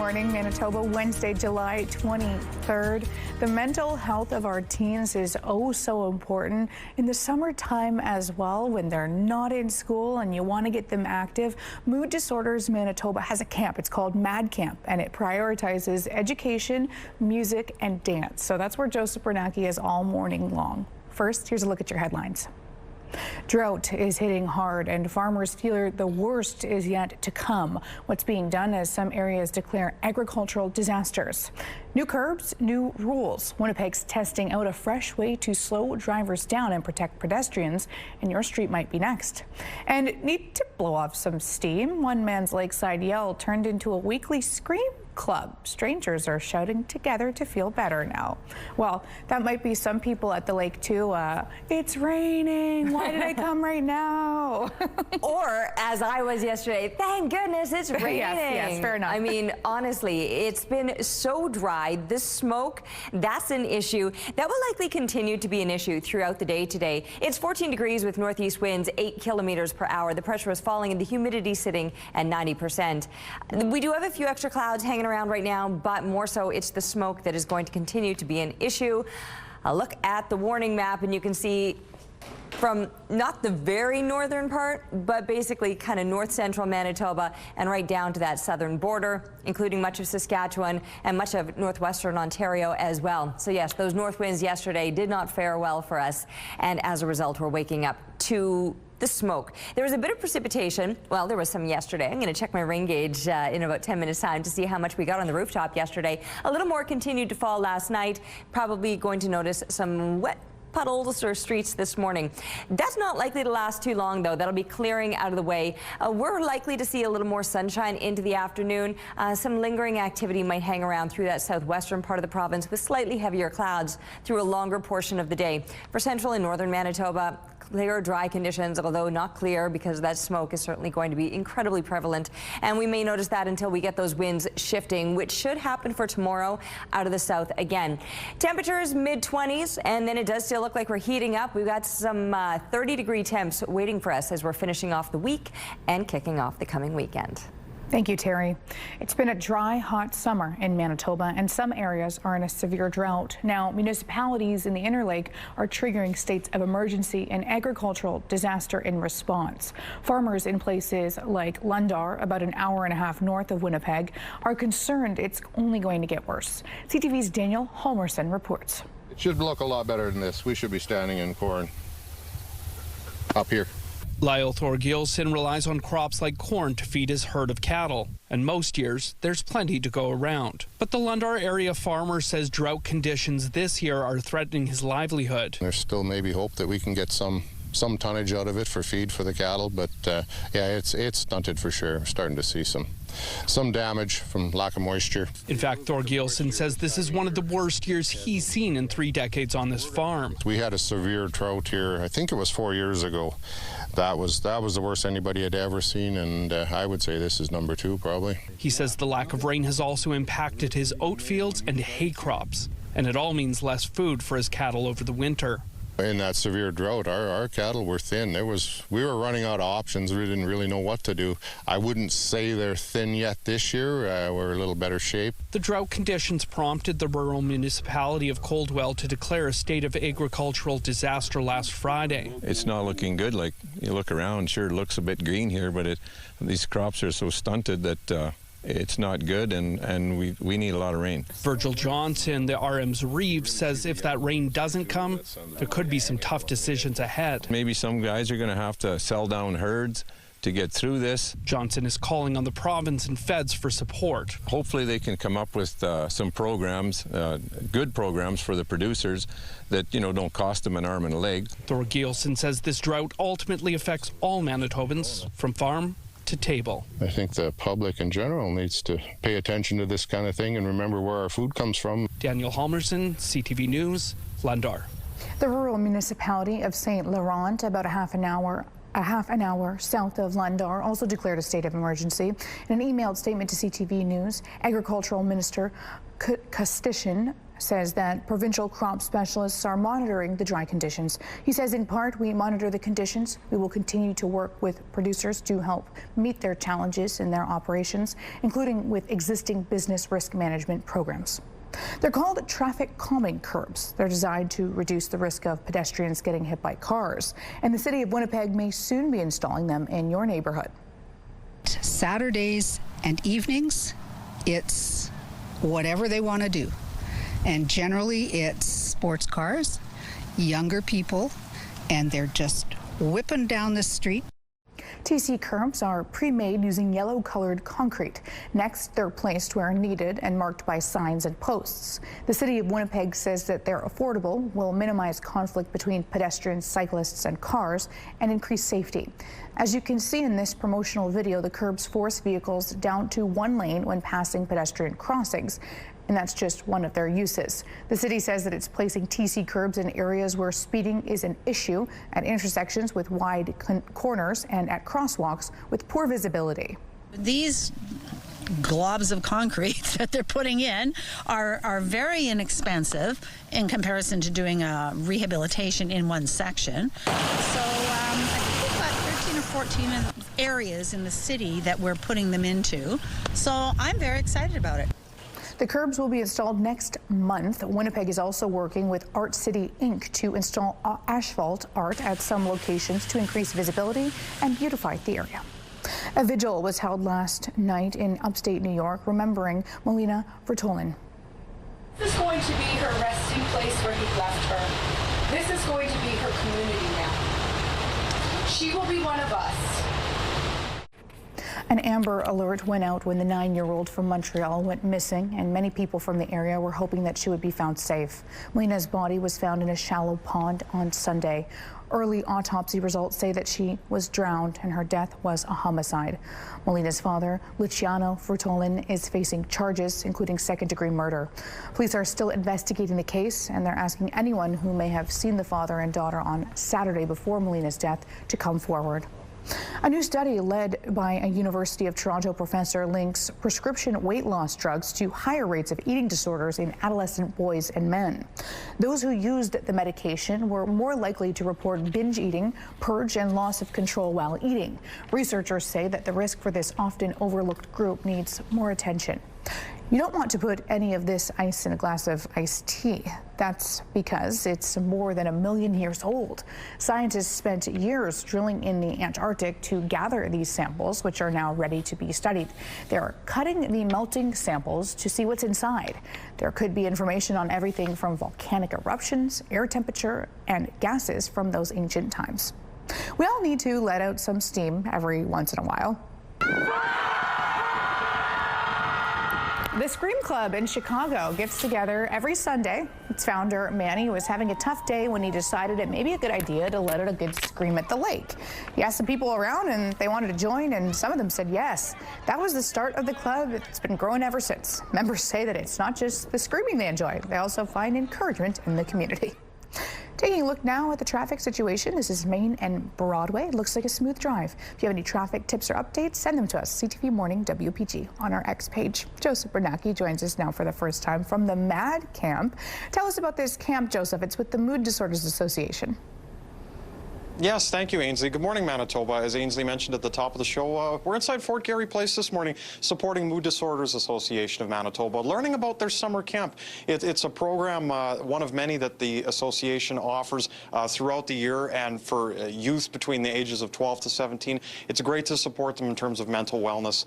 morning, Manitoba, Wednesday, July 23rd. The mental health of our teens is oh so important in the summertime as well, when they're not in school and you want to get them active. Mood Disorders Manitoba has a camp. It's called Mad Camp, and it prioritizes education, music, and dance. So that's where Joseph Bernacki is all morning long. First, here's a look at your headlines. Drought is hitting hard, and farmers fear the worst is yet to come. What's being done as some areas declare agricultural disasters. New curbs, new rules. Winnipeg's testing out a fresh way to slow drivers down and protect pedestrians, and your street might be next. And need to blow off some steam. One man's lakeside yell turned into a weekly scream club. Strangers are shouting together to feel better now. Well, that might be some people at the lake too. It's raining. Why did I come right now? Or, as I was yesterday, thank goodness it's raining. Yes, fair enough. I mean, honestly, it's been so dry. This smoke, that's an issue. That will likely continue to be an issue throughout the day today. It's 14 degrees with northeast winds 8 kilometers per hour. The pressure is falling and the humidity sitting at 90%. We do have a few extra clouds hanging around right now, but more so it's the smoke that is going to continue to be an issue. A look at the warning map, and you can see from not the very northern part, but basically kind of north central Manitoba and right down to that southern border, including much of Saskatchewan and much of northwestern Ontario as well. So yes, those north winds yesterday did not fare well for us, and as a result, we're waking up to the smoke. There was a bit of precipitation. Well, there was some yesterday. I'm going to check my rain gauge in about 10 minutes time to see how much we got on the rooftop yesterday. A little more continued to fall last night. Probably going to notice some wet puddles or streets this morning. That's not likely to last too long, though. That'll be clearing out of the way. We're likely to see a little more sunshine into the afternoon. Some lingering activity might hang around through that southwestern part of the province with slightly heavier clouds through a longer portion of the day. For central and northern Manitoba, clear, dry conditions, although not clear because that smoke is certainly going to be incredibly prevalent. And we may notice that until we get those winds shifting, which should happen for tomorrow out of the south again. Temperatures mid-20s, and then it does still look like we're heating up. We've got some 30-degree temps waiting for us as we're finishing off the week and kicking off the coming weekend. Thank you, Terry. It's been a dry, hot summer in Manitoba, and some areas are in a severe drought. Now, municipalities in the Inner Lake are triggering states of emergency and agricultural disaster in response. Farmers in places like Lundar, about an hour and a half north of Winnipeg, are concerned it's only going to get worse. CTV's Daniel Halmerson reports. It should look a lot better than this. We should be standing in corn up here. Lyle Thorgilson relies on crops like corn to feed his herd of cattle, and most years there's plenty to go around. But the Lundar area farmer says drought conditions this year are threatening his livelihood. There's still maybe hope that we can get some tonnage out of it for feed for the cattle, but yeah, it's stunted for sure. We're starting to see some damage from lack of moisture. In fact, Thorgilson says this is one of the worst years he's seen in 3 decades on this farm. We had a severe drought here, I think it was 4 years ago. That was the worst anybody had ever seen, and I would say this is number 2 probably. He says the lack of rain has also impacted his oat fields and hay crops, and it all means less food for his cattle over the winter. In that severe drought, our cattle were thin. We were running out of options. We didn't really know what to do. I wouldn't say they're thin yet this year. We're a little better shape. The drought conditions prompted the rural municipality of Coldwell to declare a state of agricultural disaster last Friday. It's not looking good. Like, you look around, sure it looks a bit green here, but these crops are so stunted that it's not good, and we need a lot of rain. Virgil Johnson, the RM's Reeve, says if that rain doesn't come, there could be some tough decisions ahead. Maybe some guys are going to have to sell down herds to get through this. Johnson is calling on the province and feds for support. Hopefully they can come up with some programs, good programs for the producers that, don't cost them an arm and a leg. Thorgilson says this drought ultimately affects all Manitobans, from farm to table. I think the public in general needs to pay attention to this kind of thing and remember where our food comes from. Daniel Halmerson, CTV News, Lundar. The rural municipality of St. Laurent, about a half an hour south of Lundar, also declared a state of emergency. In an emailed statement to CTV News, Agricultural Minister Kostyshin says that provincial crop specialists are monitoring the dry conditions. He says, in part, we monitor the conditions. We will continue to work with producers to help meet their challenges in their operations, including with existing business risk management programs. They're called traffic calming curbs. They're designed to reduce the risk of pedestrians getting hit by cars. And the city of Winnipeg may soon be installing them in your neighborhood. Saturdays and evenings, it's whatever they want to do. And generally it's sports cars, younger people, and they're just whipping down the street. TC curbs are pre-made using yellow-colored concrete. Next, they're placed where needed and marked by signs and posts. The city of Winnipeg says that they're affordable, will minimize conflict between pedestrians, cyclists, and cars, and increase safety. As you can see in this promotional video, the curbs force vehicles down to one lane when passing pedestrian crossings. And that's just one of their uses. The city says that it's placing TC curbs in areas where speeding is an issue, at intersections with wide corners and at crosswalks with poor visibility. These globs of concrete that they're putting in are very inexpensive in comparison to doing a rehabilitation in one section. So I think we've got 13 or 14 areas in the city that we're putting them into. So I'm very excited about it. The curbs will be installed next month. Winnipeg is also working with Art City Inc. to install asphalt art at some locations to increase visibility and beautify the area. A vigil was held last night in upstate New York, remembering Melina Vertolin. This is going to be her resting place where he left her. This is going to be her community now. She will be one of us. An Amber Alert went out when the 9-year-old from Montreal went missing, and many people from the area were hoping that she would be found safe. Melina's body was found in a shallow pond on Sunday. Early autopsy results say that she was drowned and her death was a homicide. Melina's father, Luciano Vertolin, is facing charges, including second-degree murder. Police are still investigating the case, and they're asking anyone who may have seen the father and daughter on Saturday before Melina's death to come forward. A new study led by a University of Toronto professor links prescription weight loss drugs to higher rates of eating disorders in adolescent boys and men. Those who used the medication were more likely to report binge eating, purge, and loss of control while eating. Researchers say that the risk for this often overlooked group needs more attention. You don't want to put any of this ice in a glass of iced tea. That's because it's more than 1 million years old. Scientists spent years drilling in the Antarctic to gather these samples, which are now ready to be studied. They're cutting the melting samples to see what's inside. There could be information on everything from volcanic eruptions, air temperature, and gases from those ancient times. We all need to let out some steam every once in a while. The Scream Club in Chicago gets together every Sunday. Its founder, Manny, was having a tough day when he decided it may be a good idea to let out a good scream at the lake. He asked some people around and they wanted to join, and some of them said yes. That was the start of the club. It's been growing ever since. Members say that it's not just the screaming they enjoy. They also find encouragement in the community. Taking a look now at the traffic situation. This is Main and Broadway. It looks like a smooth drive. If you have any traffic tips or updates, send them to us, CTV Morning WPG, on our X page. Joseph Bernacki joins us now for the first time from the MAD camp. Tell us about this camp, Joseph. It's with the Mood Disorders Association. Yes, thank you, Ainsley. Good morning, Manitoba. As Ainsley mentioned at the top of the show, we're inside Fort Garry Place this morning supporting Mood Disorders Association of Manitoba, learning about their summer camp. It's a program, one of many that the association offers throughout the year, and for youth between the ages of 12 to 17. It's great to support them in terms of mental wellness.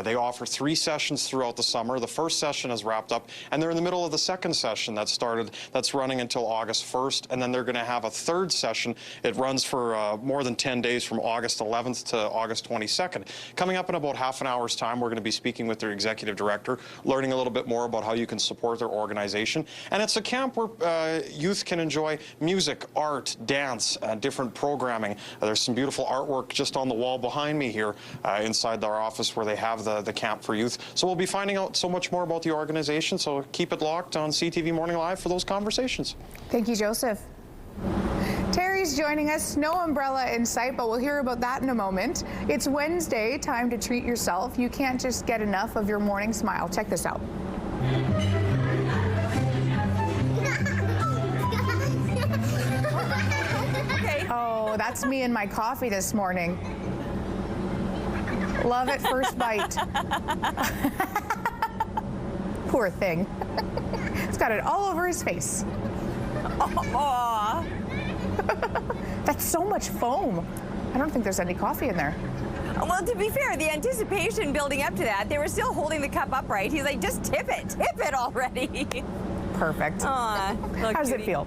They offer 3 sessions throughout the summer. The first session is wrapped up, and they're in the middle of the second session that started, that's running until August 1st, and then they're going to have a third session. It runs for more than 10 days from August 11th to August 22nd. Coming up in about half an hour's time, we're going to be speaking with their executive director, learning a little bit more about how you can support their organization. And it's a camp where youth can enjoy music, art, dance, different programming. There's some beautiful artwork just on the wall behind me here inside our office where they have the camp for youth. So we'll be finding out so much more about the organization, so keep it locked on CTV Morning Live for those conversations. Thank you, Joseph. Terry's joining us. No umbrella in sight, but we'll hear about that in a moment. It's Wednesday, time to treat yourself. You can't just get enough of your morning smile. Check this out. know, that's me and my coffee this morning. Love at first bite. Poor thing. He's got it all over his face. Aw. That's so much foam. I don't think there's any coffee in there. Well, to be fair, the anticipation building up to that, they were still holding the cup upright. He's like, just tip it already. Perfect. Aw, how does it feel?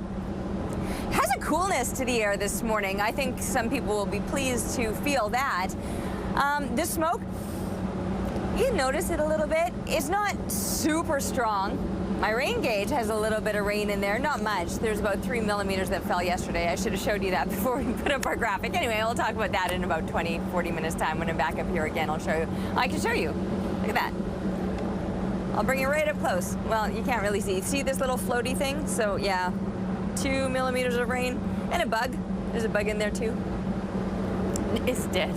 Has a coolness to the air this morning. I think some people will be pleased to feel that. This smoke, you notice it a little bit. It's not super strong. My rain gauge has a little bit of rain in there, not much. There's about 3 millimeters that fell yesterday. I should have showed you that before we put up our graphic. Anyway, I'll talk about that in about 40 minutes time when I'm back up here again. I'll show you. I can show you. Look at that. I'll bring it right up close. Well, you can't really see. See this little floaty thing? So yeah, 2 millimeters of rain and a bug. There's a bug in there too. It's dead.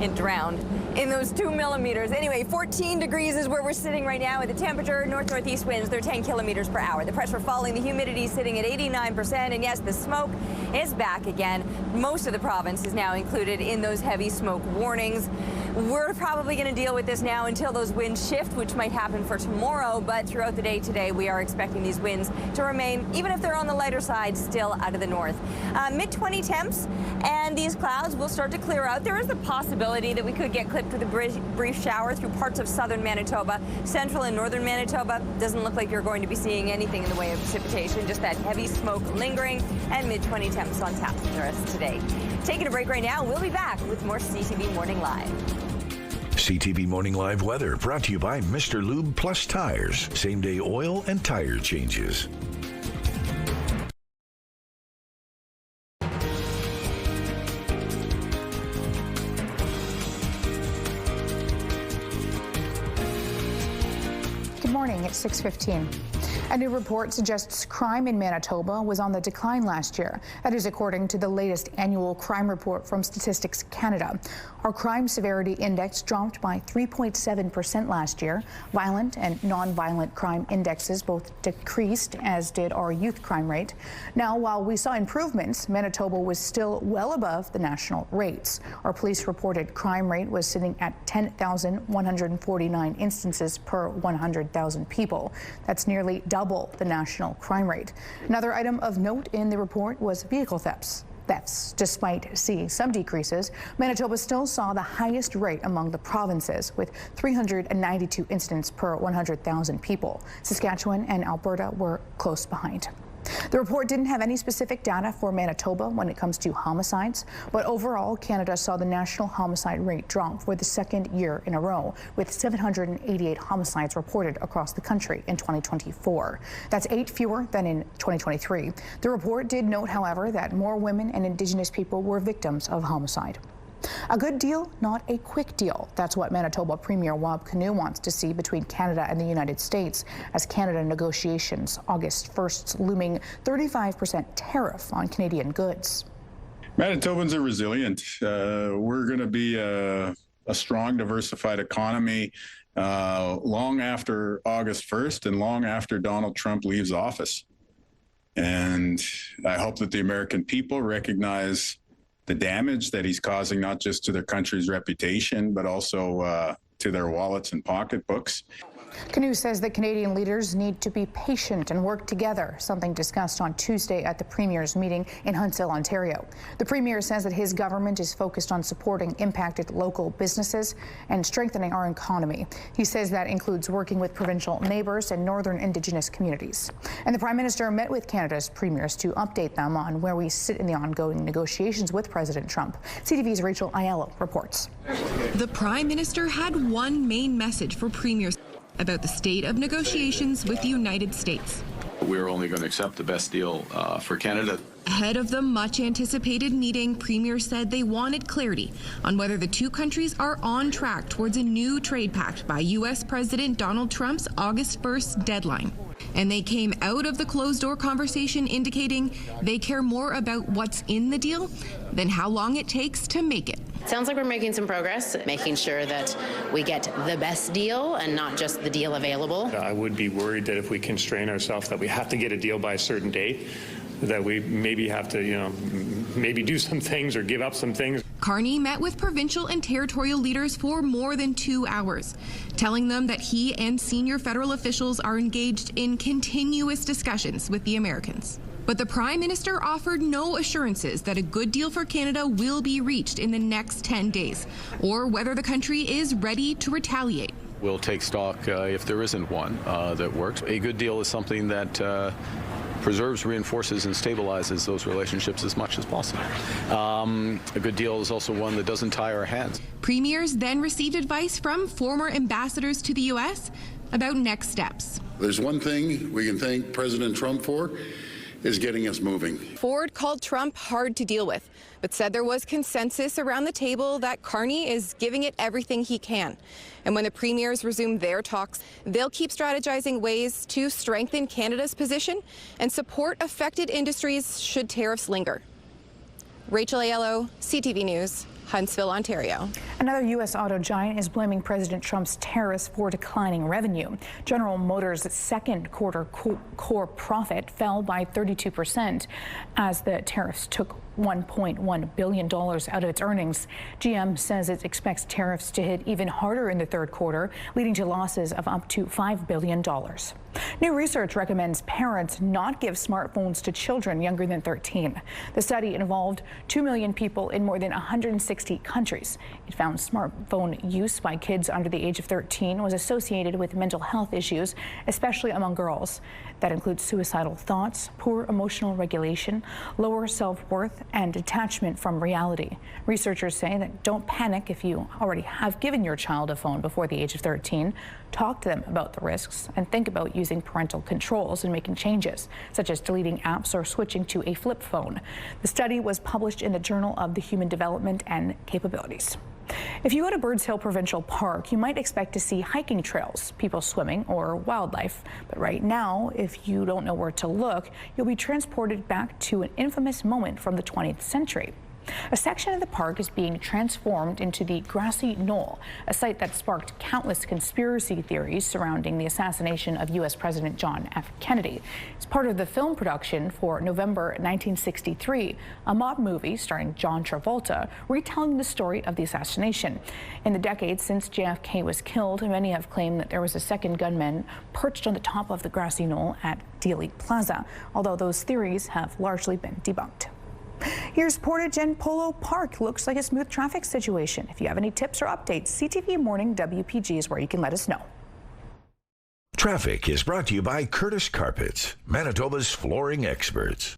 It drowned in those 2 millimeters. Anyway, 14 degrees is where we're sitting right now with the temperature. North-northeast winds, they're 10 kilometers per hour. The pressure falling, the humidity sitting at 89%. And yes, the smoke is back again. Most of the province is now included in those heavy smoke warnings. We're probably going to deal with this now until those winds shift, which might happen for tomorrow. But throughout the day today, we are expecting these winds to remain, even if they're on the lighter side, still out of the north. Mid-20 temps, and these clouds will start to clear out. There is the possibility that we could get clipped with a brief shower through parts of southern Manitoba. Central and northern Manitoba doesn't look like you're going to be seeing anything in the way of precipitation, just that heavy smoke lingering, and mid-20 temps on tap for the rest of today. Taking a break right now. We'll be back with more CTV Morning Live. CTV Morning Live weather brought to you by Mr. Lube Plus Tires. Same-day oil and tire changes. Good morning, it's 6:15. A new report suggests crime in Manitoba was on the decline last year. That is according to the latest annual crime report from Statistics Canada. Our crime severity index dropped by 3.7% last year. Violent and non-violent crime indexes both decreased, as did our youth crime rate. Now, while we saw improvements, Manitoba was still well above the national rates. Our police reported crime rate was sitting at 10,149 instances per 100,000 people. That's nearly double the national crime rate. Another item of note in the report was vehicle thefts. Despite seeing some decreases, Manitoba still saw the highest rate among the provinces, with 392 incidents per 100,000 people. Saskatchewan and Alberta were close behind. The report didn't have any specific data for Manitoba when it comes to homicides, but overall, Canada saw the national homicide rate drop for the second year in a row, with 788 homicides reported across the country in 2024. That's 8 fewer than in 2023. The report did note, however, that more women and Indigenous people were victims of homicide. A good deal, not a quick deal. That's what Manitoba Premier Wab Kinew wants to see between Canada and the United States as Canada negotiations August 1st's looming 35% tariff on Canadian goods. Manitobans are resilient. We're going to be a strong, diversified economy long after August 1st and long after Donald Trump leaves office. And I hope that the American people recognize the damage that he's causing, not just to their country's reputation, but also to their wallets and pocketbooks. Kinew says that Canadian leaders need to be patient and work together, something discussed on Tuesday at the Premier's meeting in Huntsville, Ontario. The Premier says that his government is focused on supporting impacted local businesses and strengthening our economy. He says that includes working with provincial neighbours and northern Indigenous communities. And the Prime Minister met with Canada's premiers to update them on where we sit in the ongoing negotiations with President Trump. CTV's Rachel Aiello reports. The Prime Minister had one main message for premiers about the state of negotiations with the United States. We're only going to accept the best deal for Canada. Ahead of the much-anticipated meeting, Premier said they wanted clarity on whether the two countries are on track towards a new trade pact by U.S. President Donald Trump's August 1st deadline. And they came out of the closed-door conversation indicating they care more about what's in the deal than how long it takes to make it. Sounds like we're making some progress, making sure that we get the best deal and not just the deal available. I would be worried that if we constrain ourselves that we have to get a deal by a certain date, that we maybe have to, maybe do some things or give up some things. Carney met with provincial and territorial leaders for more than 2 hours, telling them that he and senior federal officials are engaged in continuous discussions with the Americans. But the Prime Minister offered no assurances that a good deal for Canada will be reached in the next 10 days, or whether the country is ready to retaliate. We'll take stock if there isn't one that works. A good deal is something that preserves, reinforces, and stabilizes those relationships as much as possible. A good deal is also one that doesn't tie our hands. Premiers then received advice from former ambassadors to the U.S. about next steps. There's one thing we can thank President Trump for, is getting us moving. Ford called Trump hard to deal with, but said there was consensus around the table that Carney is giving it everything he can. And when the premiers resume their talks, they'll keep strategizing ways to strengthen Canada's position and support affected industries should tariffs linger. Rachel Aiello, CTV News, Huntsville, Ontario. Another U.S. auto giant is blaming President Trump's tariffs for declining revenue. General Motors' second quarter core profit fell by 32% as the tariffs took $1.1 billion out of its earnings. GM says it expects tariffs to hit even harder in the third quarter, leading to losses of up to $5 billion. New research recommends parents not give smartphones to children younger than 13. The study involved 2 million people in more than 160 countries. It found smartphone use by kids under the age of 13 was associated with mental health issues, especially among girls. That includes suicidal thoughts, poor emotional regulation, lower self-worth, and detachment from reality. Researchers say that don't panic if you already have given your child a phone before the age of 13. Talk to them about the risks and think about using parental controls and making changes, such as deleting apps or switching to a flip phone. The study was published in the Journal of the Human Development and Capabilities. If you go to Birds Hill Provincial Park, you might expect to see hiking trails, people swimming, or wildlife. But right now, if you don't know where to look, you'll be transported back to an infamous moment from the 20th century. A section of the park is being transformed into the Grassy Knoll, a site that sparked countless conspiracy theories surrounding the assassination of U.S. President John F. Kennedy. It's part of the film production for November 1963, a mob movie starring John Travolta, retelling the story of the assassination. In the decades since JFK was killed, many have claimed that there was a second gunman perched on the top of the Grassy Knoll at Dealey Plaza, although those theories have largely been debunked. Here's Portage and Polo Park. Looks like a smooth traffic situation. If you have any tips or updates, CTV Morning WPG is where you can let us know. Traffic is brought to you by Curtis Carpets, Manitoba's flooring experts.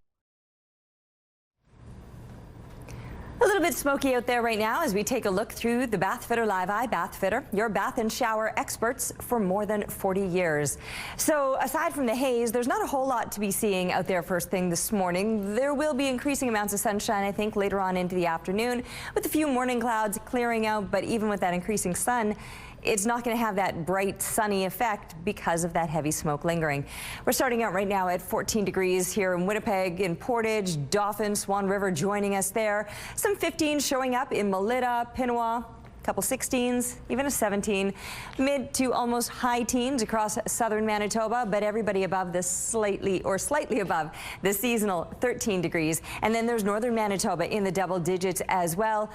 A little bit smoky out there right now as we take a look through the Bath Fitter Live Eye. Bath Fitter, your bath and shower experts for more than 40 years. So aside from the haze, there's not a whole lot to be seeing out there first thing this morning. There will be increasing amounts of sunshine, I think, later on into the afternoon with a few morning clouds clearing out. But even with that increasing sun, it's not going to have that bright sunny effect because of that heavy smoke lingering. We're starting out right now at 14 degrees here in Winnipeg, in Portage, Dauphin, Swan River joining us there. Some 15s showing up in Melita, Pinawa, a couple 16s, even a 17. Mid to almost high teens across southern Manitoba, but everybody above the slightly above the seasonal 13 degrees. And then there's northern Manitoba in the double digits as well.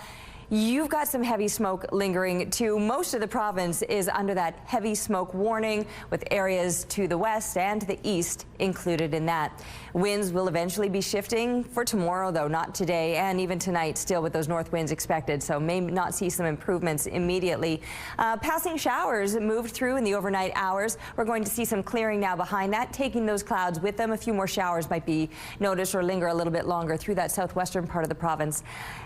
You've got some heavy smoke lingering too. Most of the province is under that heavy smoke warning, with areas to the west and to the east included in that. Winds will eventually be shifting for tomorrow, though not today, and even tonight still with those north winds expected, so may not see some improvements immediately. Passing showers moved through in the overnight hours. We're going to see some clearing now behind that, taking those clouds with them. A few more showers might be noticed or linger a little bit longer through that southwestern part of the province.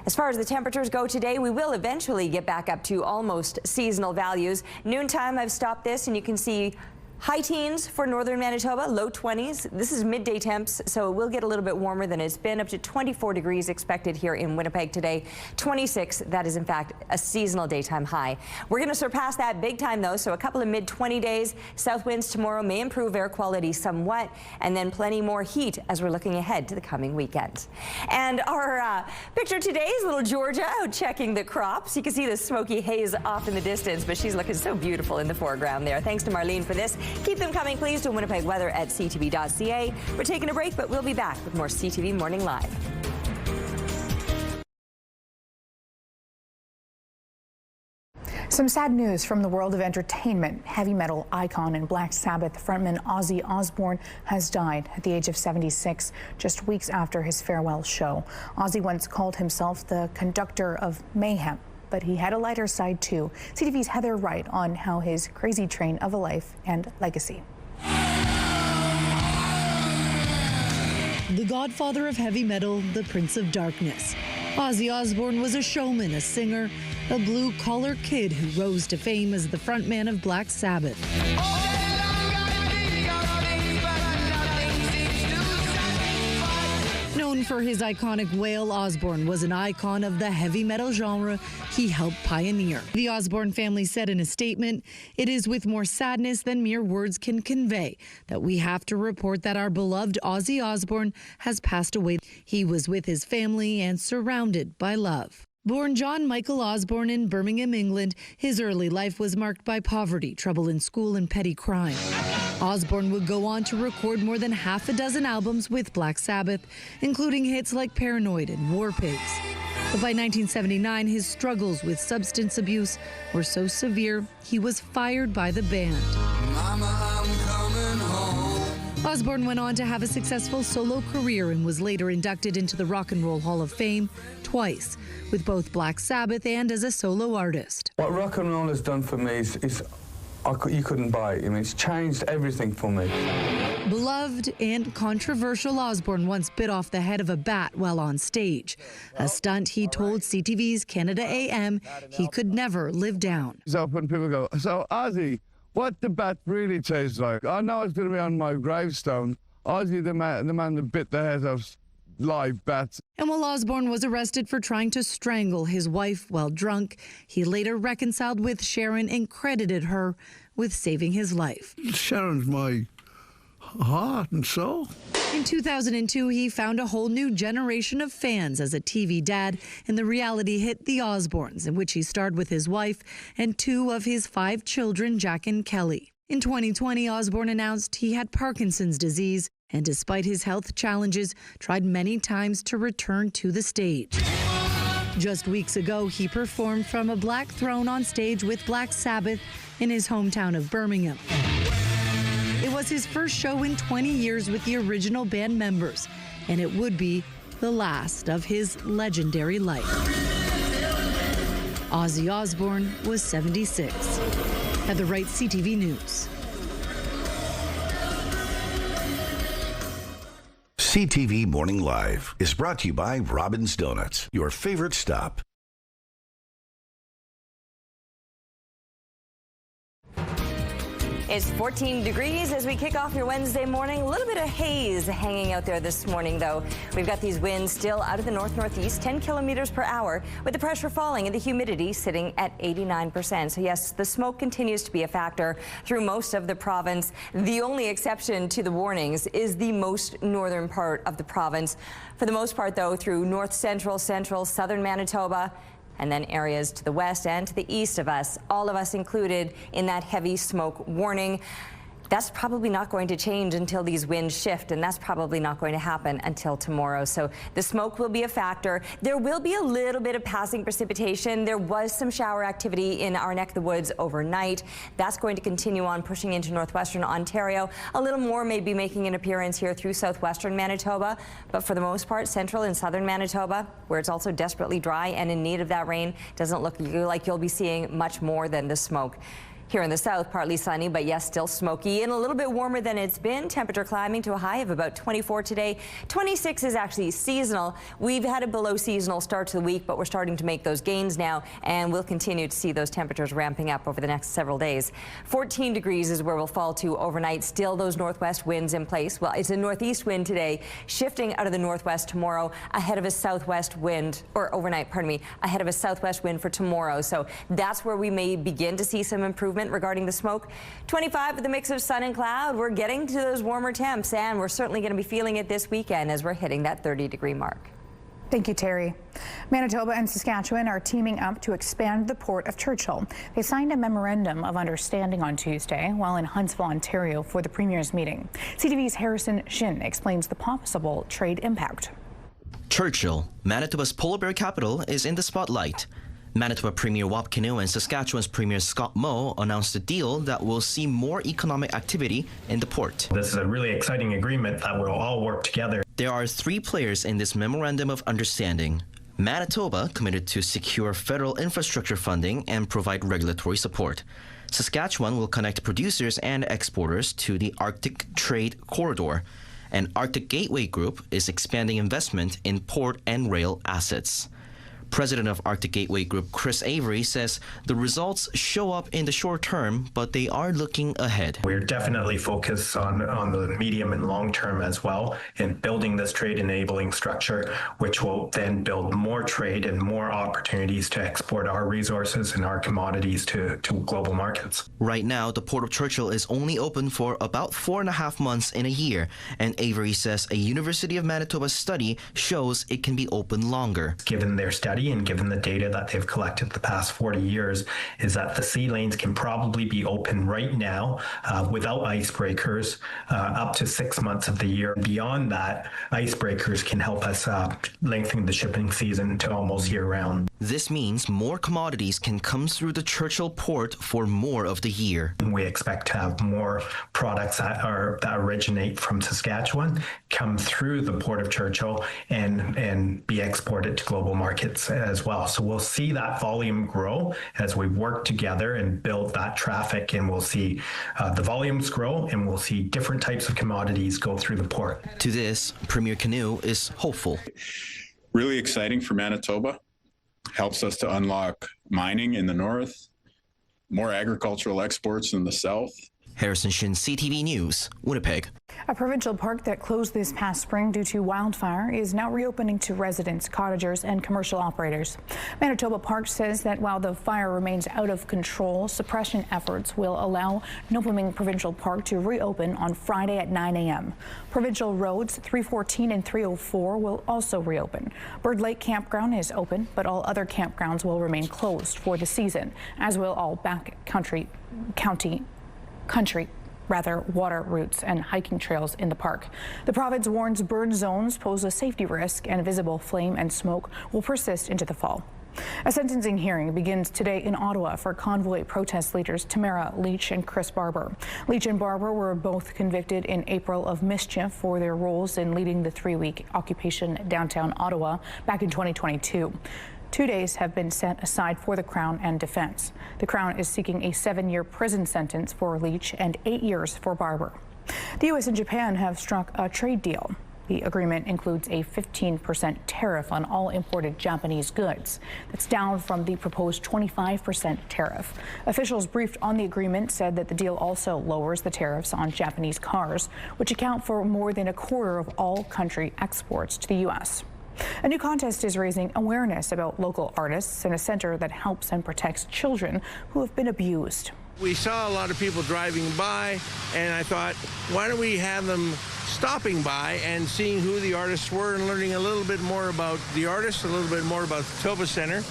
As far as the temperatures go today, we will eventually get back up to almost seasonal values. Noontime, I've stopped this, and you can see high teens for northern Manitoba, low 20s. This is midday temps, so it will get a little bit warmer than it's been. Up to 24 degrees expected here in Winnipeg today. 26, that is in fact a seasonal daytime high. We're going to surpass that big time though, so a couple of mid-20 days. South winds tomorrow may improve air quality somewhat, and then plenty more heat as we're looking ahead to the coming weekend. And our picture today is little Georgia out checking the crops. You can see the smoky haze off in the distance, but she's looking so beautiful in the foreground there. Thanks to Marlene for this. Keep them coming, please, to Winnipeg weather at ctv.ca. We're taking a break, but we'll be back with more CTV Morning Live. Some sad news from the world of entertainment. Heavy metal icon and Black Sabbath frontman Ozzy Osbourne has died at the age of 76, just weeks after his farewell show. Ozzy once called himself the conductor of mayhem, but he had a lighter side too. CTV's Heather Wright on how his crazy train of a life and legacy. The godfather of heavy metal, the Prince of Darkness. Ozzy Osbourne was a showman, a singer, a blue-collar kid who rose to fame as the frontman of Black Sabbath. Known for his iconic wail, Osbourne was an icon of the heavy metal genre he helped pioneer. The Osbourne family said in a statement, "It is with more sadness than mere words can convey that we have to report that our beloved Ozzy Osbourne has passed away. He was with his family and surrounded by love." Born John Michael Osbourne in Birmingham, England, his early life was marked by poverty, trouble in school, and petty crime. Osbourne would go on to record more than half a dozen albums with Black Sabbath, including hits like Paranoid and War Pigs. But by 1979, his struggles with substance abuse were so severe, he was fired by the band. Mama, I'm coming home. Osbourne went on to have a successful solo career and was later inducted into the Rock and Roll Hall of Fame twice, with both Black Sabbath and as a solo artist. What rock and roll has done for me is you couldn't buy it. I mean, it's changed everything for me. Beloved and controversial, Osbourne once bit off the head of a bat while on stage, a stunt he told CTV's Canada AM he could never live down. So when people go, "So Ozzy, what the bat really tastes like? I know it's going to be on my gravestone. Ozzy, the man that bit the head of live bats." And while Osbourne was arrested for trying to strangle his wife while drunk, he later reconciled with Sharon and credited her with saving his life. Sharon's my heart and soul. In 2002, he found a whole new generation of fans as a TV dad in the reality hit The Osbournes, in which he starred with his wife and two of his 5 children, Jack and Kelly. In 2020, Osbourne announced he had Parkinson's disease and, despite his health challenges, tried many times to return to the stage. Just weeks ago, he performed from a black throne on stage with Black Sabbath in his hometown of Birmingham. It was his first show in 20 years with the original band members, and it would be the last of his legendary life. Ozzy Osbourne was 76. Heather Wright, CTV News. CTV Morning Live is brought to you by Robin's Donuts, your favorite stop. It's 14 degrees as we kick off your Wednesday morning. A little bit of haze hanging out there this morning, though. We've got these winds still out of the north-northeast, 10 kilometers per hour, with the pressure falling and the humidity sitting at 89%. So, yes, the smoke continues to be a factor through most of the province. The only exception to the warnings is the most northern part of the province. For the most part, though, through north-central, central, southern Manitoba, and then areas to the west and to the east of us, all of us included in that heavy smoke warning. That's probably not going to change until these winds shift, and that's probably not going to happen until tomorrow. So the smoke will be a factor. There will be a little bit of passing precipitation. There was some shower activity in our neck of the woods overnight. That's going to continue on pushing into northwestern Ontario. A little more may be making an appearance here through southwestern Manitoba, but for the most part, central and southern Manitoba, where it's also desperately dry and in need of that rain, doesn't look like you'll be seeing much more than the smoke. Here in the south, partly sunny, but yes, still smoky and a little bit warmer than it's been. Temperature climbing to a high of about 24 today. 26 is actually seasonal. We've had a below seasonal start to the week, but we're starting to make those gains now, and we'll continue to see those temperatures ramping up over the next several days. 14 degrees is where we'll fall to overnight. Still those northwest winds in place. Well, it's a northeast wind today, shifting out of the northwest tomorrow, ahead of a southwest wind, or overnight, pardon me, ahead of a southwest wind for tomorrow. So that's where we may begin to see some improvement regarding the smoke. 25 with a mix of sun and cloud. We're getting to those warmer temps, and we're certainly going to be feeling it this weekend as we're hitting that 30-degree mark. Thank you, Terry. Manitoba and Saskatchewan are teaming up to expand the port of Churchill. They signed a memorandum of understanding on Tuesday while in Huntsville, Ontario for the Premier's meeting. CTV's Harrison Shin explains the possible trade impact. Churchill, Manitoba's polar bear capital, is in the spotlight. Manitoba Premier Wap Kinew and Saskatchewan's Premier Scott Moe announced a deal that will see more economic activity in the port. This is a really exciting agreement that will all work together. There are 3 players in this Memorandum of Understanding. Manitoba committed to secure federal infrastructure funding and provide regulatory support. Saskatchewan will connect producers and exporters to the Arctic Trade Corridor. And Arctic Gateway Group is expanding investment in port and rail assets. President of Arctic Gateway Group Chris Avery says the results show up in the short term, but they are looking ahead. We're definitely focused on the medium and long term as well in building this trade enabling structure, which will then build more trade and more opportunities to export our resources and our commodities to global markets. Right now, the Port of Churchill is only open for about 4.5 months in a year, and Avery says a University of Manitoba study shows it can be open longer. Given their study and given the data that they've collected the past 40 years, is that the sea lanes can probably be open right now without icebreakers up to 6 months of the year. Beyond that, icebreakers can help us lengthen the shipping season to almost year-round. This means more commodities can come through the Churchill port for more of the year. We expect to have more products that originate from Saskatchewan come through the Port of Churchill and be exported to global markets as well. So we'll see that volume grow as we work together and build that traffic, and we'll see the volumes grow, and we'll see different types of commodities go through the port. To this, Premier Kinew is hopeful. Really exciting for Manitoba. Helps us to unlock mining in the north, more agricultural exports in the south. Harrison Shin, CTV News, Winnipeg. A provincial park that closed this past spring due to wildfire is now reopening to residents, cottagers, and commercial operators. Manitoba Park says that while the fire remains out of control, suppression efforts will allow Nopalming Provincial Park to reopen on Friday at 9 a.m. Provincial roads 314 and 304 will also reopen. Bird Lake Campground is open, but all other campgrounds will remain closed for the season, as will all backcountry water routes and hiking trails in the park. The province warns burn zones pose a safety risk and visible flame and smoke will persist into the fall. A sentencing hearing begins today in Ottawa for convoy protest leaders Tamara Leach and Chris Barber. Leach and Barber were both convicted in April of mischief for their roles in leading the 3-week occupation downtown Ottawa back in 2022. 2 days have been set aside for the Crown and defense. The Crown is seeking a 7-year prison sentence for Leach and 8 years for Barber. The U.S. and Japan have struck a trade deal. The agreement includes a 15% tariff on all imported Japanese goods. That's down from the proposed 25% tariff. Officials briefed on the agreement said that the deal also lowers the tariffs on Japanese cars, which account for more than a quarter of all country exports to the U.S. A new contest is raising awareness about local artists in a center that helps and protects children who have been abused. We saw a lot of people driving by, and I thought, why don't we have them stopping by and seeing who the artists were and learning a little bit more about the artists, a little bit more about the Toba Center.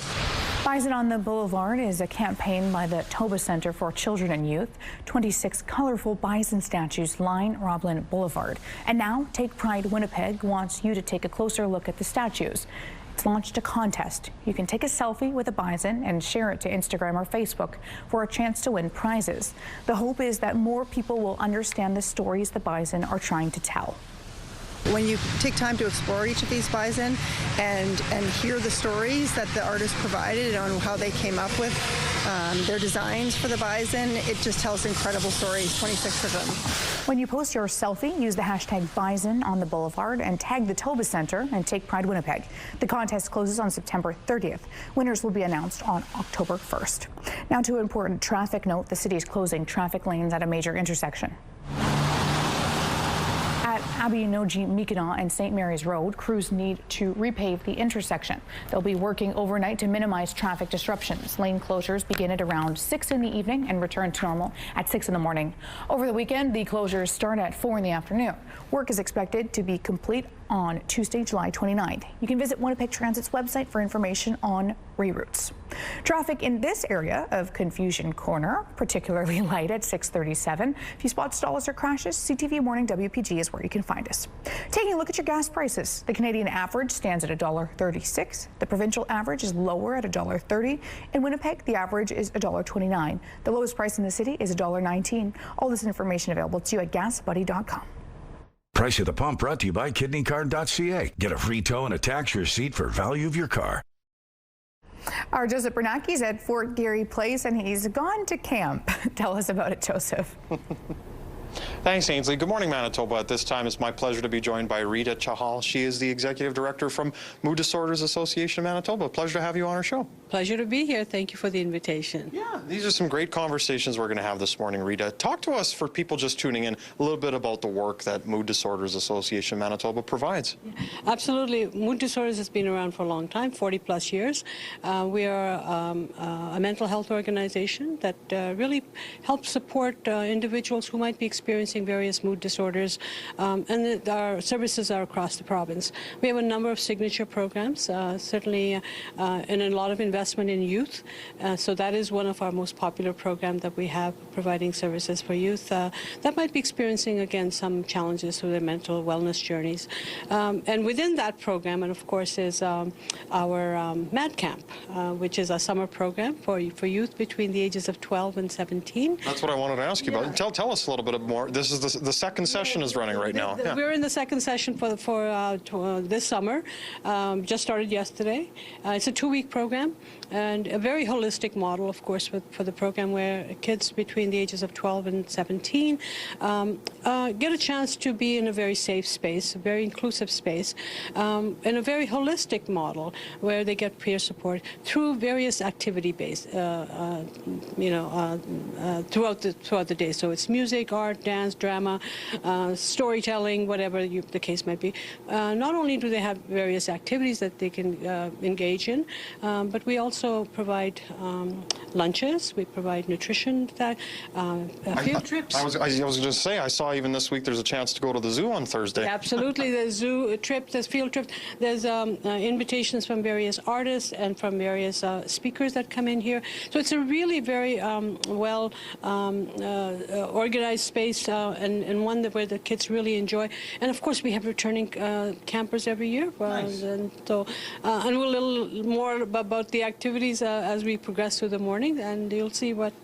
Bison on the Boulevard is a campaign by the Toba Center for Children and Youth. 26 colorful bison statues line Roblin Boulevard. And now, Take Pride Winnipeg wants you to take a closer look at the statues. It's launched a contest. You can take a selfie with a bison and share it to Instagram or Facebook for a chance to win prizes. The hope is that more people will understand the stories the bison are trying to tell. When you take time to explore each of these bison and hear the stories that the artists provided on how they came up with their designs for the bison, it just tells incredible stories, 26 of them. When you post your selfie, use the hashtag Bison on the Boulevard and tag the Toba Center and Take Pride Winnipeg. The contest closes on September 30th. Winners will be announced on October 1st. Now to an important traffic note, the city is closing traffic lanes at a major intersection. At Abinogi-Mikina and St. Mary's Road, crews need to repave the intersection. They'll be working overnight to minimize traffic disruptions. Lane closures begin at around 6 in the evening and return to normal at 6 in the morning. Over the weekend, the closures start at 4 in the afternoon. Work is expected to be complete on Tuesday, July 29th. You can visit Winnipeg Transit's website for information on reroutes. Traffic in this area of Confusion Corner, particularly light at 6:37. If you spot stalls or crashes, CTV Morning WPG is where you can find us. Taking a look at your gas prices, the Canadian average stands at $1.36. The provincial average is lower at $1.30. In Winnipeg, the average is $1.29. The lowest price in the city is $1.19. All this information available to you at gasbuddy.com. Price at the Pump brought to you by kidneycard.ca. Get a free tow and a tax receipt for value of your car. Our Joseph Bernacki's at Fort Garry Place, and he's gone to camp. Tell us about it, Joseph. Thanks, Ainsley. Good morning, Manitoba. At this time, it's my pleasure to be joined by Rita Chahal. She is the Executive Director from Mood Disorders Association of Manitoba. Pleasure to have you on our show. Pleasure to be here. Thank you for the invitation. Yeah, these are some great conversations we're going to have this morning, Rita. Talk to us, for people just tuning in, a little bit about the work that Mood Disorders Association of Manitoba provides. Yeah, absolutely. Mood Disorders has been around for a long time, 40-plus years. We are a mental health organization that really helps support individuals who might be experiencing various mood disorders, and our services are across the province. We have a number of signature programs, certainly and a lot of investment in youth, so that is one of our most popular programs that we have, providing services for youth that might be experiencing, again, some challenges through their mental wellness journeys. And within that program, and of course, is our MAD Camp, which is a summer program for youth between the ages of 12 and 17. That's what I wanted to ask you about. Tell us a little bit more. This is the second session is running right now. Yeah. We're in the second session for this summer. Just started yesterday. It's a 2-week program and a very holistic model, of course, for the program, where kids between the ages of 12 and 17 get a chance to be in a very safe space, a very inclusive space, in a very holistic model where they get peer support through various activity-based, throughout the day. So it's music, art, dance, drama, storytelling, whatever the case might be. Not only do they have various activities that they can engage in, but we also provide lunches, we provide nutrition, field trips. I was going to say, I saw even this week there's a chance to go to the zoo on Thursday. Absolutely, there's zoo trip, there's field trip, there's invitations from various artists and from various speakers that come in here. So it's a really very well organized space, and one where the kids really enjoy. And of course, we have returning campers every year. Nice. And so, and we'll a little more about the activities as we progress through the morning, and you'll see what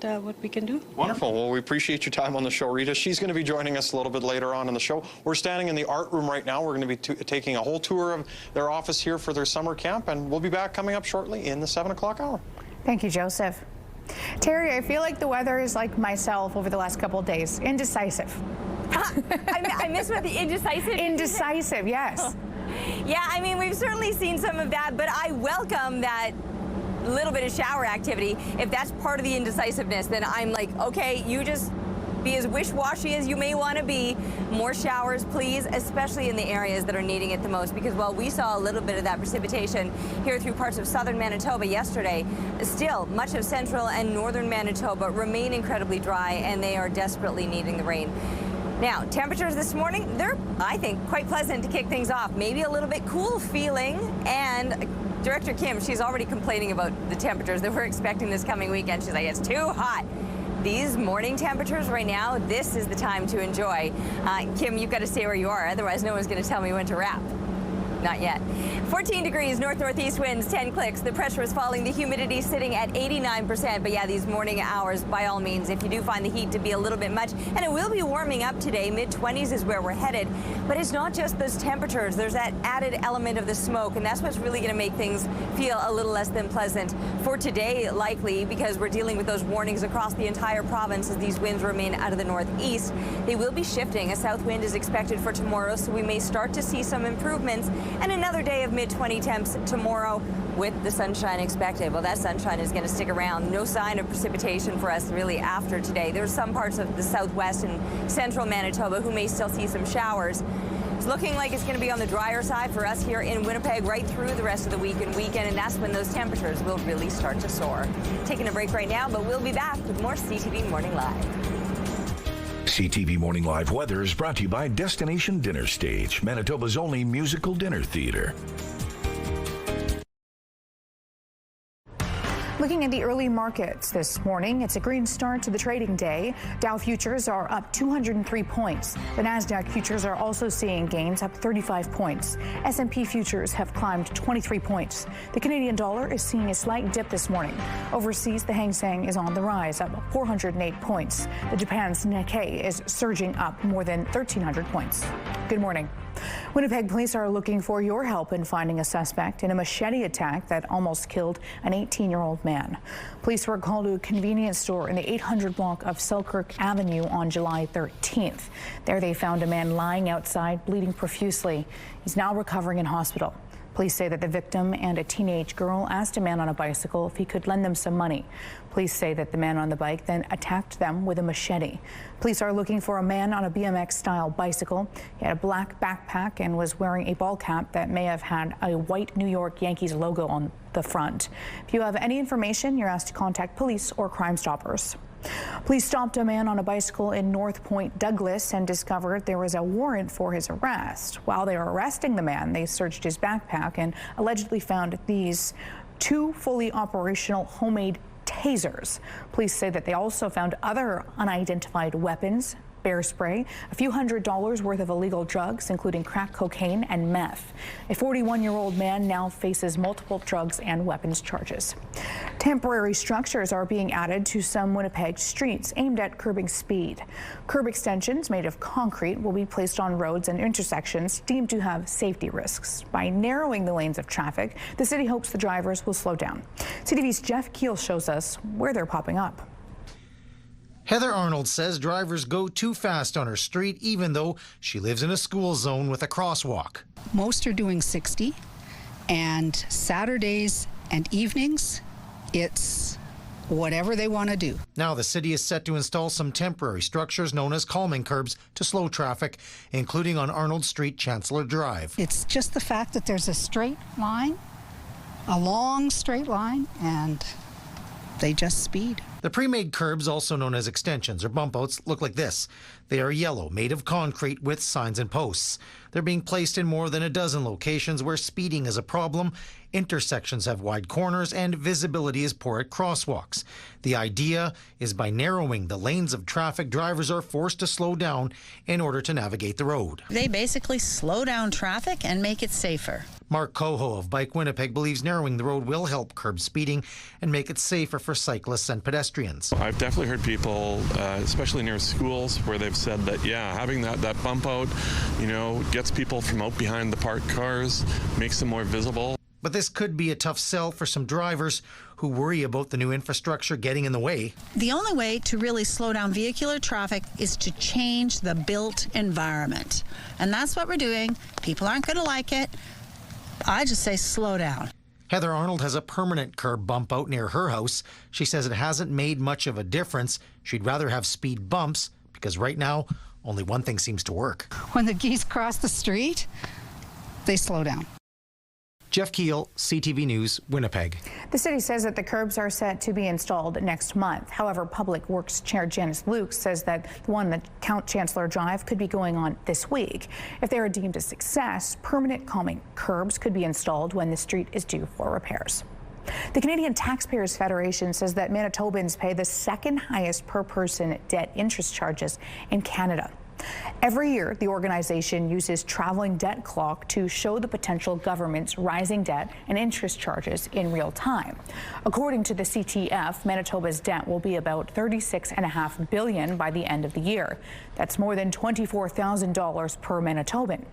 we can do. Wonderful. Well, we appreciate your time on the show, Rita. She's going to be joining us a little bit later on in the show. We're standing in the art room right now. We're going to be taking a whole tour of their office here for their summer camp, and we'll be back coming up shortly in the 7 o'clock hour. Thank you, Joseph. Terry, I feel like the weather is like myself over the last couple of days. Indecisive. I missed what the indecisive. Indecisive, yes. Yeah, I mean, we've certainly seen some of that, but I welcome that little bit of shower activity. If that's part of the indecisiveness, then I'm like, okay, you just be as wish-washy as you may want to be. More showers, please, especially in the areas that are needing it the most, because while we saw a little bit of that precipitation here through parts of southern Manitoba yesterday, still much of central and northern Manitoba remain incredibly dry, and they are desperately needing the rain. Now, temperatures this morning, they're, I think, quite pleasant to kick things off. Maybe a little bit cool feeling, and Director Kim, she's already complaining about the temperatures that we're expecting this coming weekend. She's like, it's too hot. These morning temperatures right now, this is the time to enjoy. Kim, you've got to stay where you are, otherwise no one's going to tell me when to wrap. Not yet. 14 degrees, north-northeast winds, 10 clicks. The pressure is falling, the humidity sitting at 89%. But yeah, these morning hours, by all means, if you do find the heat to be a little bit much, and it will be warming up today, mid-20s is where we're headed. But it's not just those temperatures. There's that added element of the smoke, and that's what's really going to make things feel a little less than pleasant for today, likely, because we're dealing with those warnings across the entire province as these winds remain out of the northeast. They will be shifting. A south wind is expected for tomorrow, so we may start to see some improvements. And another day of mid-20 temps tomorrow with the sunshine expected. Well, that sunshine is going to stick around. No sign of precipitation for us really after today. There's some parts of the southwest and central Manitoba who may still see some showers. It's looking like it's going to be on the drier side for us here in Winnipeg right through the rest of the week and weekend, and that's when those temperatures will really start to soar. Taking a break right now, but we'll be back with more CTV Morning Live. CTV Morning Live Weather is brought to you by Destination Dinner Stage, Manitoba's only musical dinner theater. Looking at the early markets this morning, it's a green start to the trading day. Dow futures are up 203 points. The Nasdaq futures are also seeing gains, up 35 points. S&P futures have climbed 23 points. The Canadian dollar is seeing a slight dip this morning. Overseas, the Hang Seng is on the rise, up 408 points. The Japan's Nikkei is surging up more than 1,300 points. Good morning. Winnipeg police are looking for your help in finding a suspect in a machete attack that almost killed an 18-year-old man. Police were called to a convenience store in the 800 block of Selkirk Avenue on July 13th. There they found a man lying outside, bleeding profusely. He's now recovering in hospital. Police say that the victim and a teenage girl asked a man on a bicycle if he could lend them some money. Police say that the man on the bike then attacked them with a machete. Police are looking for a man on a BMX-style bicycle. He had a black backpack and was wearing a ball cap that may have had a white New York Yankees logo on the front. If you have any information, you're asked to contact police or Crime Stoppers. Police stopped a man on a bicycle in North Point, Douglas, and discovered there was a warrant for his arrest. While they were arresting the man, they searched his backpack and allegedly found these 2 fully operational homemade tasers. Police say that they also found other unidentified weapons, bear spray, a few $100s worth of illegal drugs, including crack cocaine and meth. A 41-year-old man now faces multiple drugs and weapons charges. Temporary structures are being added to some Winnipeg streets aimed at curbing speed. Curb extensions made of concrete will be placed on roads and intersections deemed to have safety risks. By narrowing the lanes of traffic, the city hopes the drivers will slow down. CTV's Jeff Keel shows us where they're popping up. Heather Arnold says drivers go too fast on her street, even though she lives in a school zone with a crosswalk. Most are doing 60, and Saturdays and evenings, it's whatever they want to do. Now the city is set to install some temporary structures known as calming curbs to slow traffic, including on Arnold Street, Chancellor Drive. It's just the fact that there's a straight line, a long straight line, and they just speed. The pre-made curbs, also known as extensions or bump outs, look like this. They are yellow, made of concrete with signs and posts. They're being placed in more than a dozen locations where speeding is a problem, intersections have wide corners, and visibility is poor at crosswalks. The idea is by narrowing the lanes of traffic, drivers are forced to slow down in order to navigate the road. They basically slow down traffic and make it safer. Mark Coho of Bike Winnipeg believes narrowing the road will help curb speeding and make it safer for cyclists and pedestrians. I've definitely heard people, especially near schools, where they've said that, yeah, having that bump out, gets people from out behind the parked cars, makes them more visible. But this could be a tough sell for some drivers who worry about the new infrastructure getting in the way. The only way to really slow down vehicular traffic is to change the built environment. And that's what we're doing. People aren't going to like it. I just say slow down. Heather Arnold has a permanent curb bump out near her house. She says it hasn't made much of a difference. She'd rather have speed bumps because right now, only one thing seems to work. When the geese cross the street, they slow down. Jeff Keel, CTV News, Winnipeg. The city says that the curbs are set to be installed next month. However, Public Works Chair Janice Luke says that the one at Count Chancellor Drive could be going on this week. If they are deemed a success, permanent calming curbs could be installed when the street is due for repairs. The Canadian Taxpayers Federation says that Manitobans pay the second highest per person debt interest charges in Canada. Every year, the organization uses traveling debt clock to show the potential government's rising debt and interest charges in real time. According to the CTF, Manitoba's debt will be about $36.5 billion by the end of the year. That's more than $24,000 per Manitoban.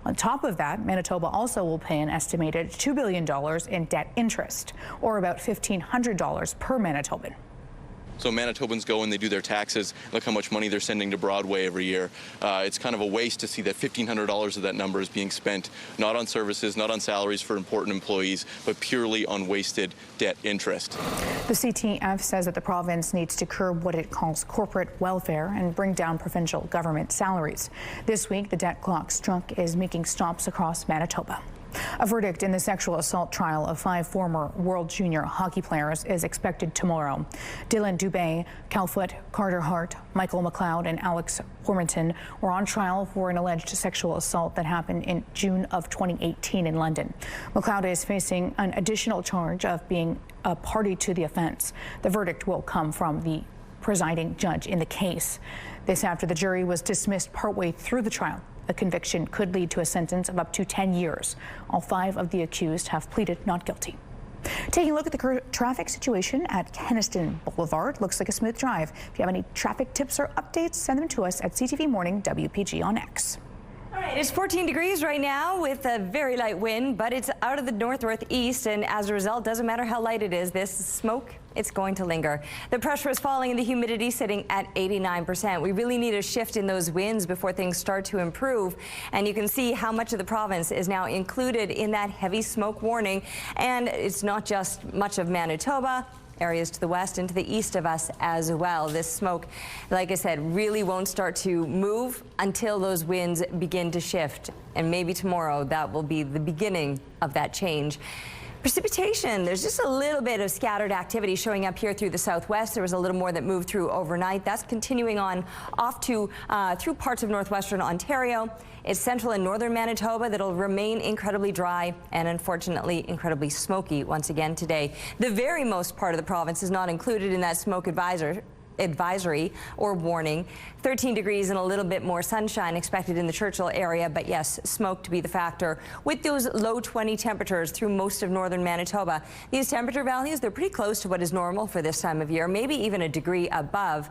On top of that, Manitoba also will pay an estimated $2 billion in debt interest, or about $1,500 per Manitoban. So Manitobans go and they do their taxes, look how much money they're sending to Broadway every year. It's kind of a waste to see that $1,500 of that number is being spent not on services, not on salaries for important employees, but purely on wasted debt interest. The CTF says that the province needs to curb what it calls corporate welfare and bring down provincial government salaries. This week, the debt clock struck is making stops across Manitoba. A verdict in the sexual assault trial of 5 former World Junior hockey players is expected tomorrow. Dylan Dubé, Cal Foote, Carter Hart, Michael McLeod, and Alex Formanton were on trial for an alleged sexual assault that happened in June of 2018 in London. McLeod is facing an additional charge of being a party to the offense. The verdict will come from the presiding judge in the case. This after the jury was dismissed partway through the trial. A conviction could lead to a sentence of up to 10 years. All 5 of the accused have pleaded not guilty. Taking a look at the traffic situation at Kenniston Boulevard. Looks like a smooth drive. If you have any traffic tips or updates, send them to us at CTV Morning WPG on X. All right, it's 14 degrees right now with a very light wind, but it's out of the north-northeast, and as a result, doesn't matter how light it is, this smoke, it's going to linger. The pressure is falling and the humidity sitting at 89%. We really need a shift in those winds before things start to improve, and you can see how much of the province is now included in that heavy smoke warning, and it's not just much of Manitoba. Areas to the west and to the east of us as well. This smoke, like I said, really won't start to move until those winds begin to shift. And maybe tomorrow that will be the beginning of that change. Precipitation, there's just a little bit of scattered activity showing up here through the southwest. There was a little more that moved through overnight. That's continuing on off to through parts of northwestern Ontario. It's central and northern Manitoba that'll remain incredibly dry and unfortunately incredibly smoky once again today. The very most part of the province is not included in that smoke advisory or warning. 13 degrees and a little bit more sunshine expected in the Churchill area, but yes, smoke to be the factor with those low 20 temperatures through most of northern Manitoba. These temperature values, they're pretty close to what is normal for this time of year, maybe even a degree above.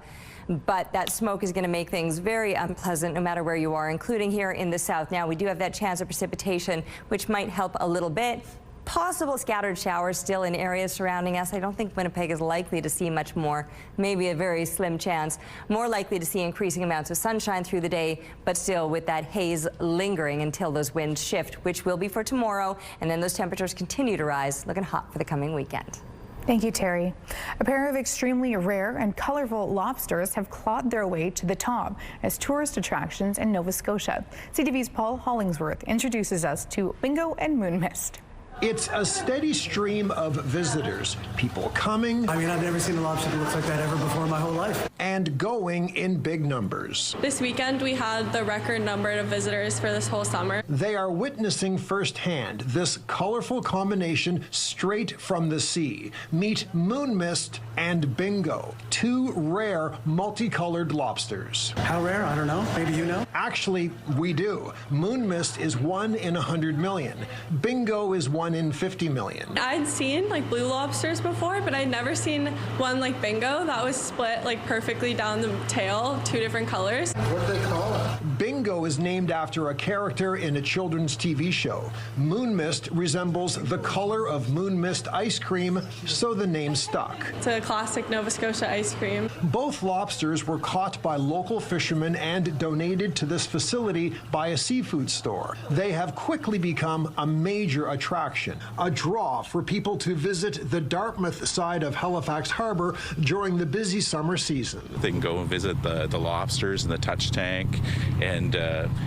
But that smoke is going to make things very unpleasant no matter where you are, including here in the south. Now, we do have that chance of precipitation, which might help a little bit. Possible scattered showers still in areas surrounding us. I don't think Winnipeg is likely to see much more, maybe a very slim chance. More likely to see increasing amounts of sunshine through the day, but still with that haze lingering until those winds shift, which will be for tomorrow. And then those temperatures continue to rise, looking hot for the coming weekend. Thank you, Terry. A pair of extremely rare and colorful lobsters have clawed their way to the top as tourist attractions in Nova Scotia. CTV's Paul Hollingsworth introduces us to Bingo and Moon Mist. It's a steady stream of visitors, people coming. I mean, I've never seen a lobster that looks like that ever before in my whole life. And going in big numbers. This weekend, we had the record number of visitors for this whole summer. They are witnessing firsthand this colorful combination straight from the sea. Meet Moon Mist and Bingo, 2 rare multicolored lobsters. How rare? I don't know. Maybe you know? Actually, we do. Moon Mist is 1 in 100 million. Bingo is 1 in 50 million. I'd seen like blue lobsters before, but I'd never seen one like Bingo that was split like perfectly down the tail, 2 different colors. What do they call it? Bingo is named after a character in a children's TV show. Moon Mist resembles the color of Moon Mist ice cream, so the name stuck. It's a classic Nova Scotia ice cream. Both lobsters were caught by local fishermen and donated to this facility by a seafood store. They have quickly become a major attraction, a draw for people to visit the Dartmouth side of Halifax Harbour during the busy summer season. They can go and visit the lobsters and the touch tank and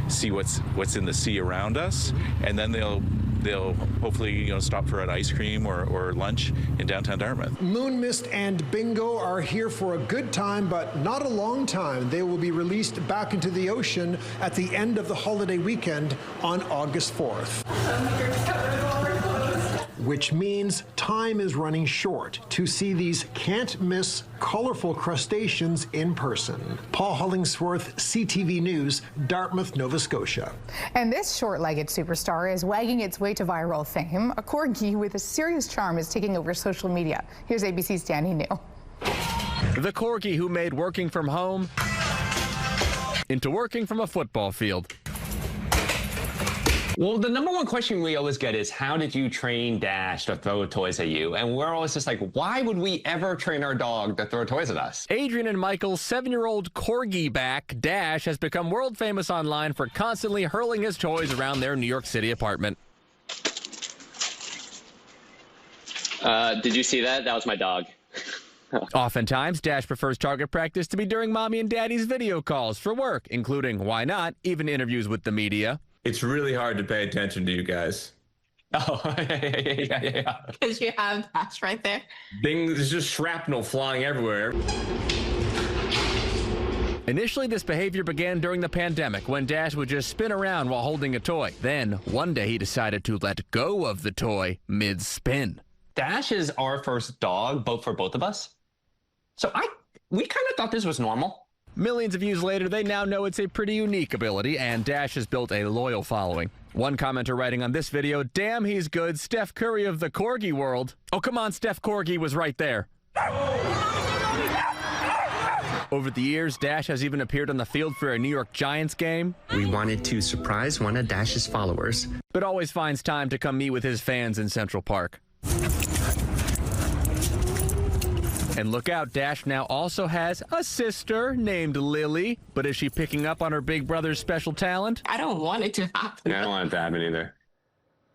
see what's in the sea around us, and then they'll hopefully stop for an ice cream or lunch in downtown Dartmouth. Moon Mist and Bingo are here for a good time, but not a long time. They will be released back into the ocean at the end of the holiday weekend on August 4th. Which means time is running short to see these can't-miss colorful crustaceans in person. Paul Hollingsworth, CTV News, Dartmouth, Nova Scotia. And this short-legged superstar is wagging its way to viral fame. A corgi with a serious charm is taking over social media. Here's ABC's Danny New. The corgi who made working from home into working from a football field. Well, the number one question we always get is, how did you train Dash to throw toys at you? And we're always just like, why would we ever train our dog to throw toys at us? Adrian and Michael's 7-year-old corgi back, Dash, has become world famous online for constantly hurling his toys around their New York City apartment. Did you see that? That was my dog. Oftentimes, Dash prefers target practice to be during mommy and daddy's video calls for work, including, why not, even interviews with the media. It's really hard to pay attention to you guys. Oh, yeah. Because you have Dash right there. There's just shrapnel flying everywhere. Initially, this behavior began during the pandemic when Dash would just spin around while holding a toy. Then, one day he decided to let go of the toy mid-spin. Dash is our first dog, for both of us. So we kind of thought this was normal. Millions of views later, they now know it's a pretty unique ability, and Dash has built a loyal following. One commenter writing on this video, "Damn, he's good. Steph Curry of the Corgi world." Oh, come on, Steph Corgi was right there. Over the years, Dash has even appeared on the field for a New York Giants game. We wanted to surprise one of Dash's followers, but always finds time to come meet with his fans in Central Park. And look out, Dash now also has a sister named Lily. But is she picking up on her big brother's special talent? I don't want it to happen. Yeah, I don't want it to happen either.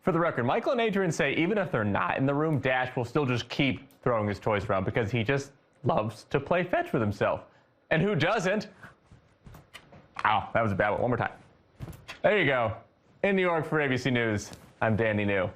For the record, Michael and Adrian say even if they're not in the room, Dash will still just keep throwing his toys around because he just loves to play fetch with himself. And who doesn't? Ow, that was a bad one. One more time. There you go. In New York for ABC News, I'm Danny New.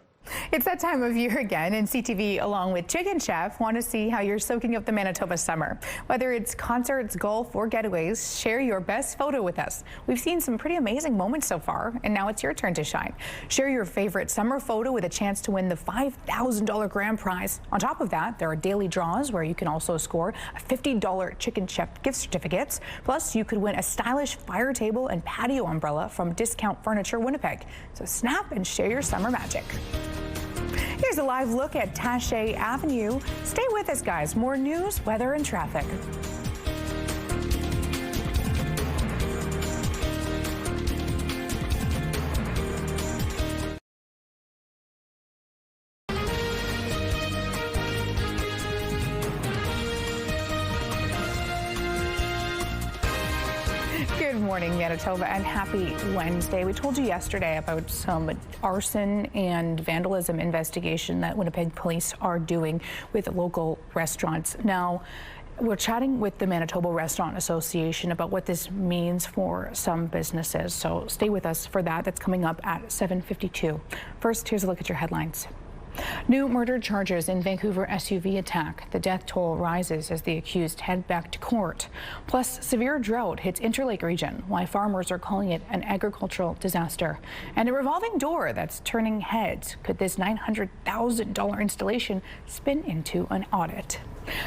It's that time of year again, and CTV, along with Chicken Chef, want to see how you're soaking up the Manitoba summer. Whether it's concerts, golf, or getaways, share your best photo with us. We've seen some pretty amazing moments so far, and now it's your turn to shine. Share your favorite summer photo with a chance to win the $5,000 grand prize. On top of that, there are daily draws where you can also score a $50 Chicken Chef gift certificates. Plus, you could win a stylish fire table and patio umbrella from Discount Furniture Winnipeg. So snap and share your summer magic. Here's a live look at Taché Avenue. Stay with us, guys. More news, weather, and traffic. Good morning, Manitoba, and happy Wednesday. We told you yesterday about some arson and vandalism investigation that Winnipeg police are doing with local restaurants. Now, we're chatting with the Manitoba Restaurant Association about what this means for some businesses. So stay with us for that. That's coming up at 7:52. First, here's a look at your headlines. New murder charges in Vancouver SUV attack. The death toll rises as the accused head back to court. Plus, severe drought hits Interlake region, why farmers are calling it an agricultural disaster. And a revolving door that's turning heads. Could this $900,000 installation spin into an audit?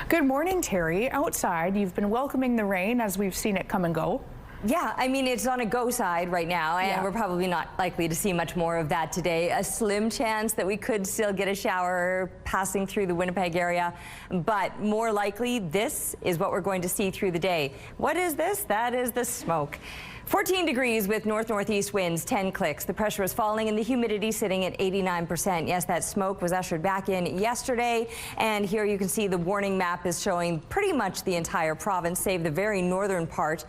Good morning, Terry. Outside, you've been welcoming the rain as we've seen it come and go. Yeah, I mean, it's on a go side right now, and we're probably not likely to see much more of that today. A slim chance that we could still get a shower passing through the Winnipeg area, but more likely, this is what we're going to see through the day. What is this? That is the smoke. 14 degrees with north-northeast winds, 10 clicks. The pressure is falling and the humidity sitting at 89%. Yes, that smoke was ushered back in yesterday. And here you can see the warning map is showing pretty much the entire province, save the very northern part.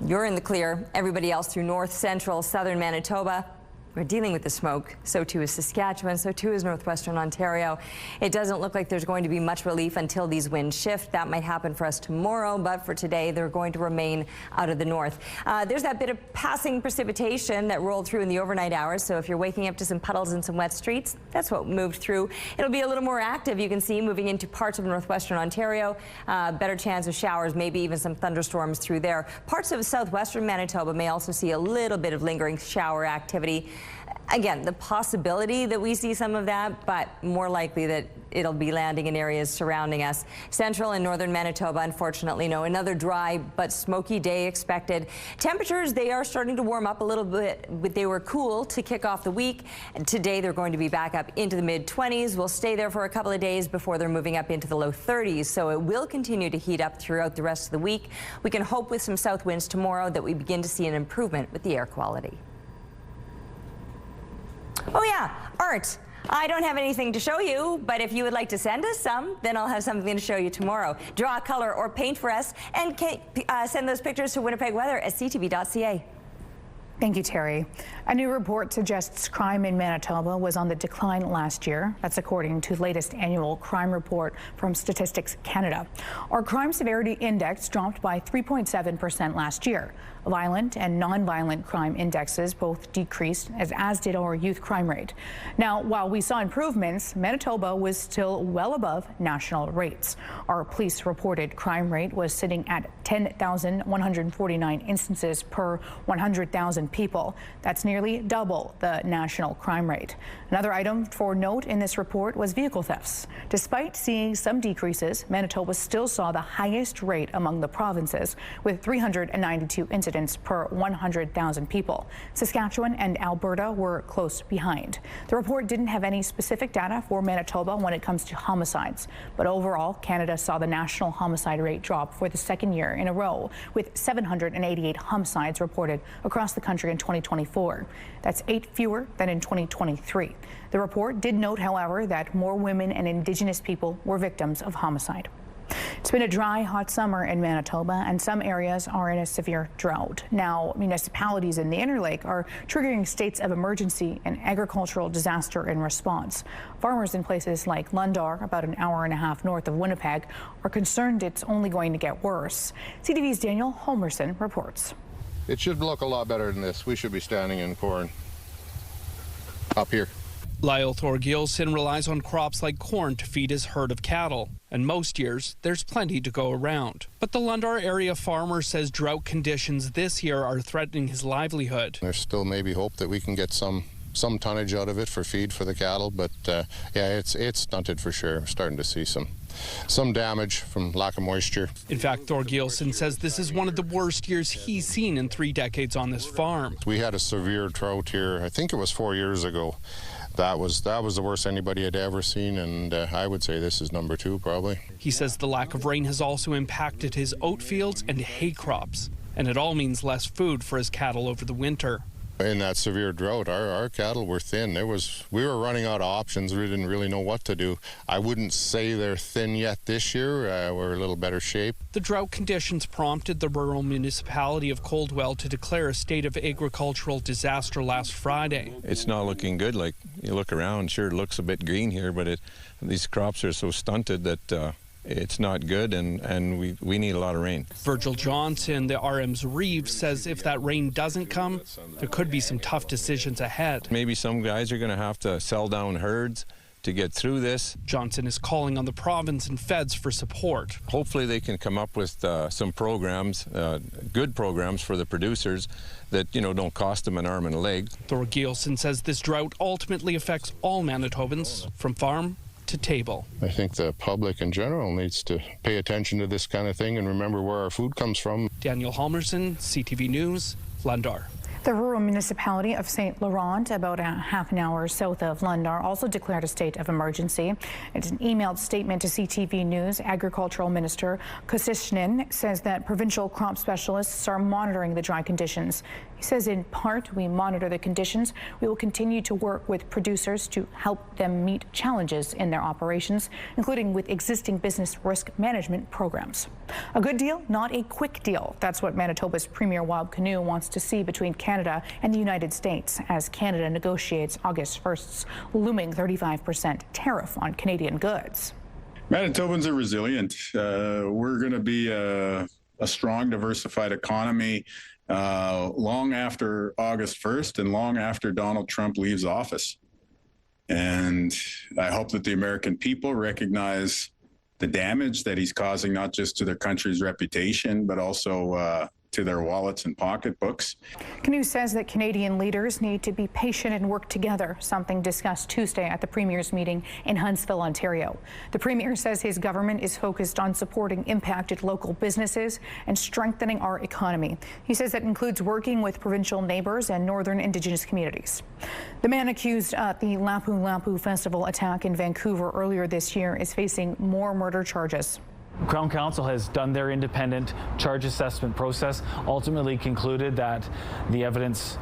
You're in the clear. Everybody else through north, central, southern Manitoba. We're dealing with the smoke. So too is Saskatchewan. So too is northwestern Ontario. It doesn't look like there's going to be much relief until these winds shift. That might happen for us tomorrow, but for today, they're going to remain out of the north. There's that bit of passing precipitation that rolled through in the overnight hours. So if you're waking up to some puddles and some wet streets, that's what moved through. It'll be a little more active, you can see, moving into parts of northwestern Ontario. Better chance of showers, maybe even some thunderstorms through there. Parts of southwestern Manitoba may also see a little bit of lingering shower activity. Again, the possibility that we see some of that, but more likely that it'll be landing in areas surrounding us. Central and northern Manitoba, unfortunately, no. Another dry but smoky day expected. Temperatures, they are starting to warm up a little bit, but they were cool to kick off the week. And today they're going to be back up into the mid-20s. We'll stay there for a couple of days before they're moving up into the low 30s. So it will continue to heat up throughout the rest of the week. We can hope with some south winds tomorrow that we begin to see an improvement with the air quality. Oh yeah, art. I don't have anything to show you, but if you would like to send us some, then I'll have something to show you tomorrow. Draw, color, or paint for us, and send those pictures to Winnipeg Weather at ctv.ca. Thank you, Terry. A new report suggests crime in Manitoba was on the decline last year. That's according to the latest annual crime report from Statistics Canada. Our crime severity index dropped by 3.7% last year. Violent and non-violent crime indexes both decreased, as did our youth crime rate. Now, while we saw improvements, Manitoba was still well above national rates. Our police reported crime rate was sitting at 10,149 instances per 100,000 people. That's nearly double the national crime rate. Another item for note in this report was vehicle thefts. Despite seeing some decreases, Manitoba still saw the highest rate among the provinces, with 392 incidents per 100,000 people. Saskatchewan and Alberta were close behind. The report didn't have any specific data for Manitoba when it comes to homicides, but overall, Canada saw the national homicide rate drop for the second year in a row, with 788 homicides reported across the country in 2024. That's 8 fewer than in 2023. The report did note, however, that more women and Indigenous people were victims of homicide. It's been a dry, hot summer in Manitoba, and some areas are in a severe drought. Now, municipalities in the Interlake are triggering states of emergency and agricultural disaster in response. Farmers in places like Lundar, about an hour and a half north of Winnipeg, are concerned it's only going to get worse. CTV's Daniel Holmerson reports. It should look a lot better than this. We should be standing in corn up here. Lyle Thorgilson relies on crops like corn to feed his herd of cattle, and most years there's plenty to go around. But the Lundar area farmer says drought conditions this year are threatening his livelihood. There's still maybe hope that we can get some tonnage out of it for feed for the cattle, but yeah, it's stunted for sure. We're starting to see some damage from lack of moisture. In fact, Thorgilson says this is one of the worst years he's seen in 3 decades on this farm. We had a severe drought here, I think it was 4 years ago. That was the worst anybody had ever seen, and I would say this is number 2 probably. He says the lack of rain has also impacted his oat fields and hay crops, and it all means less food for his cattle over the winter. In that severe drought, our cattle were thin. We were running out of options. We didn't really know what to do. I wouldn't say they're thin yet this year. We're a little better shape. The drought conditions prompted the rural municipality of Coldwell to declare a state of agricultural disaster last Friday. It's not looking good. Like, you look around, sure, it looks a bit green here, but these crops are so stunted that it's not good, and we need a lot of rain. Virgil Johnson, the RM's Reeve, says if that rain doesn't come, there could be some tough decisions ahead. Maybe some guys are going to have to sell down herds to get through this. Johnson is calling on the province and feds for support. Hopefully they can come up with some programs, good programs for the producers that, don't cost them an arm and a leg. Thorgilson says this drought ultimately affects all Manitobans, from farm to table. I think the public in general needs to pay attention to this kind of thing and remember where our food comes from. Daniel Holmerson, CTV News, Lundar. The rural municipality of St. Laurent, about a half an hour south of Lundar, also declared a state of emergency. In an emailed statement to CTV News, Agricultural Minister Kosishnin says that provincial crop specialists are monitoring the dry conditions. He says, in part, we monitor the conditions. We will continue to work with producers to help them meet challenges in their operations, including with existing business risk management programs. A good deal, not a quick deal. That's what Manitoba's Premier Wab Kinew wants to see between Canada and the United States as Canada negotiates August 1st's looming 35% tariff on Canadian goods. Manitobans are resilient. We're going to be a strong, diversified economy long after August 1st and long after Donald Trump leaves office. And I hope that the American people recognize the damage that he's causing, not just to their country's reputation, but also to their wallets and pocketbooks. Kinew says that Canadian leaders need to be patient and work together, something discussed Tuesday at the Premier's meeting in Huntsville, Ontario. The Premier says his government is focused on supporting impacted local businesses and strengthening our economy. He says that includes working with provincial neighbors and northern Indigenous communities. The man accused at the Lapu Lapu Festival attack in Vancouver earlier this year is facing more murder charges. Crown Counsel has done their independent charge assessment process, ultimately concluded that the evidence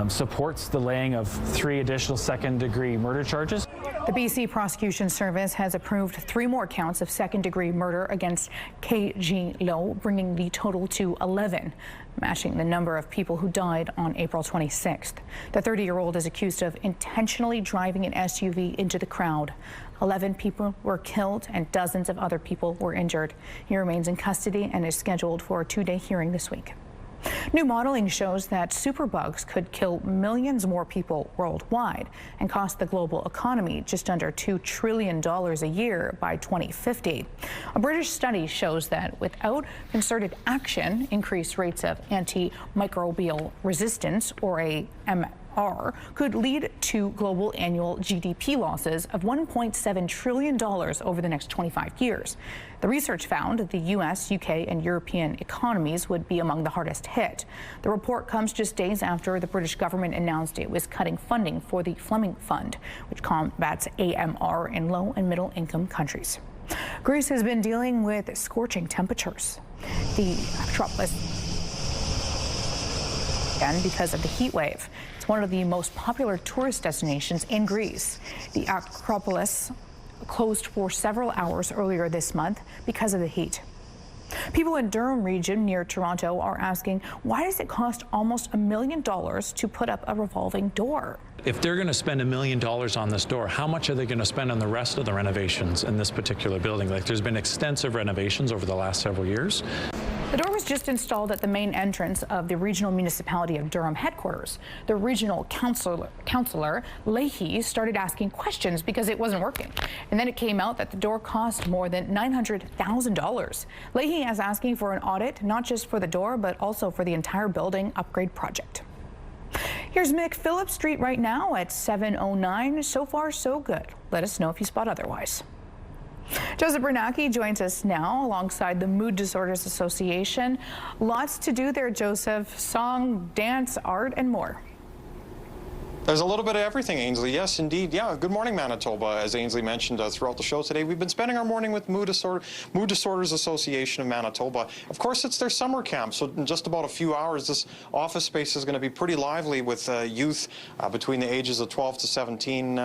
supports the laying of 3 additional second-degree murder charges. The BC Prosecution Service has approved 3 more counts of second-degree murder against K.G. Lowe, bringing the total to 11, matching the number of people who died on April 26th. The 30-year-old is accused of intentionally driving an SUV into the crowd. 11 people were killed and dozens of other people were injured. He remains in custody and is scheduled for a 2-day hearing this week. New modeling shows that superbugs could kill millions more people worldwide and cost the global economy just under $2 trillion a year by 2050. A British study shows that without concerted action, increased rates of antimicrobial resistance, or AMR, could lead to global annual GDP losses of $1.7 trillion over the next 25 years. The research found that the U.S., UK, and European economies would be among the hardest hit. The report comes just days after the British government announced it was cutting funding for the Fleming Fund, which combats AMR in low and middle income countries. Greece has been dealing with scorching temperatures. The metropolis, again, because of the heat wave. It's one of the most popular tourist destinations in Greece. The Acropolis closed for several hours earlier this month because of the heat. People in Durham region near Toronto are asking, why does it cost almost $1 million to put up a revolving door? If they're going to spend $1 million on this door, how much are they going to spend on the rest of the renovations in this particular building? Like, there's been extensive renovations over the last several years. The door was just installed at the main entrance of the regional municipality of Durham headquarters. The regional councillor Leahy started asking questions because it wasn't working. And then it came out that the door cost more than $900,000. Leahy is asking for an audit, not just for the door, but also for the entire building upgrade project. Here's Mick Phillips Street right now at 7:09. So far, so good. Let us know if you spot otherwise. Joseph Bernacki joins us now alongside the Mood Disorders Association. Lots to do there, Joseph. Song, dance, art, and more. There's a little bit of everything, Ainsley. Yes, indeed. Yeah, good morning, Manitoba. As Ainsley mentioned throughout the show today, we've been spending our morning with Mood Disorders Association of Manitoba. Of course, it's their summer camp, so in just about a few hours, this office space is going to be pretty lively with youth between the ages of 12 to 17,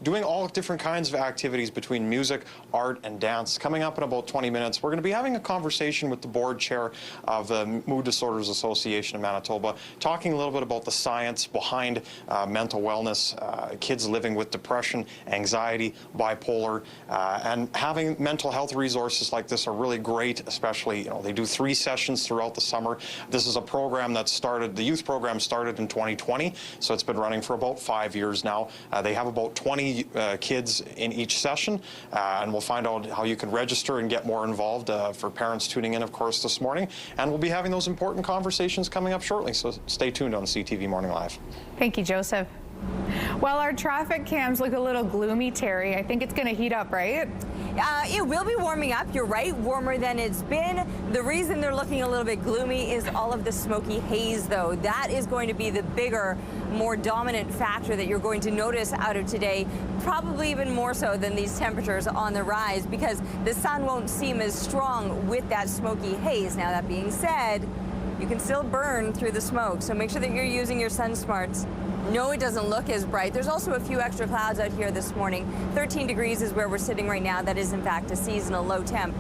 doing all different kinds of activities between music, art, and dance. Coming up in about 20 minutes, we're going to be having a conversation with the board chair of the Mood Disorders Association of Manitoba, talking a little bit about the science behind mental wellness, kids living with depression, anxiety, bipolar, and having mental health resources like this are really great, especially, they do 3 sessions throughout the summer. This is a program that started, the youth program started in 2020, so it's been running for about 5 years now. They have about 20 kids in each session, and we'll find out how you can register and get more involved for parents tuning in, of course, this morning. And we'll be having those important conversations coming up shortly, so stay tuned on CTV Morning Live. Thank you, Joseph. Well, our traffic cams look a little gloomy, Terry. I think it's going to heat up, right? It will be warming up. You're right, warmer than it's been. The reason they're looking a little bit gloomy is all of the smoky haze, though. That is going to be the bigger, more dominant factor that you're going to notice out of today, probably even more so than these temperatures on the rise, because the sun won't seem as strong with that smoky haze. Now, that being said, you can still burn through the smoke, so make sure that you're using your sun smarts. No, it doesn't look as bright. There's also a few extra clouds out here this morning. 13 degrees is where we're sitting right now. That is, in fact, a seasonal low temp.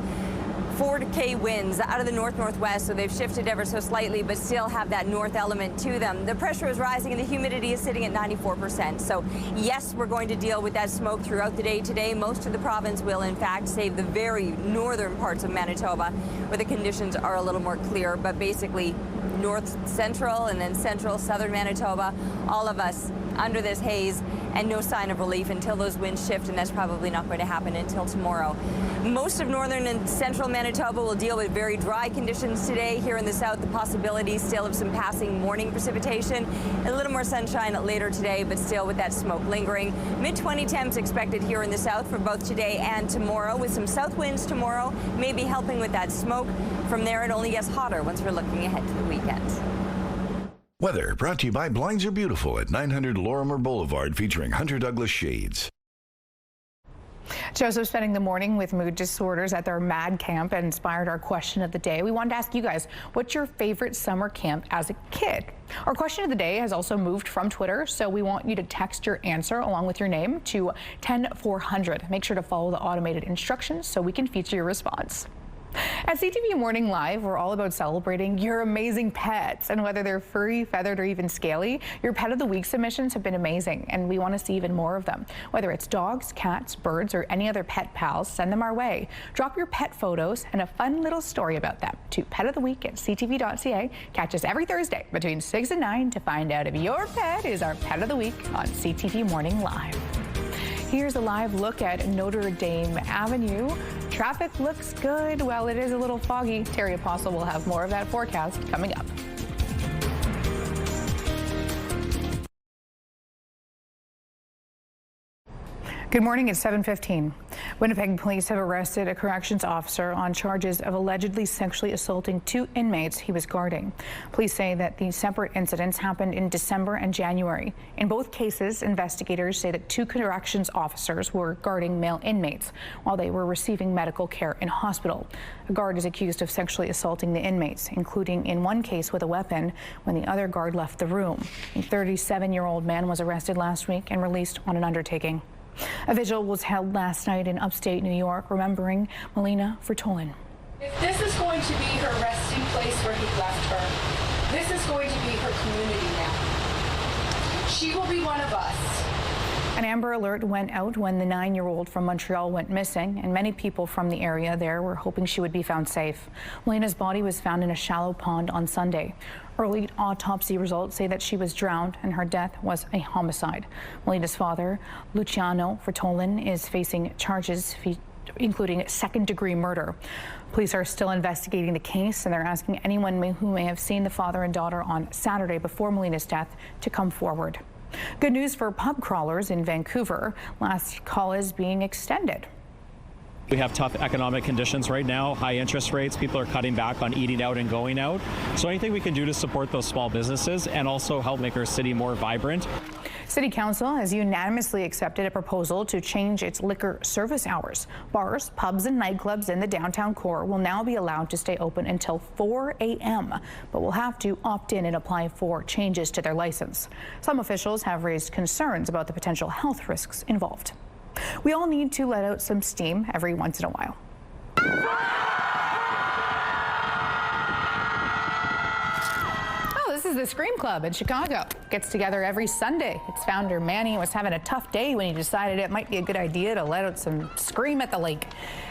4K winds out of the north-northwest, so they've shifted ever so slightly, but still have that north element to them. The pressure is rising and the humidity is sitting at 94%. So yes, we're going to deal with that smoke throughout the day today. Most of the province will, in fact, save the very northern parts of Manitoba, where the conditions are a little more clear, but basically north central and then central southern Manitoba, all of us under this haze, and no sign of relief until those winds shift, and that's probably not going to happen until tomorrow. Most of northern and central Manitoba will deal with very dry conditions today. Here in the south, the possibility still of some passing morning precipitation. A little more sunshine later today, but still with that smoke lingering. Mid-20 temps expected here in the south for both today and tomorrow, with some south winds tomorrow, maybe helping with that smoke. From there, it only gets hotter once we're looking ahead to the weekend. Weather brought to you by Blinds Are Beautiful at 900 Lorimer Boulevard, featuring Hunter Douglas shades. Joseph spending the morning with Mood Disorders at their MAD camp inspired our question of the day. We wanted to ask you guys, what's your favorite summer camp as a kid? Our question of the day has also moved from Twitter, so we want you to text your answer along with your name to 10400. Make sure to follow the automated instructions so we can feature your response. At CTV Morning Live, we're all about celebrating your amazing pets, and whether they're furry, feathered, or even scaly, your Pet of the Week submissions have been amazing, and we want to see even more of them. Whether it's dogs, cats, birds, or any other pet pals, send them our way. Drop your pet photos and a fun little story about them to petoftheweek@ctv.ca. Catch us every Thursday between 6 and 9 to find out if your pet is our Pet of the Week on CTV Morning Live. Here's a live look at Notre Dame Avenue. Traffic looks good. Well, it is a little foggy. Terry Apostle will have more of that forecast coming up. Good morning, it's 7:15. Winnipeg police have arrested a corrections officer on charges of allegedly sexually assaulting 2 inmates he was guarding. Police say that the separate incidents happened in December and January. In both cases, investigators say that 2 corrections officers were guarding male inmates while they were receiving medical care in hospital. A guard is accused of sexually assaulting the inmates, including in one case with a weapon when the other guard left the room. A 37-year-old man was arrested last week and released on an undertaking. A vigil was held last night in upstate New York, remembering Melina Vertolen. If this is going to be her resting place where he left her, this is going to be her community now. She will be one of us. An Amber Alert went out when the 9-year-old from Montreal went missing, and many people from the area there were hoping she would be found safe. Melina's body was found in a shallow pond on Sunday. Early autopsy results say that she was drowned and her death was a homicide. Melina's father, Luciano Vertolen, is facing charges including second-degree murder. Police are still investigating the case, and they're asking anyone who may have seen the father and daughter on Saturday before Melina's death to come forward. Good news for pub crawlers in Vancouver. Last call is being extended. We have tough economic conditions right now, high interest rates, people are cutting back on eating out and going out. So anything we can do to support those small businesses and also help make our city more vibrant. City Council has unanimously accepted a proposal to change its liquor service hours. Bars, pubs, and nightclubs in the downtown core will now be allowed to stay open until 4 a.m., but will have to opt in and apply for changes to their license. Some officials have raised concerns about the potential health risks involved. We all need to let out some steam every once in a while. This is the Scream Club in Chicago. Gets together every Sunday. Its founder Manny was having a tough day when he decided it might be a good idea to let out some scream at the lake.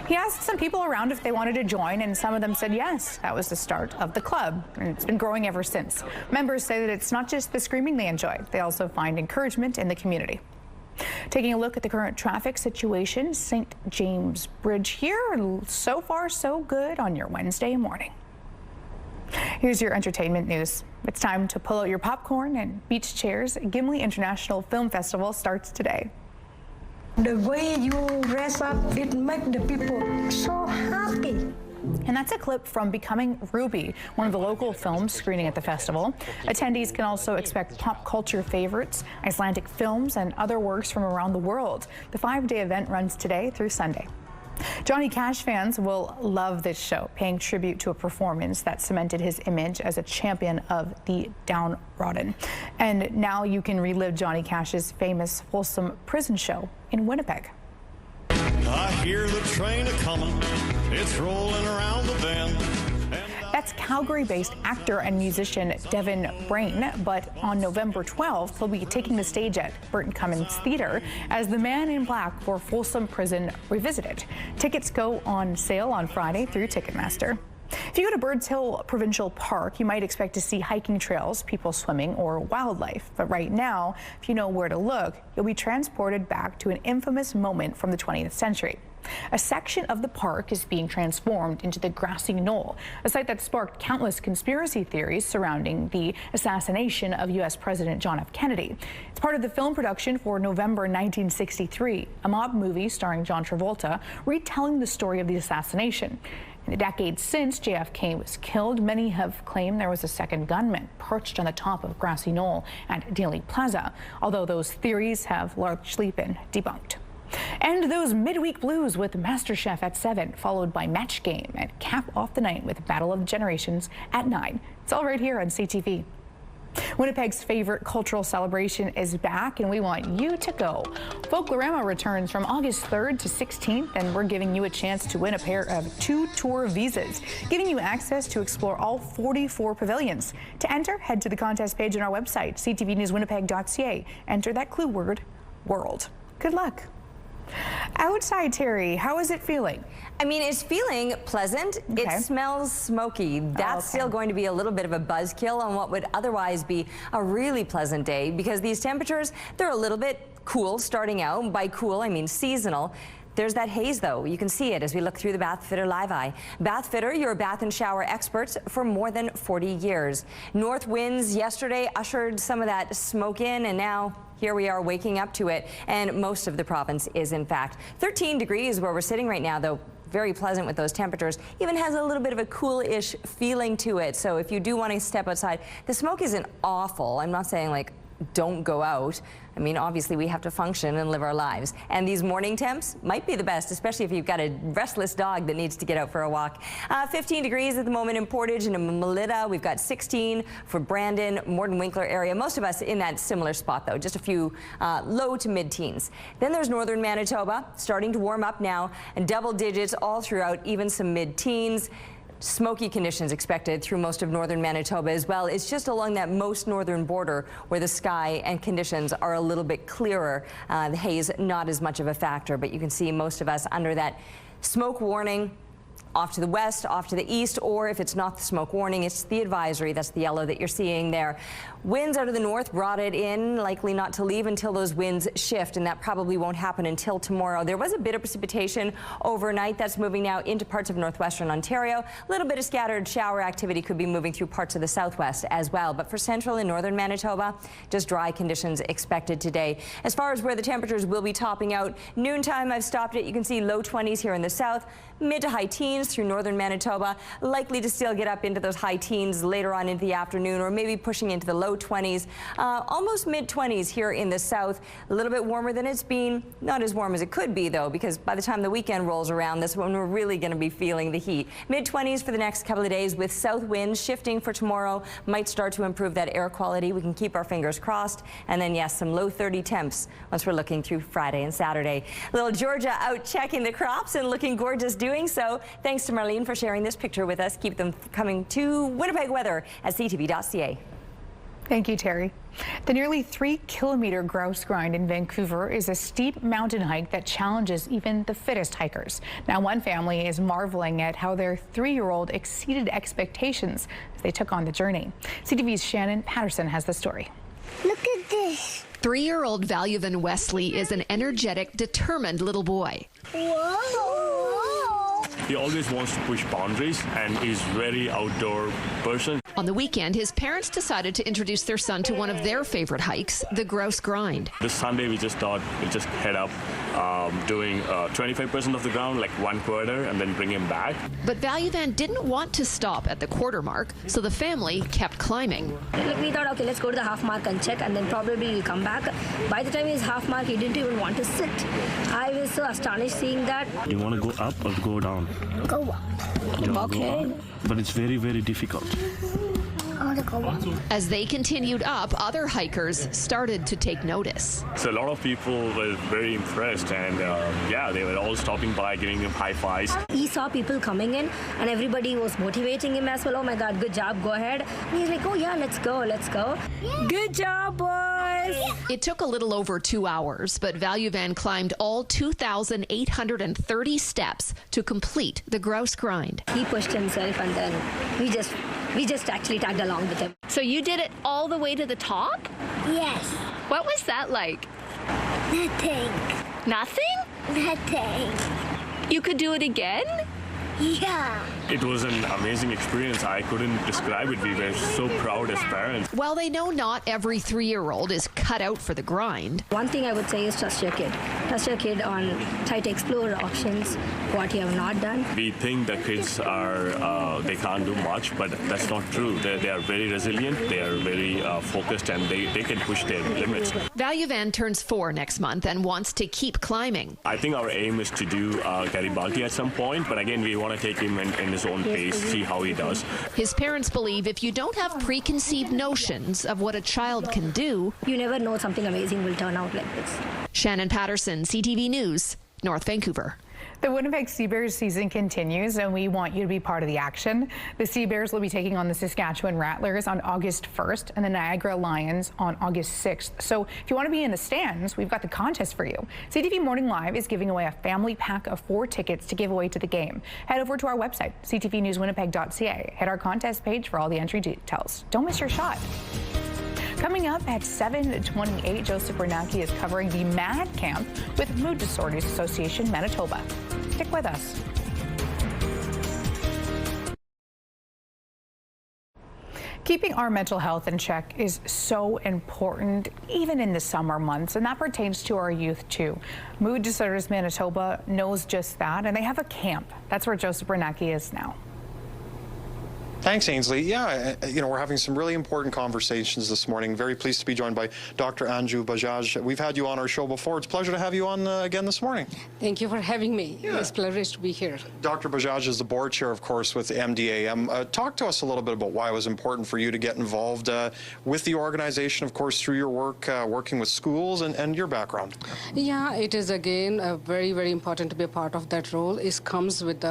He asked some people around if they wanted to join, and some of them said yes. That was the start of the club, and it's been growing ever since. Members say that it's not just the screaming they enjoy. They also find encouragement in the community. Taking a look at the current traffic situation, St. James Bridge here, and so far so good on your Wednesday morning. Here's your entertainment news. It's time to pull out your popcorn and beach chairs. Gimli International Film Festival starts today. The way you dress up, it makes the people so happy. And that's a clip from Becoming Ruby, one of the local films screening at the festival. Attendees can also expect pop culture favorites, Icelandic films, and other works from around the world. The 5-day event runs today through Sunday. Johnny Cash fans will love this show, paying tribute to a performance that cemented his image as a champion of the downtrodden. And now you can relive Johnny Cash's famous Folsom Prison show in Winnipeg. I hear the train a-comin', it's rolling around the bend. That's Calgary-based actor and musician Devin Brain, but on November 12th, he'll be taking the stage at Burton Cummins Theatre as the Man in Black for Folsom Prison Revisited. Tickets go on sale on Friday through Ticketmaster. If you go to Birds Hill Provincial Park, you might expect to see hiking trails, people swimming, or wildlife. But right now, if you know where to look, you'll be transported back to an infamous moment from the 20th century. A section of the park is being transformed into the grassy knoll, a site that sparked countless conspiracy theories surrounding the assassination of U.S. President John F. Kennedy. It's part of the film production for November 1963, a mob movie starring John Travolta retelling the story of the assassination. In the decades since JFK was killed, many have claimed there was a second gunman perched on the top of Grassy Knoll at Dealey Plaza, although those theories have largely been debunked. And those midweek blues with MasterChef at 7, followed by Match Game, and cap off the night with Battle of the Generations at 9. It's all right here on CTV. Winnipeg's favorite cultural celebration is back, and we want you to go. Folklorama returns from August 3rd to 16th, and we're giving you a chance to win a pair of 2 tour visas, giving you access to explore all 44 pavilions. To enter, head to the contest page on our website, ctvnewswinnipeg.ca. Enter that clue word, world. Good luck. Outside, Terry, how is it feeling? I mean, it's feeling pleasant. Okay. It smells smoky. That's still going to be a little bit of a buzzkill on what would otherwise be a really pleasant day, because these temperatures, they're a little bit cool starting out. By cool, I mean seasonal. There's that haze, though. You can see it as we look through the Bathfitter Live Eye. Bathfitter, your bath and shower experts for more than 40 years. North winds yesterday ushered some of that smoke in, and now here we are waking up to it, and most of the province is, in fact, 13 degrees where we're sitting right now, though. Very pleasant with those temperatures. Even has a little bit of a cool-ish feeling to it. So if you do want to step outside, the smoke isn't awful. I'm not saying like don't go out. I mean, obviously we have to function and live our lives. And these morning temps might be the best, especially if you've got a restless dog that needs to get out for a walk. 15 degrees at the moment in Portage and in Melita. We've got 16 for Brandon, Morden Winkler area. Most of us in that similar spot, though. Just a few low to mid-teens. Then there's northern Manitoba, starting to warm up now, and double digits all throughout, even some mid-teens. Smoky conditions expected through most of northern Manitoba as well. It's just along that most northern border where the sky and conditions are a little bit clearer. The haze not as much of a factor, but you can see most of us under that smoke warning. Off to the west, off to the east, or if it's not the smoke warning, it's the advisory. That's the yellow that you're seeing there. Winds out of the north brought it in, likely not to leave until those winds shift, and that probably won't happen until tomorrow. There was a bit of precipitation overnight. That's moving now into parts of northwestern Ontario. A little bit of scattered shower activity could be moving through parts of the southwest as well. But for central and northern Manitoba, just dry conditions expected today. As far as where the temperatures will be topping out, noontime, I've stopped it. You can see low 20s here in the south, mid to high teens through northern Manitoba, likely to still get up into those high teens later on into the afternoon, or maybe pushing into the low 20s, almost mid 20s here in the south. A little bit warmer than it's been, not as warm as it could be though, because by the time the weekend rolls around, this one we're really going to be feeling the heat. Mid 20s for the next couple of days, with south winds shifting for tomorrow, might start to improve that air quality. We can keep our fingers crossed. And then yes, some low 30 temps once we're looking through Friday and Saturday. Little Georgia out checking the crops and looking gorgeous doing so. Thanks to Marlene for sharing this picture with us. Keep them coming to Winnipeg weather at ctv.ca. Thank you, Terry. The nearly 3-kilometer grouse grind in Vancouver is a steep mountain hike that challenges even the fittest hikers. Now, one family is marveling at how their 3-year-old exceeded expectations as they took on the journey. CTV's Shannon Patterson has the story. Look at this. 3-year-old Valuvan Wesley is an energetic, determined little boy. Whoa. He always wants to push boundaries and is very outdoor person. On the weekend, his parents decided to introduce their son to one of their favorite hikes, the Grouse Grind. This Sunday, we just thought we'd just head up, doing 25% of the ground, like 1/4, and then bring him back. But Valuvan didn't want to stop at the quarter mark, so the family kept climbing. We thought, okay, let's go to the half mark and check, and then probably we'll come back. By the time he's half mark, he didn't even want to sit. I was so astonished seeing that. Do you want to go up or go down? Go up. Okay. Go up, but it's very, very difficult. As they continued up, other hikers started to take notice. So a lot of people were very impressed, and yeah, they were all stopping by, giving him high fives. He saw people coming in, and everybody was motivating him as well. Oh my God, good job, go ahead. And he's like, oh yeah, let's go, let's go. Yeah. Good job, boys. It took a little over 2 hours, but Valuvan climbed all 2,830 steps to complete the Grouse Grind. He pushed himself, and then we just actually tagged along with him. So you did it all the way to the top? Yes. What was that like? Nothing. Nothing? Nothing. You could do it again? Yeah. It was an amazing experience. I couldn't describe it. We were so proud as parents. While they know not every 3-year-old is cut out for the grind. One thing I would say is trust your kid. trust your kid on try to explore options, what you have not done. We think that kids are, they can't do much, but that's not true. They are very resilient, they are very focused, and they can push their limits. Value Van turns 4 next month and wants to keep climbing. I think our aim is to do Garibaldi at some point, but again, we want to take him in his own pace, see how he does. His parents believe if you don't have preconceived notions of what a child can do, you never know something amazing will turn out like this. Shannon Patterson, CTV News, North Vancouver. The Winnipeg Sea Bears season continues, and we want you to be part of the action. The Sea Bears will be taking on the Saskatchewan Rattlers on August 1st and the Niagara Lions on August 6th. So if you want to be in the stands, we've got the contest for you. CTV Morning Live is giving away a family pack of 4 tickets to give away to the game. Head over to our website, ctvnewswinnipeg.ca. Hit our contest page for all the entry details. Don't miss your shot. Coming up at 7:28, Joseph Bernanke is covering the MAD camp with Mood Disorders Association Manitoba. Stick with us. Keeping our mental health in check is so important, even in the summer months, and that pertains to our youth too. Mood Disorders Manitoba knows just that, and they have a camp. That's where Joseph Bernanke is now. Thanks, Ainsley. Yeah, we're having some really important conversations this morning. Very pleased to be joined by Dr. Anju Bajaj. We've had you on our show before. It's a pleasure to have you on again this morning. Thank you for having me. Yeah. It's a pleasure to be here. Dr. Bajaj is the board chair, of course, with MDAM. Talk to us a little bit about why it was important for you to get involved with the organization, of course, through your work, working with schools and your background. Yeah, it is, again, very, very important to be a part of that role. It comes with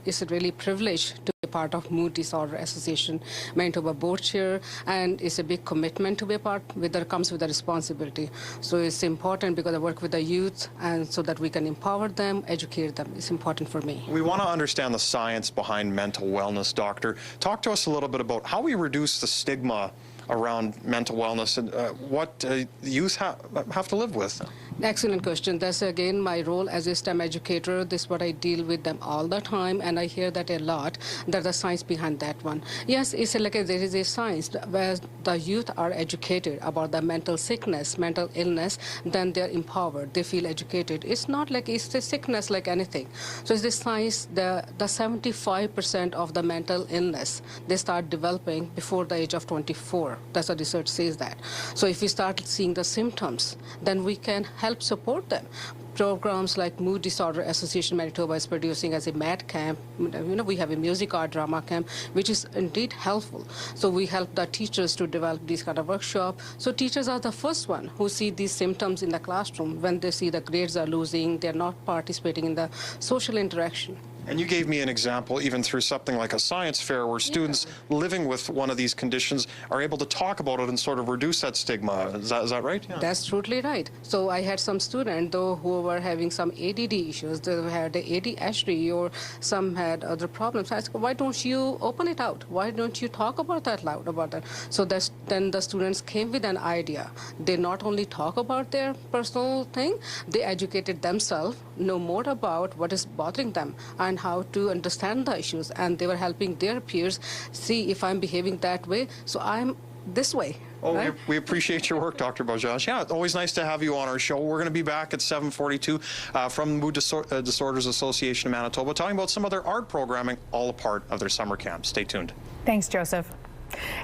it's a really privilege to be a part of Mood Disorder Association Manitoba board chair, and it's a big commitment to be a part. That comes with a responsibility. So it's important because I work with the youth, and so that we can empower them, educate them. It's important for me. We want to understand the science behind mental wellness, Doctor. Talk to us a little bit about how we reduce the stigma around mental wellness and what youth have to live with. Excellent question. That's again my role as a STEM educator. This is what I deal with them all the time, and I hear that a lot. That the science behind that one. Yes, it's like there is a science where the youth are educated about the mental sickness, mental illness. Then they're empowered. They feel educated. It's not like it's a sickness like anything. So it's the science. The 75% of the mental illness they start developing before the age of 24. That's what research says that. So if we start seeing the symptoms, then we can help support them. Programs like Mood Disorder Association Manitoba is producing as a MAD camp. We have a music art drama camp, which is indeed helpful. So we help the teachers to develop these kind of workshops. So teachers are the first one who see these symptoms in the classroom when they see the grades are losing, they're not participating in the social interaction. And you gave me an example even through something like a science fair where students living with one of these conditions are able to talk about it and sort of reduce that stigma. Is that right? Yeah. That's totally right. So I had some students, though, who were having some ADD issues. They had the ADHD or some had other problems. I asked, why don't you open it out? Why don't you talk about that loud about that? So then the students came with an idea. They not only talk about their personal thing, they educated themselves, know more about what is bothering them and how to understand the issues, and they were helping their peers see if I'm behaving that way, so I'm this way. Oh, right? we appreciate your work, Dr. Bajaj. Yeah, it's always nice to have you on our show. We're going to be back at 7:42 from the Mood Disorders Association of Manitoba, talking about some of their art programming, all a part of their summer camp. Stay tuned. Thanks, Joseph.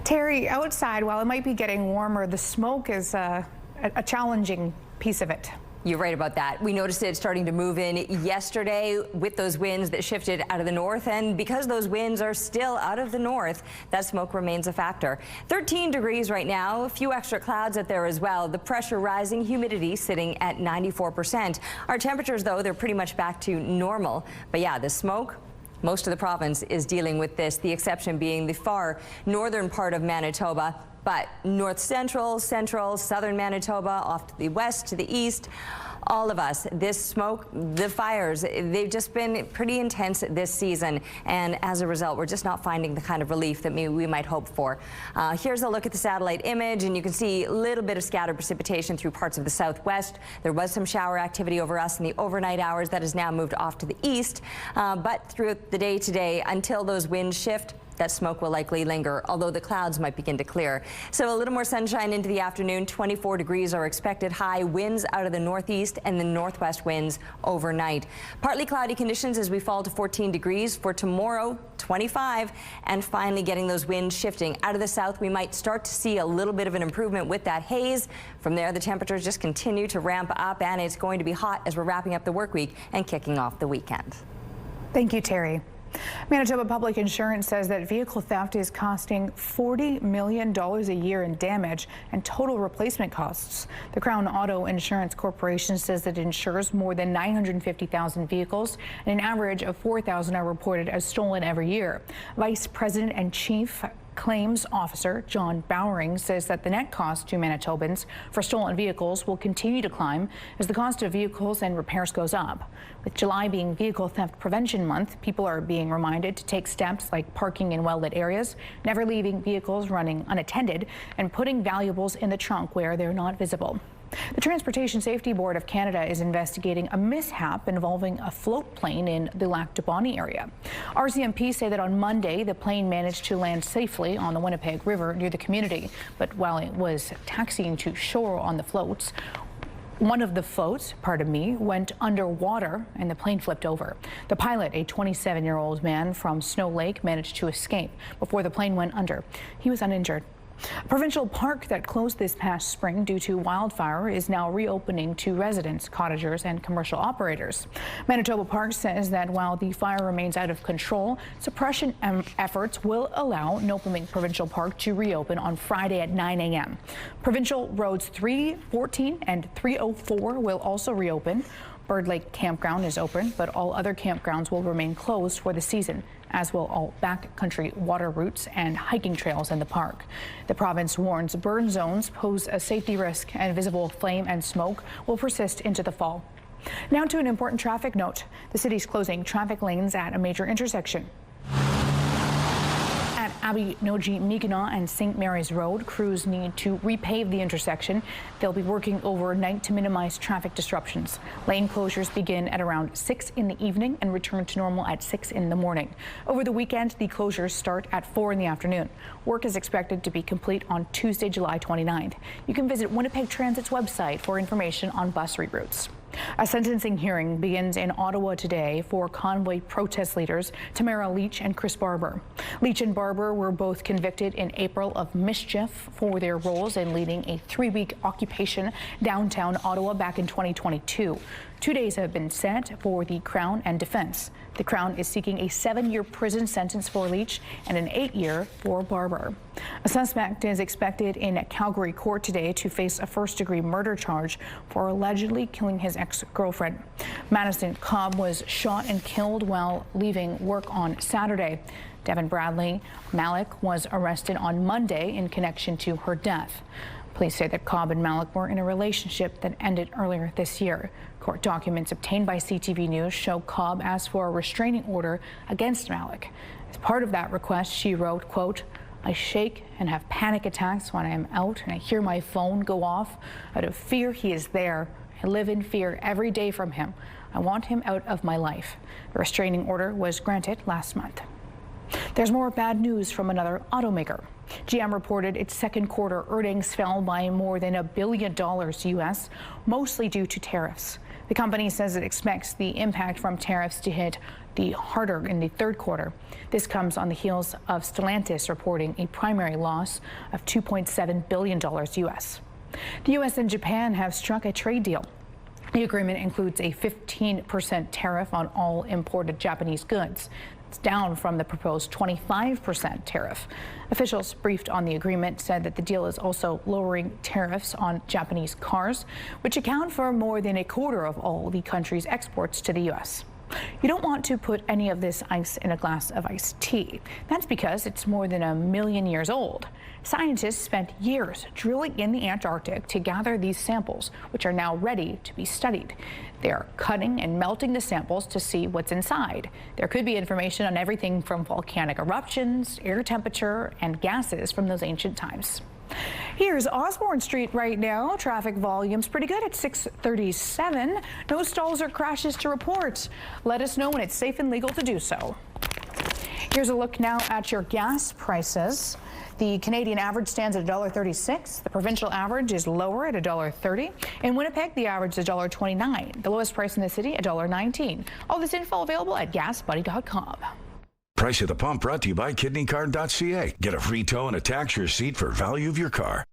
Terry, outside, while it might be getting warmer, the smoke is a challenging piece of it. You're right about that. We noticed it starting to move in yesterday with those winds that shifted out of the north, and because those winds are still out of the north, that smoke remains a factor. 13 degrees right now, a few extra clouds out there as well. The pressure rising, humidity sitting at 94%. Our temperatures, though, they're pretty much back to normal. But yeah, the smoke, most of the province is dealing with this, the exception being the far northern part of Manitoba. But north central, southern Manitoba, off to the west, to the east, all of us, this smoke, the fires, they've just been pretty intense this season. And as a result, we're just not finding the kind of relief that we might hope for. Here's a look at the satellite image, and you can see a little bit of scattered precipitation through parts of the southwest. There was some shower activity over us in the overnight hours that has now moved off to the east. But throughout the day today, until those winds shift, That smoke will likely linger, although the clouds might begin to clear. So a little more sunshine into the afternoon. 24 degrees are expected. High winds out of the northeast and the northwest winds overnight. Partly cloudy conditions as we fall to 14 degrees for tomorrow, 25. And finally getting those winds shifting out of the south. We might start to see a little bit of an improvement with that haze. From there, the temperatures just continue to ramp up, and it's going to be hot as we're wrapping up the work week and kicking off the weekend. Thank you, Terry. Manitoba Public Insurance says that vehicle theft is costing $40 million a year in damage and total replacement costs. The Crown Auto Insurance Corporation says that it insures more than 950,000 vehicles, and an average of 4,000 are reported as stolen every year. Vice President and Chief Claims Officer John Bowering says that the net cost to Manitobans for stolen vehicles will continue to climb as the cost of vehicles and repairs goes up. With July being Vehicle Theft Prevention Month, people are being reminded to take steps like parking in well-lit areas, never leaving vehicles running unattended, and putting valuables in the trunk where they're not visible. The Transportation Safety Board of Canada is investigating a mishap involving a float plane in the Lac du Bonnet area. RCMP say that on Monday, the plane managed to land safely on the Winnipeg River near the community, but while it was taxiing to shore on the floats, one of the floats, went underwater and the plane flipped over. The pilot, a 27-year-old man from Snow Lake, managed to escape before the plane went under. He was uninjured. A provincial park that closed this past spring due to wildfire is now reopening to residents, cottagers, and commercial operators. Manitoba Park says that while the fire remains out of control, suppression efforts will allow Nopamink Provincial Park to reopen on Friday at 9 a.m. Provincial Roads 314 and 304 will also reopen. Bird Lake Campground is open, but all other campgrounds will remain closed for the season, as will all backcountry water routes and hiking trails in the park. The province warns burn zones pose a safety risk, and visible flame and smoke will persist into the fall. Now to an important traffic note. The city's closing traffic lanes at a major intersection. At Abinogi-Mi'kmaq and St. Mary's Road, crews need to repave the intersection. They'll be working overnight to minimize traffic disruptions. Lane closures begin at around 6 in the evening and return to normal at 6 in the morning. Over the weekend, the closures start at 4 in the afternoon. Work is expected to be complete on Tuesday, July 29th. You can visit Winnipeg Transit's website for information on bus reroutes. A sentencing hearing begins in Ottawa today for convoy protest leaders Tamara Leach and Chris Barber. Leach and Barber were both convicted in April of mischief for their roles in leading a 3-week occupation downtown Ottawa back in 2022. 2 days have been set for the Crown and defense. The Crown is seeking a 7-year prison sentence for Leach and an 8-year for Barber. A suspect is expected in Calgary court today to face a first-degree murder charge for allegedly killing his ex-girlfriend. Madison Cobb was shot and killed while leaving work on Saturday. Devin Bradley Malik was arrested on Monday in connection to her death. Police say that Cobb and Malik were in a relationship that ended earlier this year. Court documents obtained by CTV News show Cobb asked for a restraining order against Malik. As part of that request, she wrote, quote, "I shake and have panic attacks when I am out and I hear my phone go off. Out of fear he is there. I live in fear every day from him. I want him out of my life." The restraining order was granted last month. There's more bad news from another automaker. GM reported its second quarter earnings fell by more than $1 billion US, mostly due to tariffs. The company says it expects the impact from tariffs to hit the harder in the third quarter. This comes on the heels of Stellantis reporting a primary loss of $2.7 billion US. The US and Japan have struck a trade deal. The agreement includes a 15% tariff on all imported Japanese goods. It's down from the proposed 25% tariff. Officials briefed on the agreement said that the deal is also lowering tariffs on Japanese cars, which account for more than a quarter of all the country's exports to the U.S. You don't want to put any of this ice in a glass of iced tea. That's because it's more than 1 million years old. Scientists spent years drilling in the Antarctic to gather these samples, which are now ready to be studied. They are cutting and melting the samples to see what's inside. There could be information on everything from volcanic eruptions, air temperature, and gases from those ancient times. Here's Osborne Street right now. Traffic volume's pretty good at 6:37. No stalls or crashes to report. Let us know when it's safe and legal to do so. Here's a look now at your gas prices. The Canadian average stands at $1.36. The provincial average is lower at $1.30. In Winnipeg, the average is $1.29. The lowest price in the city, $1.19. All this info available at gasbuddy.com. Price at the pump brought to you by kidneycard.ca. Get a free tow and a tax receipt for value of your car.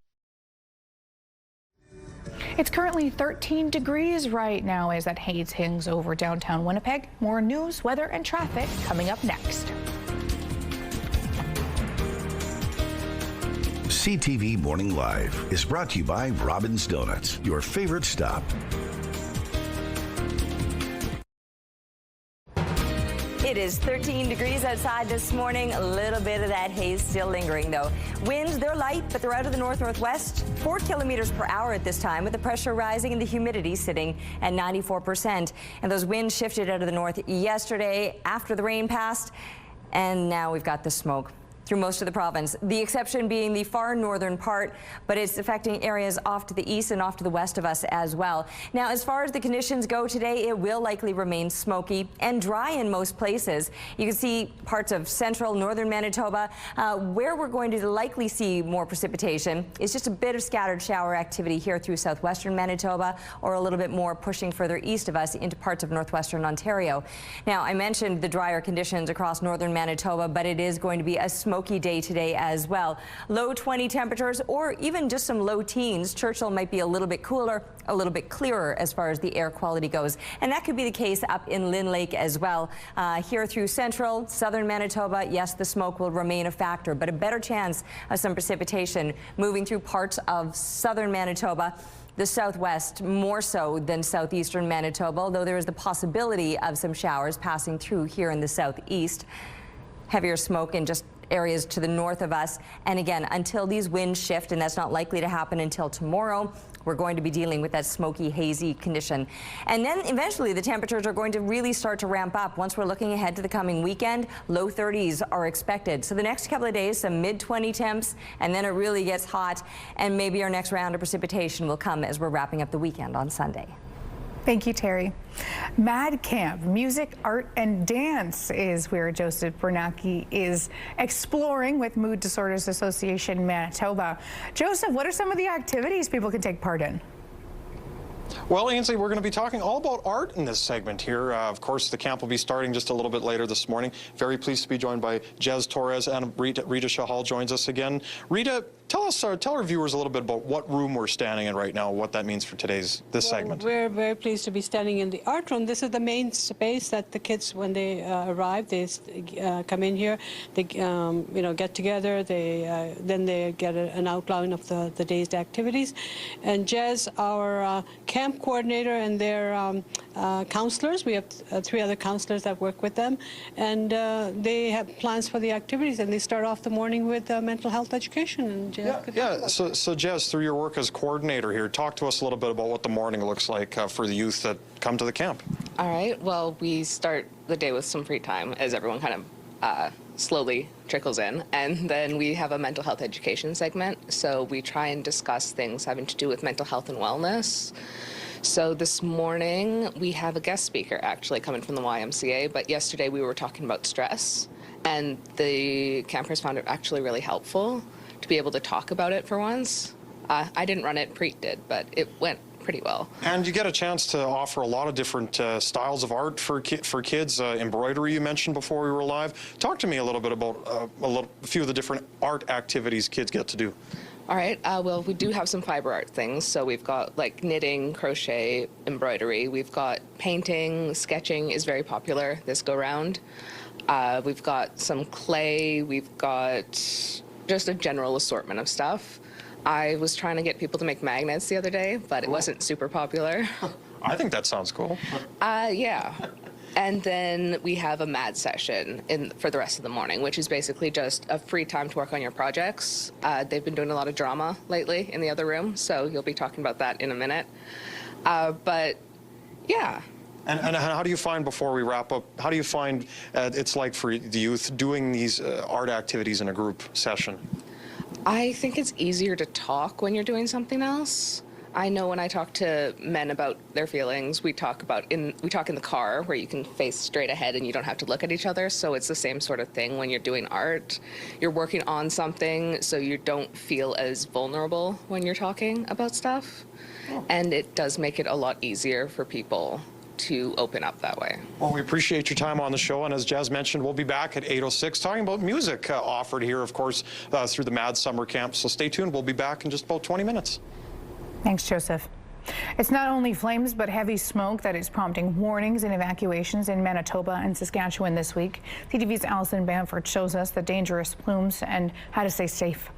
It's currently 13 degrees right now as that haze hangs over downtown Winnipeg. More news, weather, and traffic coming up next. CTV Morning Live is brought to you by Robin's Donuts, your favorite stop. It is 13 degrees outside this morning. A little bit of that haze still lingering, though. Winds, they're light, but they're out of the north-northwest. 4 kilometers per hour at this time, with the pressure rising and the humidity sitting at 94%. And those winds shifted out of the north yesterday after the rain passed, and now we've got the smoke through most of the province, the exception being the far northern part, but it's affecting areas off to the east and off to the west of us as well. Now, as far as the conditions go today, it will likely remain smoky and dry in most places. You can see parts of central northern Manitoba. Where we're going to likely see more precipitation is just a bit of scattered shower activity here through southwestern Manitoba, or a little bit more pushing further east of us into parts of northwestern Ontario. Now, I mentioned the drier conditions across northern Manitoba, but it is going to be a smoky day today as well. Low 20 temperatures, or even just some low teens. Churchill might be a little bit cooler, a little bit clearer as far as the air quality goes. And that could be the case up in Lynn Lake as well. Here through central, southern Manitoba, yes, the smoke will remain a factor, but a better chance of some precipitation moving through parts of southern Manitoba. The southwest more so than southeastern Manitoba, although there is the possibility of some showers passing through here in the southeast. Heavier smoke in just areas to the north of us. And again, until these winds shift, and that's not likely to happen until tomorrow, we're going to be dealing with that smoky, hazy condition. And then eventually the temperatures are going to really start to ramp up. Once we're looking ahead to the coming weekend, low 30s are expected. So the next couple of days, some mid-20 temps, and then it really gets hot. And maybe our next round of precipitation will come as we're wrapping up the weekend on Sunday. Thank you, Terry. Mad Camp, music, art, and dance is where Joseph Bernacki is exploring with Mood Disorders Association Manitoba. Joseph, what are some of the activities people can take part in? Well, Ainsley, we're going to be talking all about art in this segment here. Of course, the camp will be starting just a little bit later this morning. Very pleased to be joined by Jez Torres, and Rita Shahal joins us again. Rita, tell our viewers a little bit about what room we're standing in right now, what that means for this segment. We're very pleased to be standing in the art room. This is the main space that the kids, when they arrive, they come in here, they get together, then they get an outline of the day's activities. And Jez, our camp coordinator, and their counselors, we have 3 other counselors that work with them, and they have plans for the activities, and they start off the morning with mental health education. And So Jez, through your work as coordinator here, talk to us a little bit about what the morning looks like for the youth that come to the camp. All right, well, we start the day with some free time as everyone kind of slowly trickles in, and then we have a mental health education segment, so we try and discuss things having to do with mental health and wellness. So this morning we have a guest speaker actually coming from the YMCA, but yesterday we were talking about stress, and the campers found it actually really helpful to be able to talk about it for once. I didn't run it, Preet did, but it went pretty well. And you get a chance to offer a lot of different styles of art for kids. Embroidery you mentioned before we were live. Talk to me a little bit about a few of the different art activities kids get to do. All right, well, we do have some fiber art things. So we've got like knitting, crochet, embroidery. We've got painting, sketching is very popular this go round. We've got some clay. We've got just a general assortment of stuff. I was trying to get people to make magnets the other day, but it wasn't super popular. I think that sounds cool. Yeah. And then we have a MAD session for the rest of the morning, which is basically just a free time to work on your projects. They've been doing a lot of drama lately in the other room, so you'll be talking about that in a minute. But yeah. And how do you find, before we wrap up, how do you find it's like for the youth doing these art activities in a group session? I think it's easier to talk when you're doing something else. I know when I talk to men about their feelings, we talk in the car where you can face straight ahead and you don't have to look at each other. So it's the same sort of thing when you're doing art. You're working on something so you don't feel as vulnerable when you're talking about stuff. And it does make it a lot easier for people to open up that way. Well, we appreciate your time on the show, and as Jazz mentioned, we'll be back at 8:06 talking about music offered here, of course, through the Mad Summer Camp. So stay tuned. We'll be back in just about 20 minutes. Thanks, Joseph. It's not only flames, but heavy smoke that is prompting warnings and evacuations in Manitoba and Saskatchewan this week. CTV's Allison Bamford shows us the dangerous plumes and how to stay safe.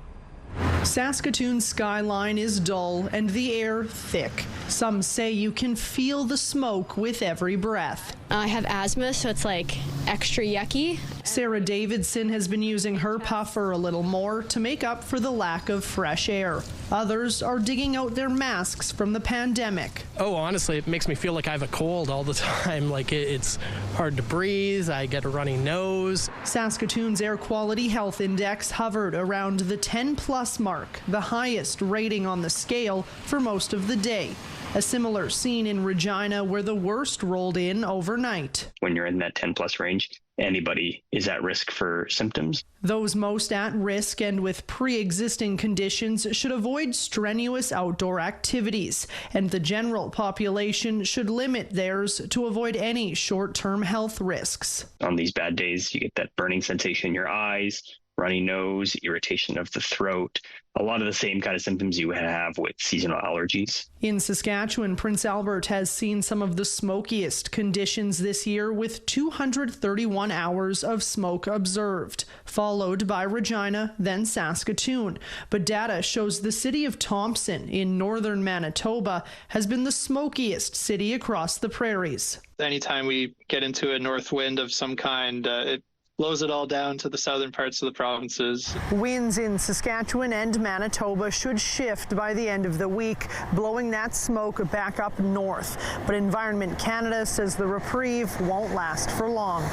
Saskatoon's skyline is dull and the air thick. Some say you can feel the smoke with every breath. I have asthma, so it's like extra yucky. Sarah Davidson has been using her puffer a little more to make up for the lack of fresh air. Others are digging out their masks from the pandemic. Oh, honestly, it makes me feel like I have a cold all the time. Like it's hard to breathe. I get a runny nose. Saskatoon's Air Quality Health Index hovered around the 10+ mark, the highest rating on the scale for most of the day. A similar scene in Regina where the worst rolled in overnight. When you're in that 10+ range, anybody is at risk for symptoms. Those most at risk and with pre-existing conditions should avoid strenuous outdoor activities, and the general population should limit theirs to avoid any short-term health risks. On these bad days, you get that burning sensation in your eyes, runny nose, irritation of the throat, a lot of the same kind of symptoms you would have with seasonal allergies. In Saskatchewan, Prince Albert has seen some of the smokiest conditions this year with 231 hours of smoke observed, followed by Regina, then Saskatoon. But data shows the city of Thompson in northern Manitoba has been the smokiest city across the prairies. Anytime we get into a north wind of some kind, it blows it all down to the southern parts of the provinces. Winds in Saskatchewan and Manitoba should shift by the end of the week, blowing that smoke back up north. But Environment Canada says the reprieve won't last for long.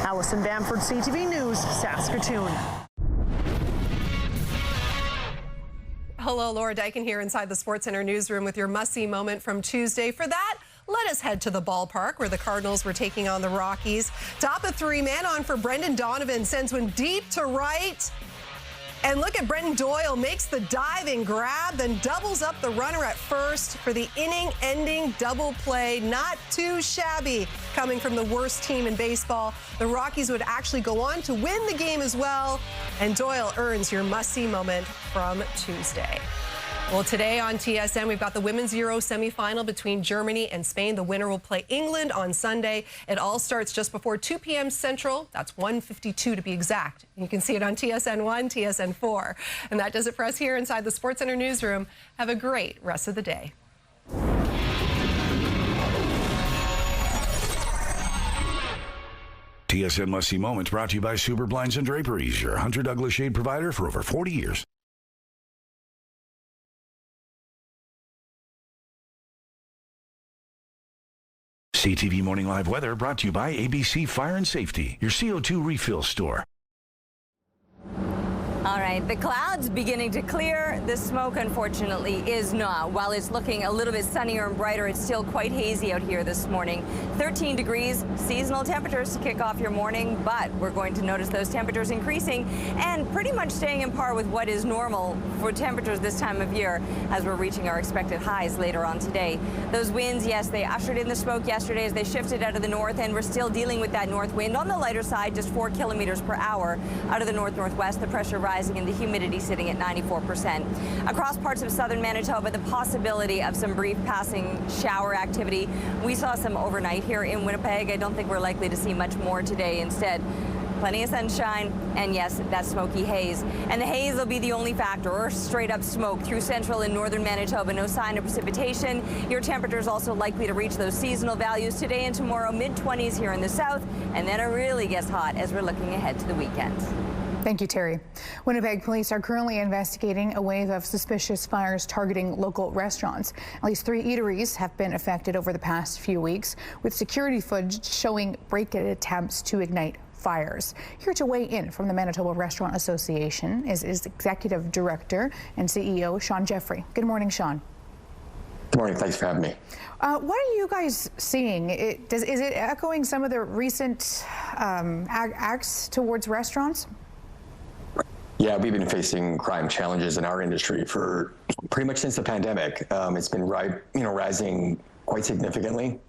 Allison Bamford, CTV News, Saskatoon. Hello, Laura Dyken here inside the SportsCenter newsroom with your must-see moment from Tuesday. For that, let us head to the ballpark where the Cardinals were taking on the Rockies. Top of three, man on for Brendan Donovan, sends one deep to right. And look at Brendan Doyle, makes the diving grab, then doubles up the runner at first for the inning-ending double play. Not too shabby coming from the worst team in baseball. The Rockies would actually go on to win the game as well. And Doyle earns your must-see moment from Tuesday. Well, today on TSN, we've got the Women's Euro semifinal between Germany and Spain. The winner will play England on Sunday. It all starts just before 2 p.m. Central. That's 1:52 to be exact. You can see it on TSN 1, TSN 4. And that does it for us here inside the SportsCenter newsroom. Have a great rest of the day. TSN Must-See Moments brought to you by Super Blinds and Draperies, your Hunter Douglas shade provider for over 40 years. CTV Morning Live Weather brought to you by ABC Fire and Safety, your CO2 refill store. All right, the clouds beginning to clear. The smoke, unfortunately, is not. While it's looking a little bit sunnier and brighter, it's still quite hazy out here this morning. 13 degrees, seasonal temperatures to kick off your morning, but we're going to notice those temperatures increasing and pretty much staying in par with what is normal for temperatures this time of year as we're reaching our expected highs later on today. Those winds, yes, they ushered in the smoke yesterday as they shifted out of the north, and we're still dealing with that north wind on the lighter side, just 4 kilometers per hour out of the north-northwest. The pressure rising and the humidity sitting at 94%. Across parts of southern Manitoba, the possibility of some brief passing shower activity. We saw some overnight here in Winnipeg. I don't think we're likely to see much more today. Instead, plenty of sunshine, and yes, that smoky haze. And the haze will be the only factor, or straight up smoke through central and northern Manitoba. No sign of precipitation. Your temperatures also likely to reach those seasonal values today and tomorrow, mid-20s here in the south, and then it really gets hot as we're looking ahead to the weekend. Thank you, Terry. Winnipeg police are currently investigating a wave of suspicious fires targeting local restaurants. At least 3 eateries have been affected over the past few weeks, with security footage showing break-in attempts to ignite fires. Here to weigh in from the Manitoba Restaurant Association is Executive Director and CEO Sean Jeffrey. Good morning, Sean. Good morning. Thanks for having me. What are you guys seeing? Is it echoing some of the recent acts towards restaurants? Yeah, we've been facing crime challenges in our industry for pretty much since the pandemic. It's been rising quite significantly.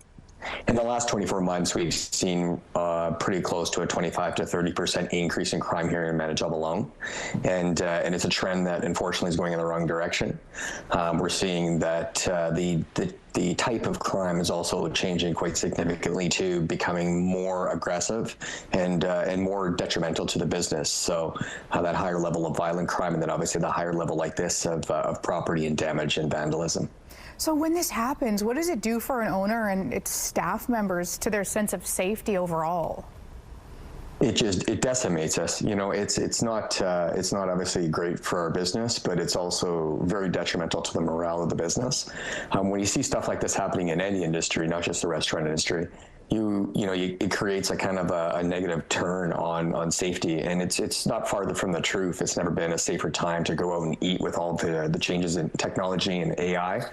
In the last 24 months, we've seen pretty close to a 25 to 30% increase in crime here in Manitoba alone, and it's a trend that unfortunately is going in the wrong direction. We're seeing that the type of crime is also changing quite significantly to becoming more aggressive and more detrimental to the business. So that higher level of violent crime, and then obviously the higher level like this of property and damage and vandalism. So when this happens, what does it do for an owner and its staff members to their sense of safety overall? It decimates us. You know, it's not obviously great for our business, but it's also very detrimental to the morale of the business. When you see stuff like this happening in any industry, not just the restaurant industry, it creates a kind of a negative turn on safety, and it's not farther from the truth. It's never been a safer time to go out and eat with all the changes in technology and AI.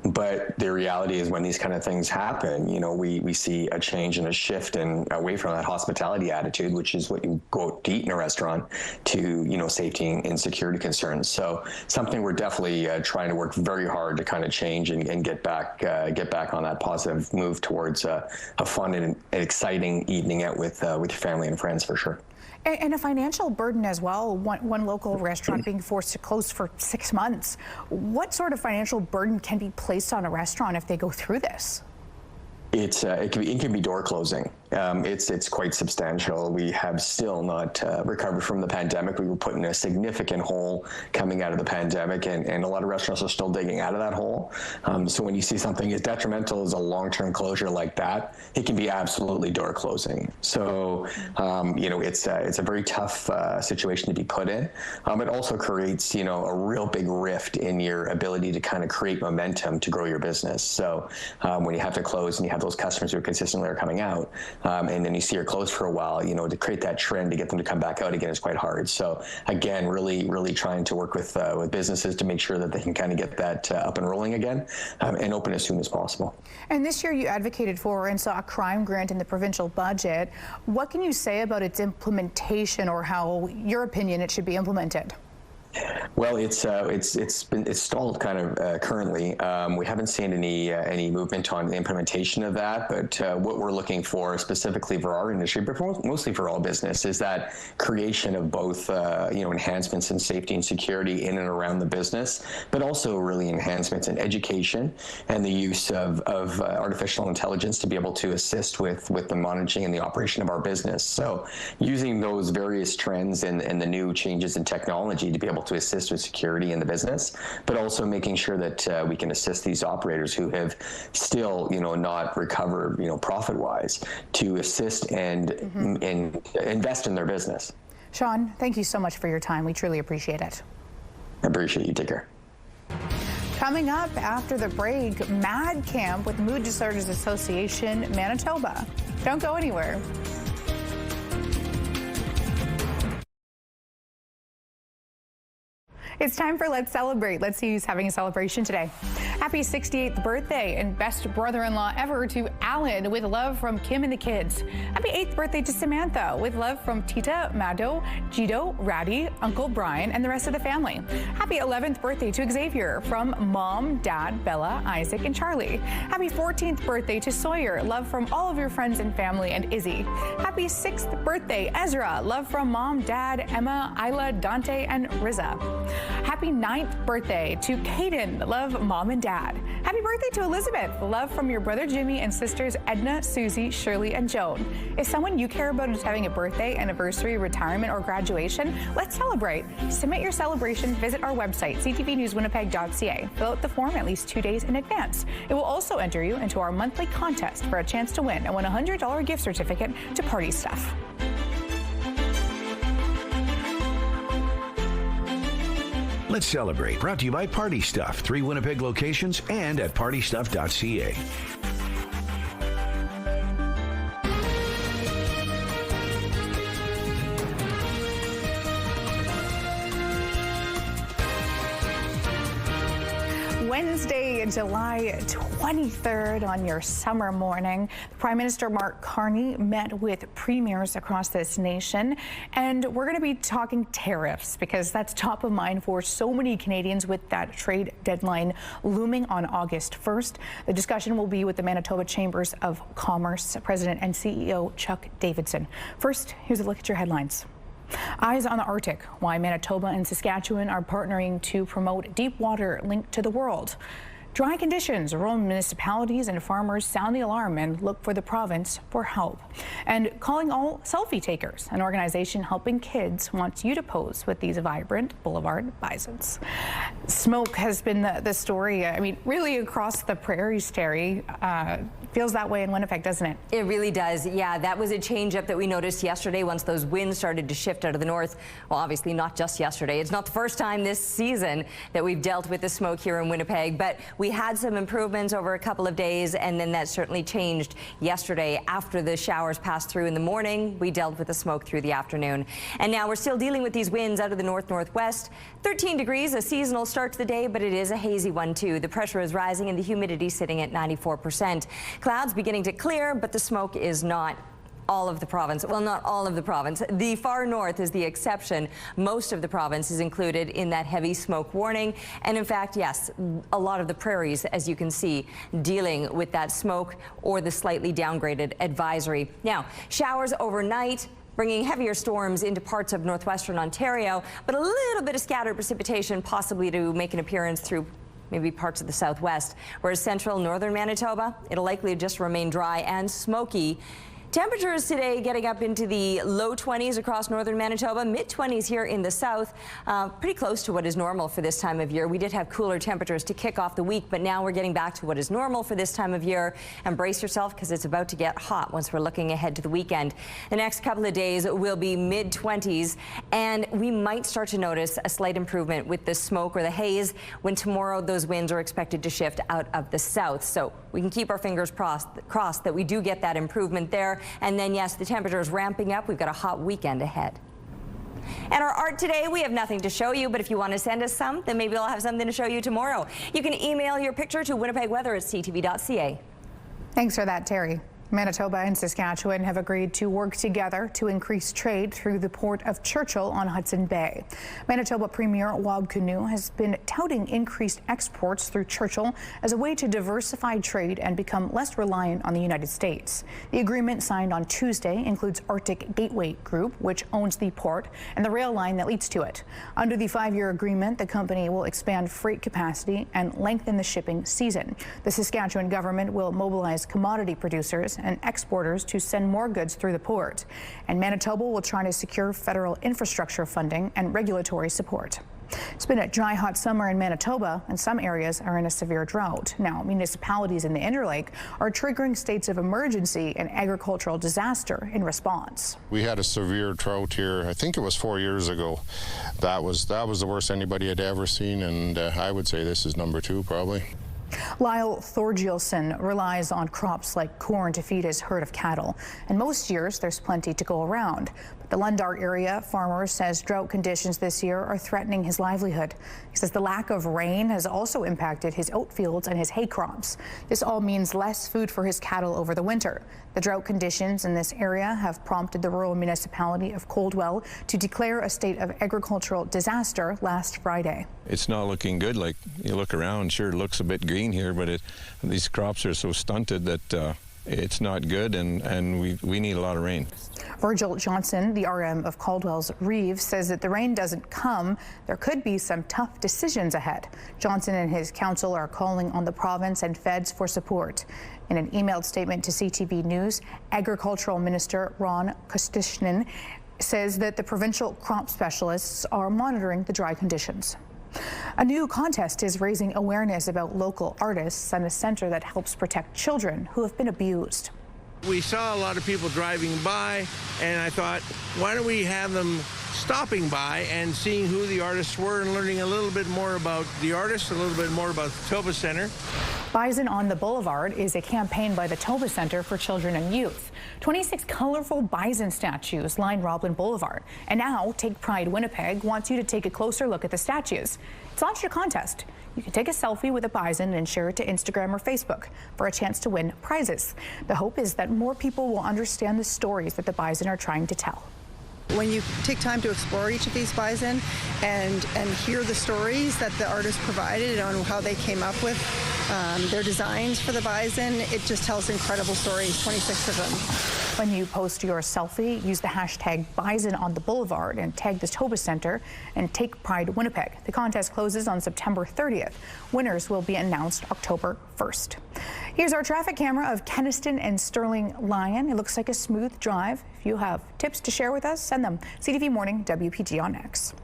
But the reality is when these kind of things happen, we see a change and a shift away from that hospitality attitude, which is what you go out to eat in a restaurant, to safety and security concerns. So something we're definitely trying to work very hard to kind of change and get back on that positive move towards a fun and an exciting evening out with your family and friends, for sure. And a financial burden as well. One local restaurant being forced to close for 6 months. What sort of financial burden can be placed on a restaurant if they go through this? It can be door closing. It's quite substantial. We have still not recovered from the pandemic. We were put in a significant hole coming out of the pandemic, and a lot of restaurants are still digging out of that hole. So when you see something as detrimental as a long-term closure like that, it can be absolutely door closing. So it's a very tough situation to be put in. It also creates a real big rift in your ability to kind of create momentum to grow your business. So when you have to close and you have those customers who consistently are coming out, and then you see her close for a while, to create that trend to get them to come back out again is quite hard. So again, really trying to work with businesses to make sure that they can kind of get that up and rolling again, and open as soon as possible. And this year you advocated for and saw a crime grant in the provincial budget. What can you say about its implementation, or how, your opinion, it should be implemented? Well, it's stalled kind of currently. We haven't seen any movement on the implementation of that, but what we're looking for specifically for our industry, but mostly for all business, is that creation of both enhancements in safety and security in and around the business, but also really enhancements in education and the use of artificial intelligence to be able to assist with the monitoring and the operation of our business. So using those various trends and the new changes in technology to be able to assist with security in the business, but also making sure that we can assist these operators who have still, not recovered, profit-wise, to assist and invest in their business. Sean, thank you so much for your time. We truly appreciate it. I appreciate you. Take care. Coming up after the break, Mad Camp with Mood Disorders Association Manitoba. Don't go anywhere. It's time for Let's Celebrate. Let's see who's having a celebration today. Happy 68th birthday and best brother-in-law ever to Alan, with love from Kim and the kids. Happy 8th birthday to Samantha, with love from Tita, Mado, Gito, Ratty, Uncle Brian, and the rest of the family. Happy 11th birthday to Xavier from Mom, Dad, Bella, Isaac, and Charlie. Happy 14th birthday to Sawyer, love from all of your friends and family, and Izzy. Happy 6th birthday, Ezra, love from Mom, Dad, Emma, Isla, Dante, and Riza. Happy 9th birthday to Caden, love Mom and Dad. Happy birthday to Elizabeth, love from your brother Jimmy and sisters Edna, Susie, Shirley, and Joan. If someone you care about is having a birthday, anniversary, retirement, or graduation, let's celebrate. Submit your celebration, visit our website, ctvnewswinnipeg.ca. Fill out the form at least 2 days in advance. It will also enter you into our monthly contest for a chance to win a $100 gift certificate to Party Stuff. Let's Celebrate, brought to you by Party Stuff, 3 Winnipeg locations and at partystuff.ca. Wednesday, July 23rd on your summer morning. Prime Minister Mark Carney met with premiers across this nation, and we're going to be talking tariffs because that's top of mind for so many Canadians with that trade deadline looming on August 1st. The discussion will be with the Manitoba Chambers of Commerce President and CEO Chuck Davidson. First, here's a look at your headlines. Eyes on the Arctic, why Manitoba and Saskatchewan are partnering to promote deep water linked to the world. Dry conditions, rural municipalities and farmers sound the alarm and look for the province for help. And calling all selfie takers, an organization helping kids wants you to pose with these vibrant boulevard bisons. Smoke has been the story, I mean, really across the prairies, Terry. Feels that way in Winnipeg, doesn't it? It really does. Yeah, that was a change up that we noticed yesterday once those winds started to shift out of the north. Well, obviously not just yesterday. It's not the first time this season that we've dealt with the smoke here in Winnipeg, but we had some improvements over a couple of days, and then that certainly changed yesterday. After the showers passed through in the morning, we dealt with the smoke through the afternoon. And now we're still dealing with these winds out of the north-northwest. 13 degrees, a seasonal start to the day, but it is a hazy one too. The pressure is rising and the humidity sitting at 94%. Clouds beginning to clear, but the smoke is not all of the province. Well, not all of the province. The far north is the exception. Most of the province is included in that heavy smoke warning. And in fact, yes, a lot of the prairies, as you can see, dealing with that smoke or the slightly downgraded advisory. Now, showers overnight, bringing heavier storms into parts of northwestern Ontario, but a little bit of scattered precipitation possibly to make an appearance through maybe parts of the southwest. Whereas central northern Manitoba, it'll likely just remain dry and smoky. Temperatures today getting up into the low 20s across northern Manitoba, mid-20s here in the south, pretty close to what is normal for this time of year. We did have cooler temperatures to kick off the week, but now we're getting back to what is normal for this time of year. And brace yourself because it's about to get hot once we're looking ahead to the weekend. The next couple of days will be mid-20s, and we might start to notice a slight improvement with the smoke or the haze when tomorrow those winds are expected to shift out of the south. So we can keep our fingers crossed that we do get that improvement there. And then, yes, the temperature is ramping up. We've got a hot weekend ahead. And our art today, we have nothing to show you, but if you want to send us some, then maybe I'll have something to show you tomorrow. You can email your picture to winnipegweather@ctv.ca. Thanks for that, Terry. Manitoba and Saskatchewan have agreed to work together to increase trade through the port of Churchill on Hudson Bay. Manitoba Premier Wab Kinew has been touting increased exports through Churchill as a way to diversify trade and become less reliant on the United States. The agreement signed on Tuesday includes Arctic Gateway Group, which owns the port, and the rail line that leads to it. Under the 5-year agreement, the company will expand freight capacity and lengthen the shipping season. The Saskatchewan government will mobilize commodity producers and exporters to send more goods through the port. And Manitoba will try to secure federal infrastructure funding and regulatory support. It's been a dry, hot summer in Manitoba, and some areas are in a severe drought. Now, municipalities in the Interlake are triggering states of emergency and agricultural disaster in response. We had a severe drought here, I think it was 4 years ago. That was the worst anybody had ever seen, and I would say this is number 2 probably. Lyle Thorgilson relies on crops like corn to feed his herd of cattle, and most years there's plenty to go around. But the Lundar area farmer says drought conditions this year are threatening his livelihood. He says the lack of rain has also impacted his oat fields and his hay crops. This all means less food for his cattle over the winter. The drought conditions in this area have prompted the rural municipality of Coldwell to declare a state of agricultural disaster last Friday. It's not looking good. Like, you look around, sure, it looks a bit green here, but these crops are so stunted that it's not good, and we need a lot of rain. Virgil Johnson, the RM of Caldwell's Reeve, says that the rain doesn't come, there could be some tough decisions ahead. Johnson and his council are calling on the province and feds for support. In an emailed statement to CTV News, Agricultural Minister Ron Kostishnin says that the provincial crop specialists are monitoring the dry conditions. A new contest is raising awareness about local artists and a center that helps protect children who have been abused. We saw a lot of people driving by, and I thought, why don't we have them stopping by and seeing who the artists were and learning a little bit more about the artists, a little bit more about the Toba Center. Bison on the Boulevard is a campaign by the Toba Center for Children and Youth. 26 colorful bison statues line Roblin Boulevard. And now Take Pride Winnipeg wants you to take a closer look at the statues. It's launched a contest. You can take a selfie with a bison and share it to Instagram or Facebook for a chance to win prizes. The hope is that more people will understand the stories that the bison are trying to tell. When you take time to explore each of these bison and hear the stories that the artists provided on how they came up with their designs for the bison, it just tells incredible stories, 26 of them. When you post your selfie, use the hashtag Bison on the Boulevard and tag the Toba Center and Take Pride Winnipeg. The contest closes on September 30th. Winners will be announced October 1st. Here's our traffic camera of Kenaston and Sterling Lyon. It looks like a smooth drive. If you have tips to share with us, send them. CTV Morning, WPG on X.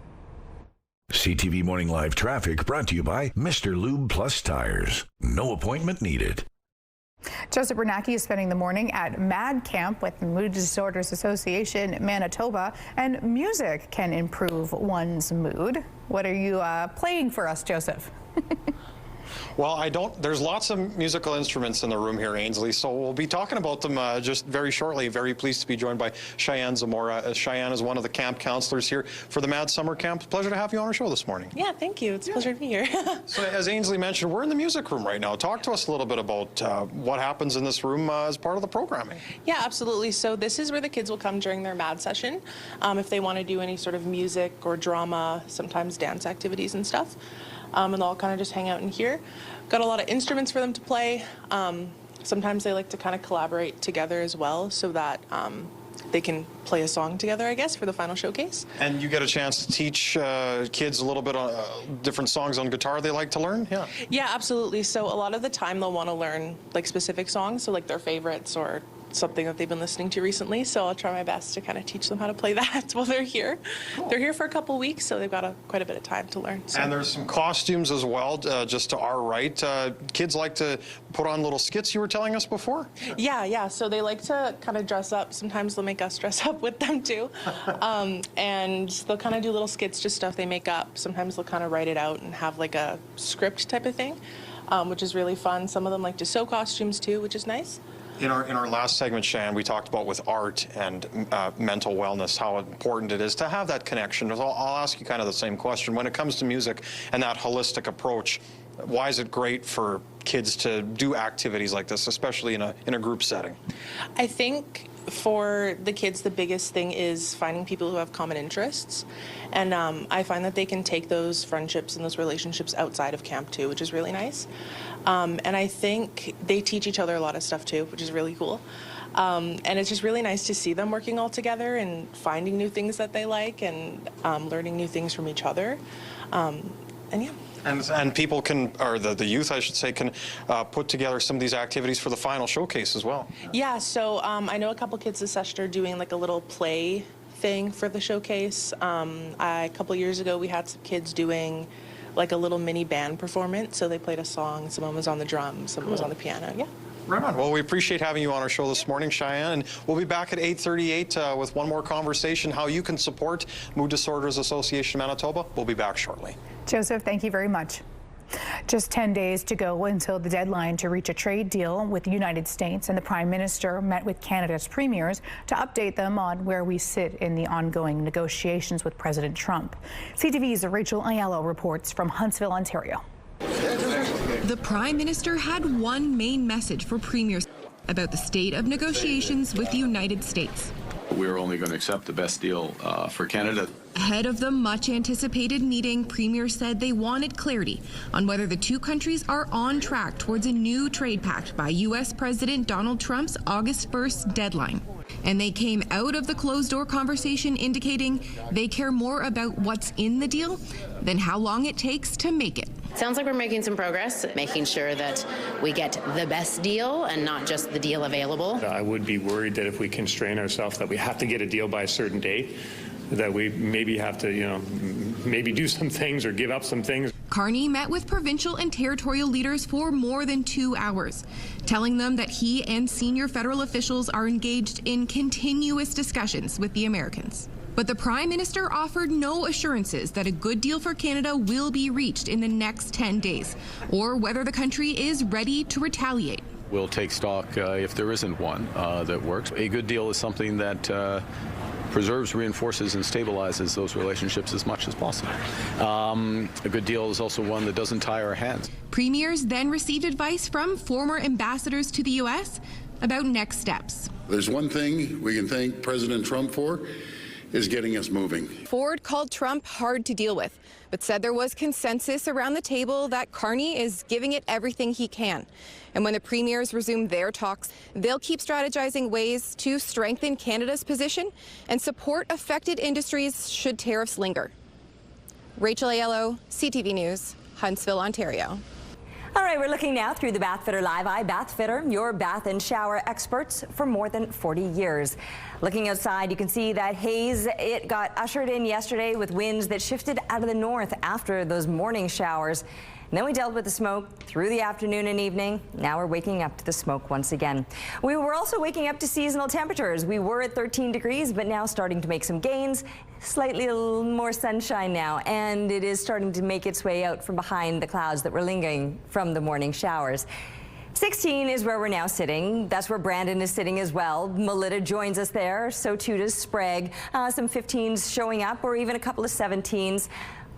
CTV Morning Live Traffic brought to you by Mr. Lube Plus Tires. No appointment needed. Joseph Bernacki is spending the morning at MAD Camp with the Mood Disorders Association Manitoba, and music can improve one's mood. What are you playing for us, Joseph? Well, there's lots of musical instruments in the room here, Ainsley, so we'll be talking about them just very shortly. Very pleased to be joined by Cheyenne Zamora. Cheyenne is one of the camp counselors here for the MAD Summer Camp. Pleasure to have you on our show this morning. Yeah, thank you. It's a pleasure to be here. So as Ainsley mentioned, we're in the music room right now. Talk to us a little bit about what happens in this room as part of the programming. Yeah, absolutely. So this is where the kids will come during their MAD session if they want to do any sort of music or drama, sometimes dance activities and stuff. And they'll all kind of just hang out in here. Got a lot of instruments for them to play. Sometimes they like to kind of collaborate together as well so that they can play a song together, I guess, for the final showcase. And you get a chance to teach kids a little bit on different songs on guitar they like to learn? Yeah. Yeah, absolutely. So a lot of the time they'll want to learn like specific songs, so like their favorites or something that they've been listening to recently, so I'll try my best to kind of teach them how to play that while they're here. Cool. They're here for a couple weeks, so they've got quite a bit of time to learn. So. And there's some costumes as well, just to our right. Kids like to put on little skits, you were telling us before? Yeah, so they like to kind of dress up. Sometimes they'll make us dress up with them too. And they'll kind of do little skits, just stuff they make up. Sometimes they'll kind of write it out and have like a script type of thing, which is really fun. Some of them like to sew costumes too, which is nice. In our last segment, Cheyenne, we talked about with art and mental wellness, how important it is to have that connection. I'll ask you kind of the same question. When it comes to music and that holistic approach, why is it great for kids to do activities like this, especially in a group setting? I think for the kids, the biggest thing is finding people who have common interests. And I find that they can take those friendships and those relationships outside of camp too, which is really nice. And I think they teach each other a lot of stuff too, which is really cool. And it's just really nice to see them working all together and finding new things that they like and learning new things from each other. And yeah. And people can, or the youth, I should say, can put together some of these activities for the final showcase as well. Yeah, so I know a couple kids this session are doing like a little play thing for the showcase. A couple years ago, we had some kids doing like a little mini band performance. So they played a song, someone was on the drums, someone was on the piano, yeah. Right on. Well, we appreciate having you on our show this morning, Cheyenne, and we'll be back at 8:38 with one more conversation, how you can support Mood Disorders Association Manitoba. We'll be back shortly. Joseph, thank you very much. Just 10 days to go until the deadline to reach a trade deal with the United States, and the Prime Minister met with Canada's premiers to update them on where we sit in the ongoing negotiations with President Trump. CTV's Rachel Aiello reports from Huntsville, Ontario. The Prime Minister had one main message for premiers about the state of negotiations with the United States. We're only going to accept the best deal for Canada. Ahead of the much-anticipated meeting, premiers said they wanted clarity on whether the two countries are on track towards a new trade pact by U.S. President Donald Trump's August 1st deadline. And they came out of the closed-door conversation indicating they care more about what's in the deal than how long it takes to make it. Sounds like we're making some progress, making sure that we get the best deal and not just the deal available. I would be worried that if we constrain ourselves that we have to get a deal by a certain date, that we maybe have to, maybe do some things or give up some things. Carney met with provincial and territorial leaders for more than 2 hours, telling them that he and senior federal officials are engaged in continuous discussions with the Americans. But the Prime Minister offered no assurances that a good deal for Canada will be reached in the next 10 days, or whether the country is ready to retaliate. We'll take stock if there isn't one that works. A good deal is something that preserves, reinforces, and stabilizes those relationships as much as possible. A good deal is also one that doesn't tie our hands. Premiers then received advice from former ambassadors to the U.S. about next steps. There's one thing we can thank President Trump for, is getting us moving. Ford called Trump hard to deal with, but said there was consensus around the table that Carney is giving it everything he can. And when the premiers resume their talks, they'll keep strategizing ways to strengthen Canada's position and support affected industries should tariffs linger. Rachel Aiello, CTV News, Huntsville, Ontario. All right, we're looking now through the Bathfitter Live Eye. Bathfitter, your bath and shower experts for more than 40 years. Looking outside, you can see that haze. It got ushered in yesterday with winds that shifted out of the north after those morning showers. And then we dealt with the smoke through the afternoon and evening. Now we're waking up to the smoke once again. We were also waking up to seasonal temperatures. We were at 13 degrees, but now starting to make some gains. Slightly a little more sunshine now, and it is starting to make its way out from behind the clouds that were lingering from the morning showers. 16 is where we're now sitting. That's where Brandon is sitting as well. Melita joins us there. So too does Sprague. Some 15s showing up, or even a couple of 17s.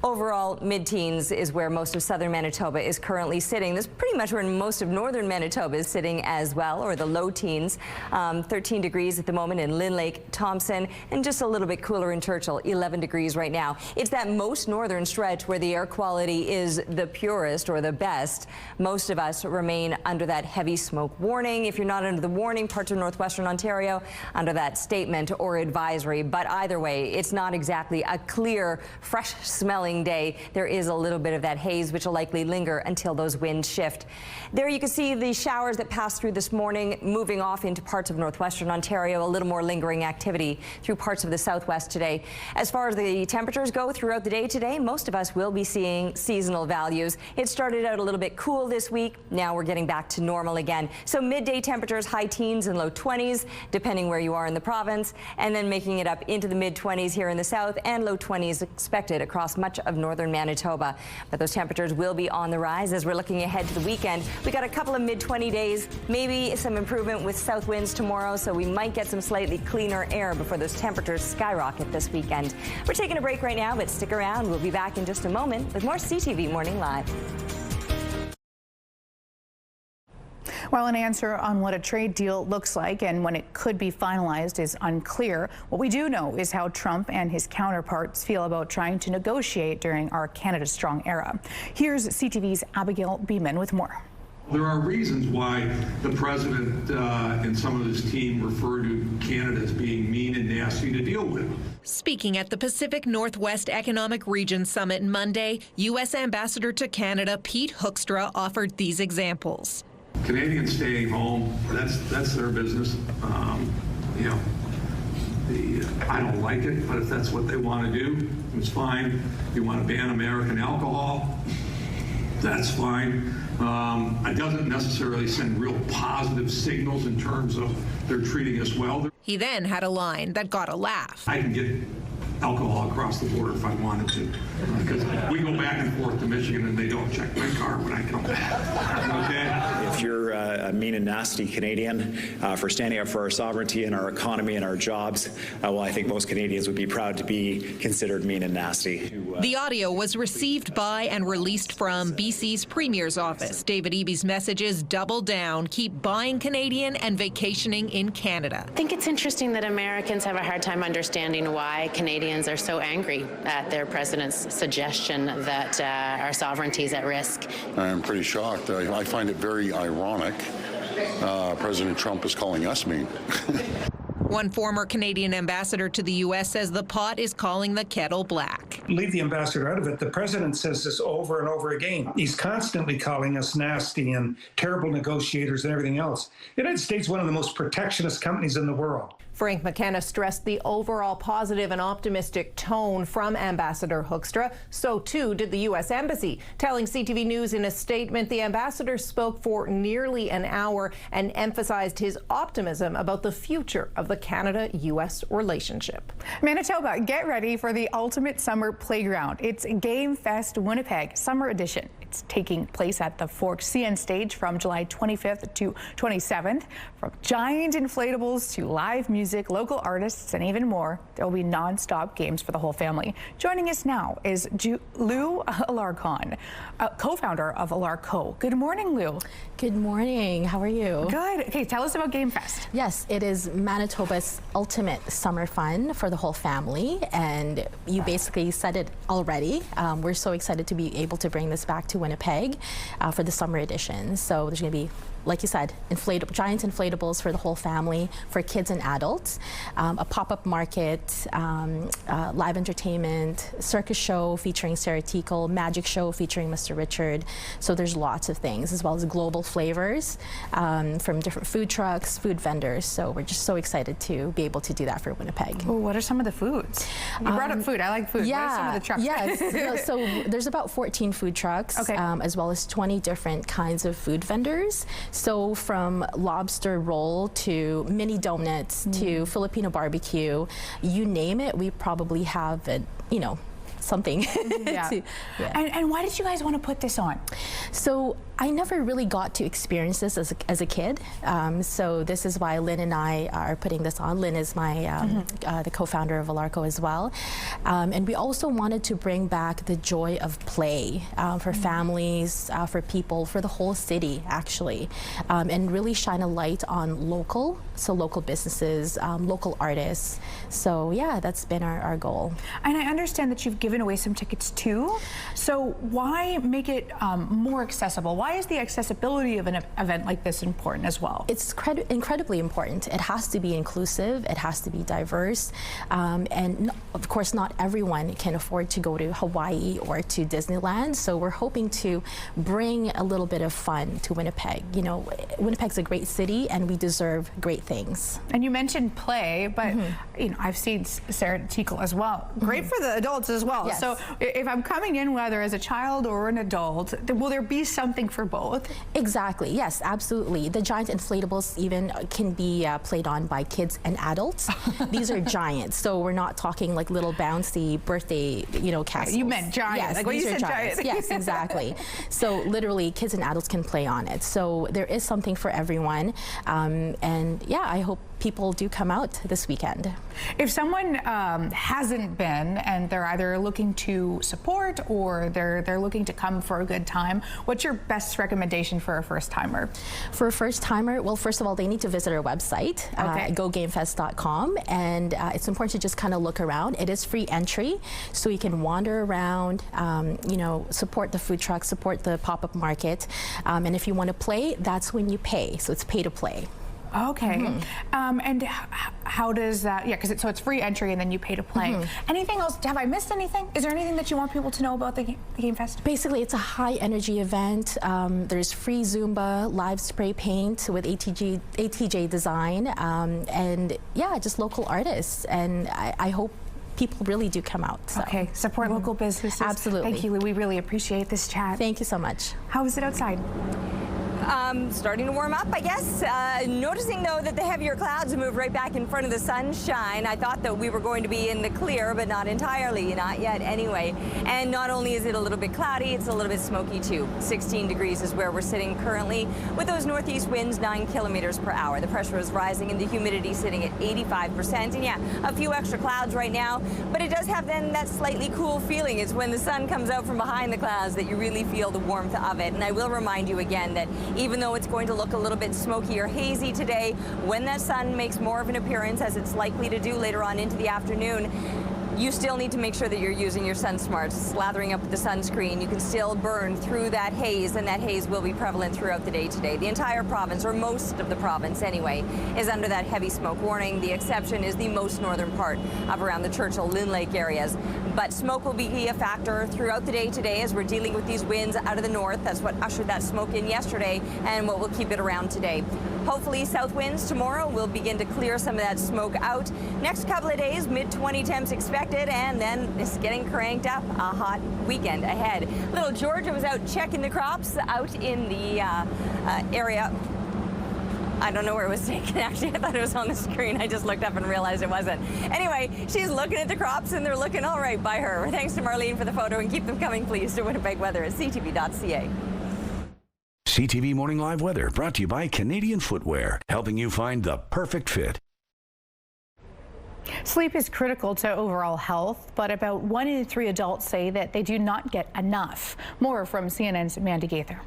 Overall, mid-teens is where most of southern Manitoba is currently sitting. That's pretty much where most of northern Manitoba is sitting as well, or the low teens. 13 degrees at the moment in Lynn Lake, Thompson, and just a little bit cooler in Churchill, 11 degrees right now. It's that most northern stretch where the air quality is the purest or the best. Most of us remain under that heavy smoke warning. If you're not under the warning, parts of northwestern Ontario under that statement or advisory. But either way, it's not exactly a clear, fresh smelling day. There is a little bit of that haze, which will likely linger until those winds shift. There you can see the showers that passed through this morning moving off into parts of northwestern Ontario. A little more lingering activity through parts of the southwest today. As far as the temperatures go throughout the day today, most of us will be seeing seasonal values. It started out a little bit cool this week. Now we're getting back to normal again. So midday temperatures, high teens and low 20s, depending where you are in the province, and then making it up into the mid 20s here in the south, and low 20s expected across much of northern Manitoba. But those temperatures will be on the rise as we're looking ahead to the weekend. We got a couple of mid-20 days, maybe some improvement with south winds tomorrow, so we might get some slightly cleaner air before those temperatures skyrocket this weekend. We're taking a break right now, but stick around. We'll be back in just a moment with more CTV Morning Live. While an answer on what a trade deal looks like and when it could be finalized is unclear, what we do know is how Trump and his counterparts feel about trying to negotiate during our Canada Strong era. Here's CTV's Abigail Beeman with more. There are reasons why the president and some of his team refer to Canada as being mean and nasty to deal with. Speaking at the Pacific Northwest Economic Region Summit Monday, U.S. Ambassador to Canada Pete Hoekstra offered these examples. Canadians staying home, that's their business. You know, I don't like it, but if that's what they want to do, it's fine. You want to ban American alcohol, that's fine. It doesn't necessarily send real positive signals in terms of they're treating us well. He then had a line that got a laugh. I can get alcohol across the border if I wanted to, because we go back and forth to Michigan and they don't check my car when I come back. Okay? If you're a mean and nasty Canadian for standing up for our sovereignty and our economy and our jobs, well, I think most Canadians would be proud to be considered mean and nasty. The audio was received by and released from BC's Premier's office. David Eby's messages double down, keep buying Canadian and vacationing in Canada. I think it's interesting that Americans have a hard time understanding why Canadians are so angry at their president's suggestion that our sovereignty is at risk. I'm pretty shocked. I find it very ironic. President Trump is calling us mean. One former Canadian ambassador to the U.S. says the pot is calling the kettle black. Leave the ambassador out of it. The president says this over and over again. He's constantly calling us nasty and terrible negotiators and everything else. The United States is one of the most protectionist companies in the world. Frank McKenna stressed the overall positive and optimistic tone from Ambassador Hoekstra. So too did the U.S. Embassy. Telling CTV News in a statement, the ambassador spoke for nearly an hour and emphasized his optimism about the future of the Canada-U.S. relationship. Manitoba, get ready for the ultimate summer playground. It's Game Fest Winnipeg Summer Edition. It's taking place at the Forks CN stage from July 25th to 27th. From giant inflatables to live music, local artists, and even more, there will be non-stop games for the whole family. Joining us now is Lou Alarcon, co-founder of Alarco. Good morning, Lou. Good morning. How are you? Good. Okay, tell us about Game Fest. Yes, it is Manitoba's ultimate summer fun for the whole family, and you basically said it already. We're so excited to be able to bring this back to Winnipeg for the summer edition. So there's going to be, like you said, giant inflatables for the whole family, for kids and adults, a pop-up market, live entertainment, circus show featuring Sarah Teakle, magic show featuring Mr. Richard. So there's lots of things, as well as global flavors from different food trucks, food vendors. So we're just so excited to be able to do that for Winnipeg. Well, what are some of the foods? You brought up food. I like food. Yeah, what are some of the trucks? Yes. So there's about 14 food trucks, okay. As well as 20 different kinds of food vendors. So from lobster roll to mini donuts to Filipino barbecue, you name it, we probably have it, something. Yeah. And why did you guys want to put this on? So I never really got to experience this as a kid. So this is why Lynn and I are putting this on. Lynn is my the co-founder of Alarco as well. And we also wanted to bring back the joy of play for families, for people, for the whole city actually, and really shine a light on local businesses, local artists. So yeah, that's been our goal. And I understand that you've given away some tickets too. So why make it more accessible? Why is the accessibility of an event like this important as well? It's incredibly important. It has to be inclusive. It has to be diverse. And of course, not everyone can afford to go to Hawaii or to Disneyland. So we're hoping to bring a little bit of fun to Winnipeg. Winnipeg's a great city and we deserve great things. And you mentioned play, but I've seen Sarah Teakle as well. Great for the adults as well. Yes. So if I'm coming in, whether as a child or an adult, will there be something for both? Exactly. Yes, absolutely. The giant inflatables even can be played on by kids and adults. These are giants, so we're not talking like little bouncy birthday, castles. You meant giant. Yes, like when you said giants. Yes, exactly. So literally, kids and adults can play on it. So there is something for everyone, and yeah, I hope people do come out this weekend. If someone hasn't been and they're either looking to support or they're looking to come for a good time, what's your best recommendation for a first-timer? For a first-timer, well, first of all, they need to visit our website, gogamefest.com, and it's important to just kind of look around. It is free entry, so you can wander around, support the food truck, support the pop-up market, and if you want to play, that's when you pay, so it's pay to play. Okay. And how does that, because it's free entry and then you pay to play. Anything else? Have I missed anything? Is there anything that you want people to know about the Game Fest? Basically, it's a high energy event. There's free Zumba, live spray paint with ATJ design, and yeah, just local artists. And I hope people really do come out. So. Okay, support local businesses. Absolutely. Thank you, Lou. We really appreciate this chat. Thank you so much. How is it outside? Starting to warm up, I guess. Noticing, though, that the heavier clouds have moved right back in front of the sunshine. I thought that we were going to be in the clear, but not entirely, not yet anyway. And not only is it a little bit cloudy, it's a little bit smoky, too. 16 degrees is where we're sitting currently with those northeast winds 9 kilometers per hour. The pressure is rising and the humidity sitting at 85%. And yeah, a few extra clouds right now, but it does have then that slightly cool feeling. It's when the sun comes out from behind the clouds that you really feel the warmth of it. And I will remind you again that even though it's going to look a little bit smoky or hazy today, when that sun makes more of an appearance, as it's likely to do later on into the afternoon, you still need to make sure that you're using your sun smarts, slathering up with the sunscreen. You can still burn through that haze, and that haze will be prevalent throughout the day today. The entire province, or most of the province anyway, is under that heavy smoke warning. The exception is the most northern part of around the Churchill, Lynn Lake areas. But smoke will be a factor throughout the day today as we're dealing with these winds out of the north. That's what ushered that smoke in yesterday and what will keep it around today. Hopefully south winds tomorrow will begin to clear some of that smoke out. Next couple of days, mid-20 temps expected, and then it's getting cranked up. A hot weekend ahead. Little Georgia was out checking the crops out in the area. I don't know where it was taken, actually. I thought it was on the screen. I just looked up and realized it wasn't. Anyway, she's looking at the crops, and they're looking all right by her. Thanks to Marlene for the photo, and keep them coming, please, to Winnipeg Weather at ctv.ca. CTV Morning Live Weather brought to you by Canadian Footwear, helping you find the perfect fit. Sleep is critical to overall health, but about 1 in 3 adults say that they do not get enough. More from CNN's Mandy Gaither.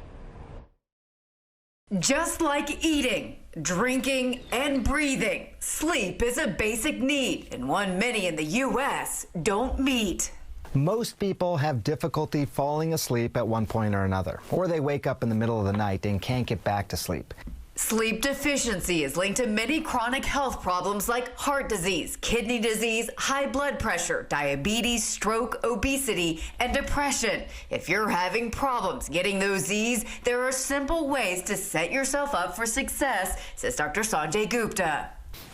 Just like eating, drinking, and breathing, sleep is a basic need and one many in the U.S. don't meet. Most people have difficulty falling asleep at one point or another, or they wake up in the middle of the night and can't get back to sleep. Sleep deficiency is linked to many chronic health problems like heart disease, kidney disease, high blood pressure, diabetes, stroke, obesity, and depression. If you're having problems getting those Z's, there are simple ways to set yourself up for success, says Dr. Sanjay Gupta.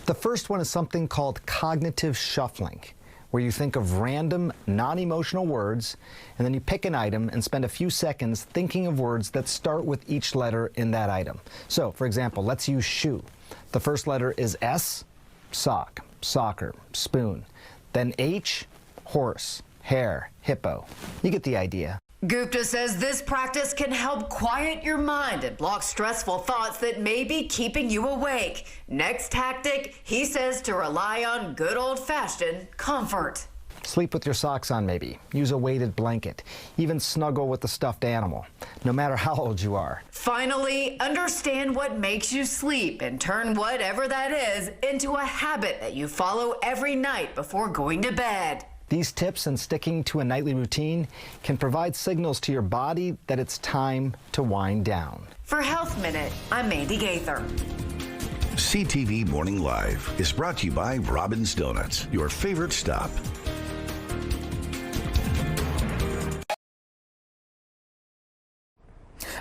The first one is something called cognitive shuffling, where you think of random, non-emotional words, and then you pick an item and spend a few seconds thinking of words that start with each letter in that item. So, for example, let's use shoe. The first letter is S, sock, soccer, spoon. Then H, horse, hare, hippo. You get the idea. Gupta says this practice can help quiet your mind and block stressful thoughts that may be keeping you awake. Next tactic, he says to rely on good old-fashioned comfort. Sleep with your socks on maybe. Use a weighted blanket. Even snuggle with a stuffed animal, no matter how old you are. Finally, understand what makes you sleep and turn whatever that is into a habit that you follow every night before going to bed. These tips and sticking to a nightly routine can provide signals to your body that it's time to wind down. For Health Minute, I'm Mandy Gaither. CTV Morning Live is brought to you by Robin's Donuts, your favorite stop.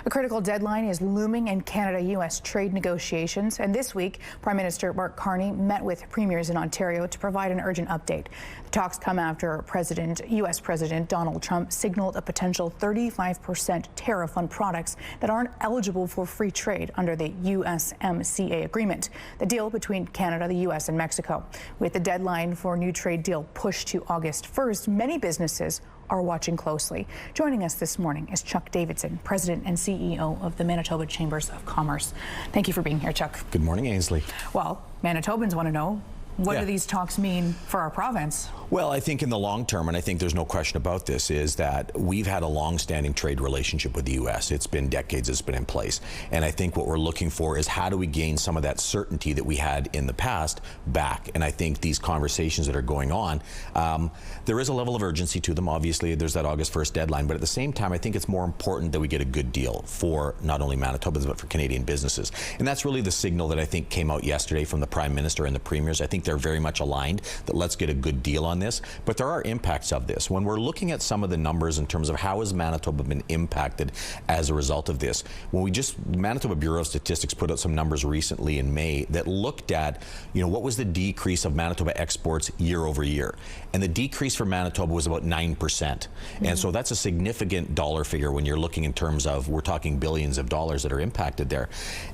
A critical deadline is looming in Canada-U.S. trade negotiations, and this week, Prime Minister Mark Carney met with premiers in Ontario to provide an urgent update. The talks come after U.S. President Donald Trump signaled a potential 35% tariff on products that aren't eligible for free trade under the USMCA agreement, the deal between Canada, the U.S., and Mexico. With the deadline for a new trade deal pushed to August 1st, many businesses are watching closely. Joining us this morning is Chuck Davidson, President and CEO of the Manitoba Chambers of Commerce. Thank you for being here, Chuck. Good morning, Ainsley. Well, Manitobans want to know, what do these talks mean for our province? Well, I think in the long term, and I think there's no question about this, is that we've had a long-standing trade relationship with the U.S. It's been decades it's been in place. And I think what we're looking for is how do we gain some of that certainty that we had in the past back? And I think these conversations that are going on, there is a level of urgency to them. Obviously, there's that August 1st deadline. But at the same time, I think it's more important that we get a good deal for not only Manitobans, but for Canadian businesses. And that's really the signal that I think came out yesterday from the Prime Minister and the Premiers. I think they're very much aligned that let's get a good deal on this, but there are impacts of this. When we're looking at some of the numbers in terms of how has Manitoba been impacted as a result of this, Manitoba Bureau of Statistics put out some numbers recently in May that looked at, what was the decrease of Manitoba exports year over year, and the decrease for Manitoba was about 9%. And so that's a significant dollar figure when you're looking in terms of, we're talking billions of dollars that are impacted there.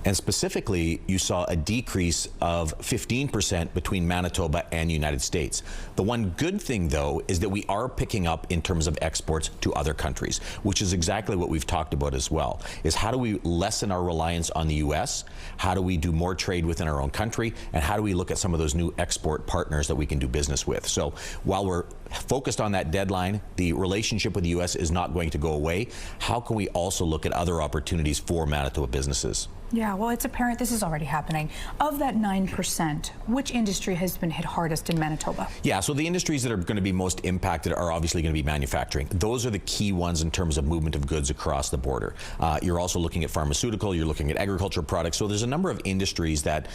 And specifically, you saw a decrease of 15% between Manitoba and United States. The one good thing, though, is that we are picking up in terms of exports to other countries, which is exactly what we've talked about as well, is how do we lessen our reliance on the U.S., how do we do more trade within our own country, and how do we look at some of those new export partners that we can do business with. So while we're focused on that deadline, the relationship with the U.S. is not going to go away. How can we also look at other opportunities for Manitoba businesses? Yeah, well, it's apparent this is already happening. Of that 9%, which industry has been hit hardest in Manitoba? Yeah, so the industries that are going to be most impacted are obviously going to be manufacturing. Those are the key ones in terms of movement of goods across the border. You're also looking at pharmaceutical, you're looking at agricultural products. So there's a number of industries that,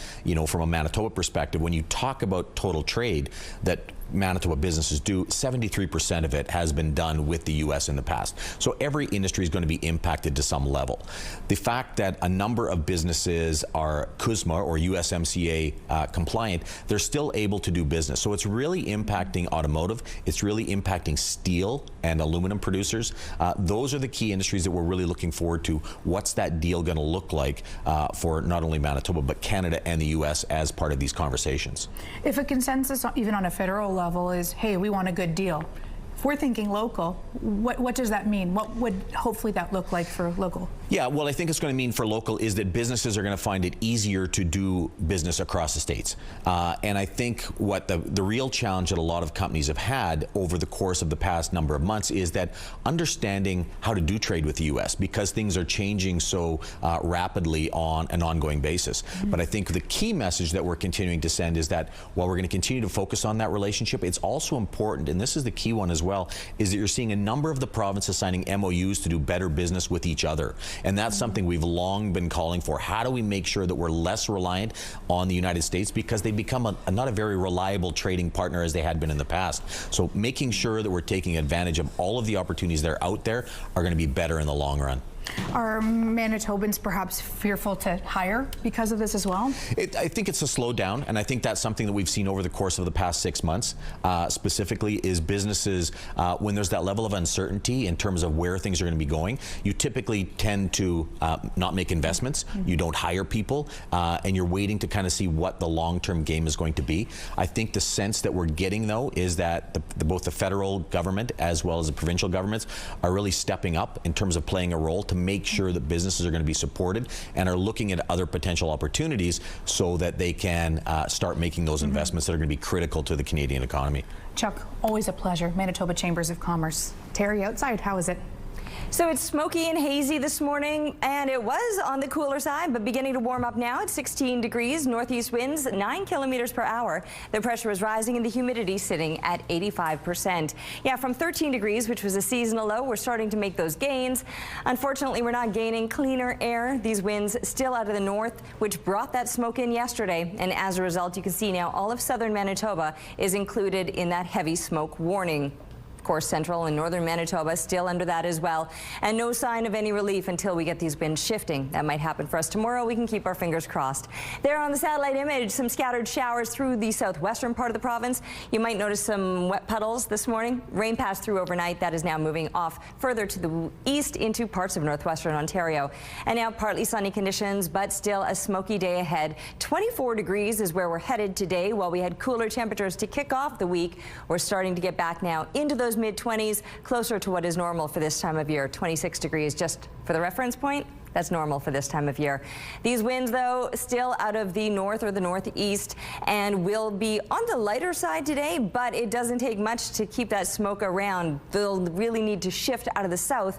from a Manitoba perspective, when you talk about total trade that Manitoba businesses do, 73% of it has been done with the U.S. in the past. So every industry is going to be impacted to some level. The fact that a number of businesses are CUSMA or USMCA compliant, they're still able to do business. So it's really impacting automotive. It's really impacting steel and aluminum producers. Those are the key industries that we're really looking forward to. What's that deal going to look like for not only Manitoba, but Canada and the U.S. as part of these conversations? If a consensus, even on a federal level, is, hey, we want a good deal, if we're thinking local, what does that mean? What would hopefully that look like for local? Yeah, well, I think it's going to mean for local is that businesses are going to find it easier to do business across the states. And I think what the real challenge that a lot of companies have had over the course of the past number of months is that understanding how to do trade with the U.S. because things are changing so rapidly on an ongoing basis. But I think the key message that we're continuing to send is that while we're going to continue to focus on that relationship, it's also important, and this is the key one as well, is that you're seeing a number of the provinces signing MOUs to do better business with each other. And that's something we've long been calling for. How do we make sure that we're less reliant on the United States because they become not a very reliable trading partner as they had been in the past. So making sure that we're taking advantage of all of the opportunities that are out there are going to be better in the long run. Are Manitobans perhaps fearful to hire because of this as well? I think it's a slowdown, and I think that's something that we've seen over the course of the past 6 months. Specifically, is businesses, when there's that level of uncertainty in terms of where things are going to be going, you typically tend to not make investments. You don't hire people, and you're waiting to kind of see what the long-term game is going to be. I think the sense that we're getting, though, is that both the federal government as well as the provincial governments are really stepping up in terms of playing a role to make sure that businesses are going to be supported and are looking at other potential opportunities so that they can start making those investments that are going to be critical to the Canadian economy. Chuck, always a pleasure. Manitoba Chambers of Commerce. Terry, outside, how is it? So it's smoky and hazy this morning, and it was on the cooler side, but beginning to warm up now at 16 degrees, northeast winds 9 kilometers per hour. The pressure is rising and the humidity sitting at 85%. Yeah, from 13 degrees, which was a seasonal low, we're starting to make those gains. Unfortunately, we're not gaining cleaner air. These winds still out of the north, which brought that smoke in yesterday. And as a result, you can see now all of southern Manitoba is included in that heavy smoke warning. Of course, central and northern Manitoba still under that as well, and no sign of any relief until we get these winds shifting. That might happen for us tomorrow. We can keep our fingers crossed. There on the satellite image, some scattered showers through the southwestern part of the province. You might notice some wet puddles this morning. Rain passed through overnight. That is now moving off further to the east into parts of northwestern Ontario. And now partly sunny conditions, but still a smoky day ahead. 24 degrees is where we're headed today. While we had cooler temperatures to kick off the week, we're starting to get back now into those mid-20s, closer to what is normal for this time of year. 26 degrees, just for the reference point. That's normal for this time of year. These winds, though, still out of the north or the northeast and will be on the lighter side today, but it doesn't take much to keep that smoke around. They'll really need to shift out of the south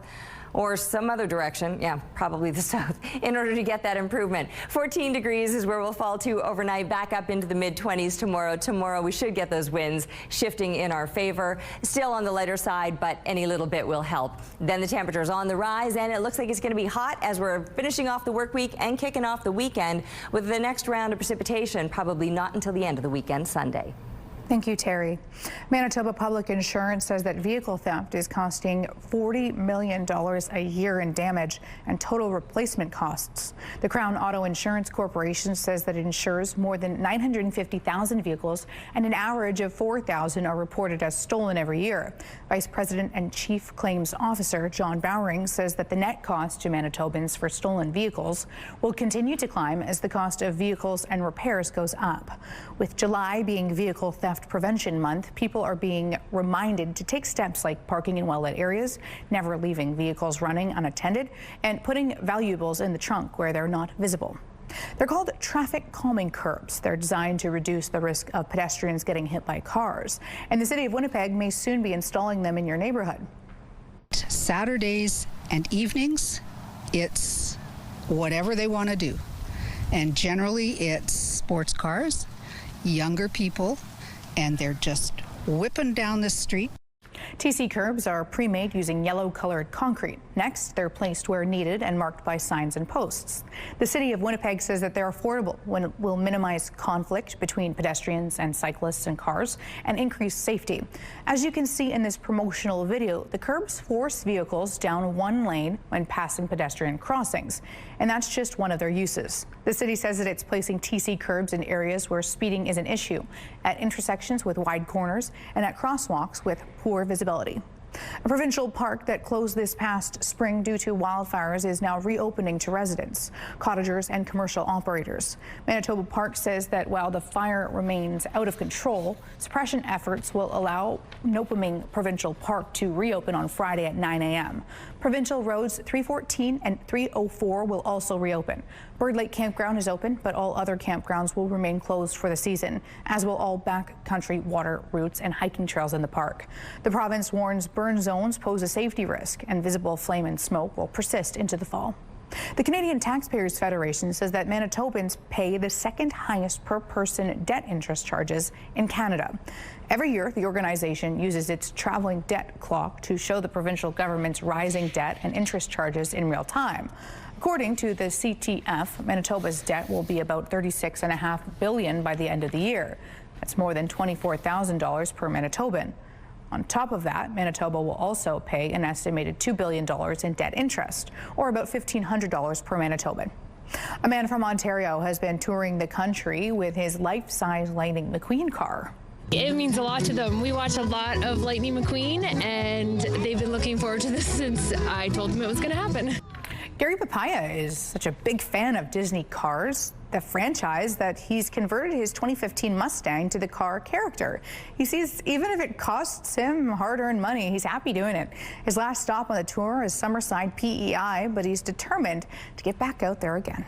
or some other direction, yeah, probably the south, in order to get that improvement. 14 degrees is where we'll fall to overnight, back up into the mid-20s tomorrow. Tomorrow we should get those winds shifting in our favor. Still on the lighter side, but any little bit will help. Then the temperature's on the rise, and it looks like it's going to be hot as we're finishing off the work week and kicking off the weekend with the next round of precipitation, probably not until the end of the weekend Sunday. Thank you, Terry. Manitoba Public Insurance says that vehicle theft is costing $40 million a year in damage and total replacement costs. The Crown Auto Insurance Corporation says that it insures more than 950,000 vehicles, and an average of 4,000 are reported as stolen every year. Vice President and Chief Claims Officer John Bowring says that the net cost to Manitobans for stolen vehicles will continue to climb as the cost of vehicles and repairs goes up. With July being Vehicle Theft Prevention Month, people are being reminded to take steps like parking in well-lit areas, never leaving vehicles running unattended, and putting valuables in the trunk where they're not visible. They're called traffic calming curbs. They're designed to reduce the risk of pedestrians getting hit by cars. And the city of Winnipeg may soon be installing them in your neighborhood. Saturdays and evenings, it's whatever they want to do. And generally it's sports cars, younger people, and they're just whipping down the street. TC curbs are pre-made using yellow-colored concrete. Next, they're placed where needed and marked by signs and posts. The city of Winnipeg says that they're affordable when it will minimize conflict between pedestrians and cyclists and cars and increase safety. As you can see in this promotional video, the curbs force vehicles down one lane when passing pedestrian crossings, and that's just one of their uses. The city says that it's placing TC curbs in areas where speeding is an issue, at intersections with wide corners and at crosswalks with poor visibility. A provincial park that closed this past spring due to wildfires is now reopening to residents, cottagers, and commercial operators. Manitoba Park says that while the fire remains out of control, suppression efforts will allow Nopaming Provincial Park to reopen on Friday at 9 a.m. Provincial roads 314 and 304 will also reopen. Bird Lake Campground is open, but all other campgrounds will remain closed for the season, as will all backcountry water routes and hiking trails in the park. The province warns burn zones pose a safety risk, and visible flame and smoke will persist into the fall. The Canadian Taxpayers Federation says that Manitobans pay the second highest per person debt interest charges in Canada. Every year, the organization uses its traveling debt clock to show the provincial government's rising debt and interest charges in real time. According to the CTF, Manitoba's debt will be about $36.5 billion by the end of the year. That's more than $24,000 per Manitoban. On top of that, Manitoba will also pay an estimated $2 billion in debt interest, or about $1,500 per Manitoban. A man from Ontario has been touring the country with his life-size Lightning McQueen car. It means a lot to them. We watch a lot of Lightning McQueen, and they've been looking forward to this since I told them it was going to happen. Gary Papaya is such a big fan of Disney Cars, the franchise, that he's converted his 2015 Mustang to the car character. He sees even if it costs him hard-earned money, he's happy doing it. His last stop on the tour is Summerside PEI, but he's determined to get back out there again.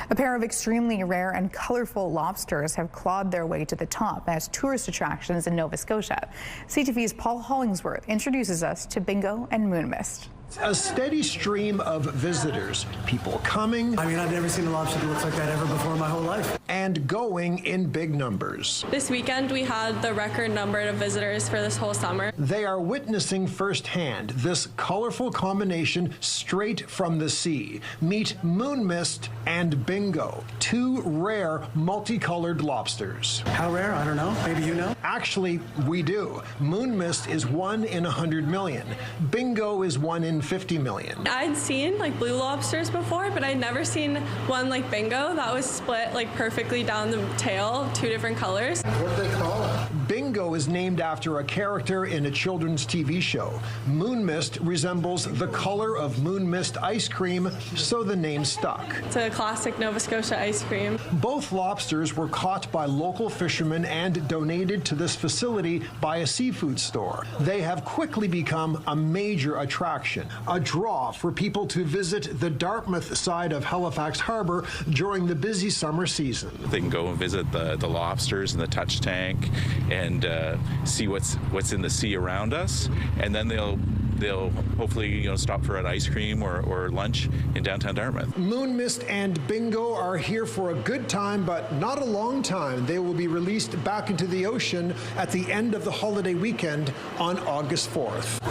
A pair of extremely rare and colorful lobsters have clawed their way to the top as tourist attractions in Nova Scotia. CTV's Paul Hollingsworth introduces us to Bingo and Moon Mist. A steady stream of visitors, people coming. I mean, I've never seen a lobster that looks like that ever before in my whole life. And going in big numbers. This weekend, we had the record number of visitors for this whole summer. They are witnessing firsthand this colorful combination straight from the sea. Meet Moon Mist and Bingo, two rare multicolored lobsters. How rare? I don't know. Maybe you know? Actually, we do. Moon Mist is 1 in 100 million. Bingo is 1 in 50 million. I'd seen like blue lobsters before, but I'd never seen one like Bingo that was split like perfectly down the tail, two different colors. What do they call it? Bingo is named after a character in a children's TV show. Moon Mist resembles the color of Moon Mist ice cream, so the name stuck. It's a classic Nova Scotia ice cream. Both lobsters were caught by local fishermen and donated to this facility by a seafood store. They have quickly become a major attraction, a draw for people to visit the Dartmouth side of Halifax Harbor during the busy summer season. They can go and visit the lobsters and the touch tank and see what's in the sea around us, and then they'll hopefully stop for an ice cream or lunch in downtown Dartmouth. Moon Mist and Bingo are here for a good time, but not a long time. They will be released back into the ocean at the end of the holiday weekend on August 4th.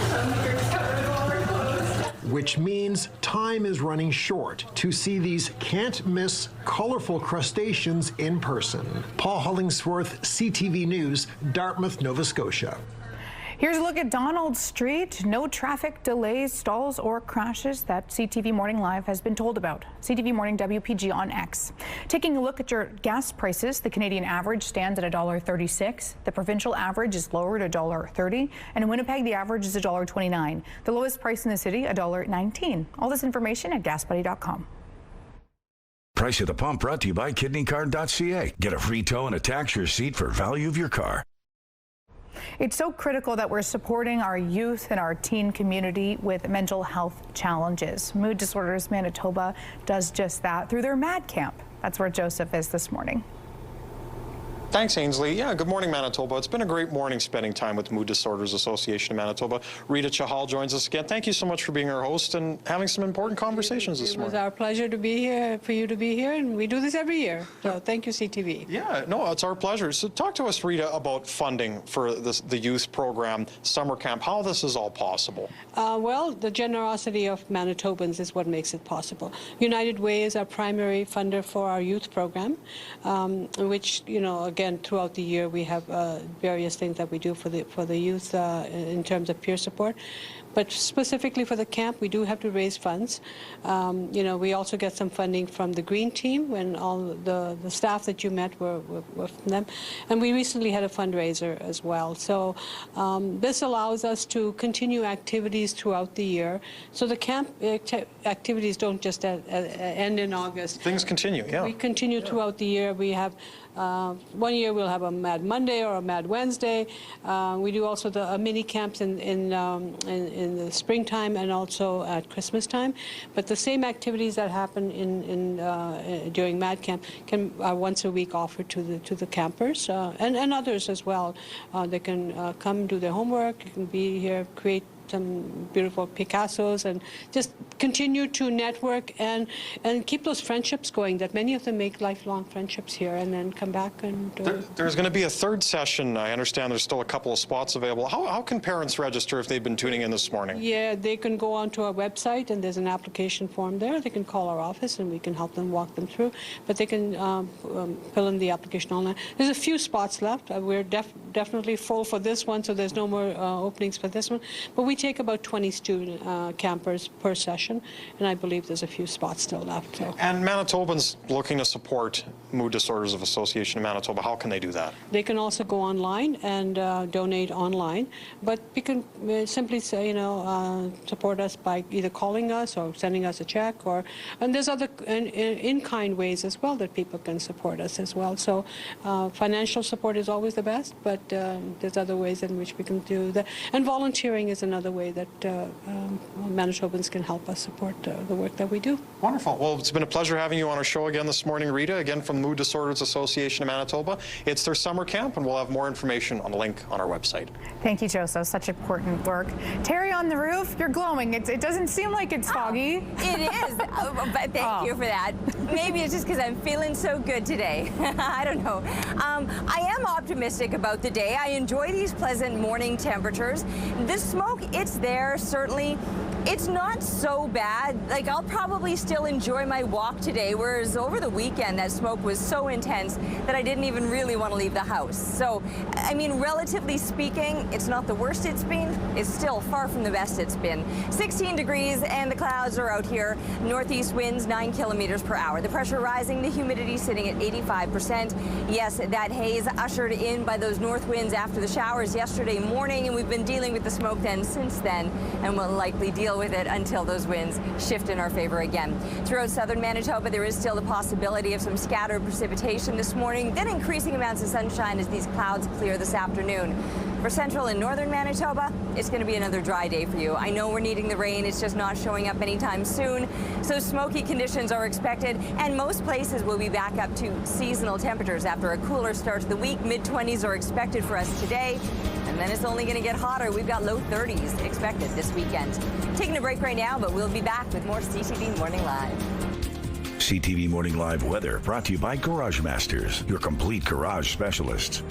Which means time is running short to see these can't-miss colorful crustaceans in person. Paul Hollingsworth, CTV News, Dartmouth, Nova Scotia. Here's a look at Donald Street. No traffic delays, stalls, or crashes that CTV Morning Live has been told about. CTV Morning WPG on X. Taking a look at your gas prices, the Canadian average stands at $1.36. The provincial average is lowered $1.30. And in Winnipeg, the average is $1.29. The lowest price in the city, $1.19. All this information at gasbuddy.com. Price at the pump brought to you by kidneycard.ca. Get a free tow and a tax receipt for value of your car. It's so critical that we're supporting our youth and our teen community with mental health challenges. Mood Disorders Manitoba does just that through their MAD Camp. That's where Joseph is this morning. Thanks, Ainsley. Yeah, good morning, Manitoba. It's been a great morning spending time with the Mood Disorders Association of Manitoba. Rita Chahal joins us again. Thank you so much for being our host and having some important conversations this morning. It was our pleasure to be here, for you to be here, and we do this every year. So thank you, CTV. Yeah, no, it's our pleasure. So talk to us, Rita, about funding for the youth program, summer camp, how this is all possible. Well, the generosity of Manitobans is what makes it possible. United Way is our primary funder for our youth program, which, you know, again, throughout the year we have various things that we do for the youth in terms of peer support. But specifically for the camp, we do have to raise funds. You know, we also get some funding from the Green Team when all the staff that you met were from them. And we recently had a fundraiser as well. So this allows us to continue activities throughout the year. So the camp activities don't just end in August. Things continue, yeah. We continue throughout the year. We have one year we'll have a Mad Monday or a Mad Wednesday. We do also the mini camps in the springtime and also at Christmas time. But the same activities that happen during Mad Camp are once a week offered to the campers and others as well. They can come do their homework. You can be here, create some beautiful Picassos, and just continue to network and keep those friendships going, that many of them make lifelong friendships here and then come back and there's going to be a third session. I understand there's still a couple of spots available. How can parents register if they've been tuning in this morning? Yeah, they can go onto our website and there's an application form there. They can call our office and we can help them walk them through, but they can fill in the application online. There's a few spots left. We're definitely full for this one, so there's no more openings for this one, but we take about 20 student campers per session, and I believe there's a few spots still left. So. And Manitobans looking to support Mood Disorders of Association of Manitoba, how can they do that? They can also go online and donate online, but you can simply say, you know, support us by either calling us or sending us a check, and there's other in-kind ways as well that people can support us as well. So financial support is always the best, but there's other ways in which we can do that, and volunteering is another way that Manitobans can help us support the work that we do. Wonderful. Well, it's been a pleasure having you on our show again this morning, Rita, again from Mood Disorders Association of Manitoba. It's their summer camp, and we'll have more information on the link on our website. Thank you, Joseph. Such important work. Terry on the roof, you're glowing. It doesn't seem like it's foggy. It is, but thank you for that. Maybe it's just because I'm feeling so good today. I don't know. I am optimistic about the day. I enjoy these pleasant morning temperatures. The smoke, it's there, certainly. It's not so bad. Like, I'll probably still enjoy my walk today, whereas over the weekend that smoke was so intense that I didn't even really want to leave the house. So, I mean, relatively speaking, it's not the worst it's been. It's still far from the best it's been. 16 degrees and the clouds are out here. Northeast winds 9 kilometers per hour. The pressure rising, the humidity sitting at 85%. Yes, that haze ushered in by those north winds after the showers yesterday morning, and we've been dealing with the smoke then since then, and will likely deal with it until those winds shift in our favor again. Throughout southern Manitoba, there is still the possibility of some scattered precipitation this morning, then increasing amounts of sunshine as these clouds clear this afternoon. For central and northern Manitoba, it's going to be another dry day for you. I know we're needing the rain. It's just not showing up anytime soon. So smoky conditions are expected, and most places will be back up to seasonal temperatures after a cooler start to the week. Mid-20s are expected for us today, and then it's only going to get hotter. We've got low 30s expected this weekend. Taking a break right now, but we'll be back with more CTV Morning Live. CTV Morning Live weather brought to you by Garage Masters, your complete garage specialists.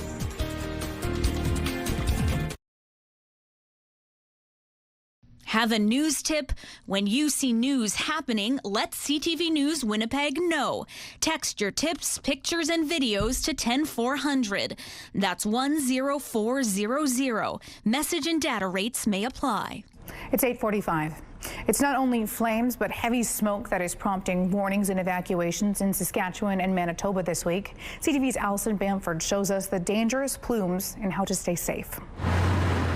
Have a news tip? When you see news happening, let CTV News Winnipeg know. Text your tips, pictures, and videos to 10400. That's 10400. Message and data rates may apply. It's 8:45. It's not only flames, but heavy smoke that is prompting warnings and evacuations in Saskatchewan and Manitoba this week. CTV's Alison Bamford shows us the dangerous plumes and how to stay safe.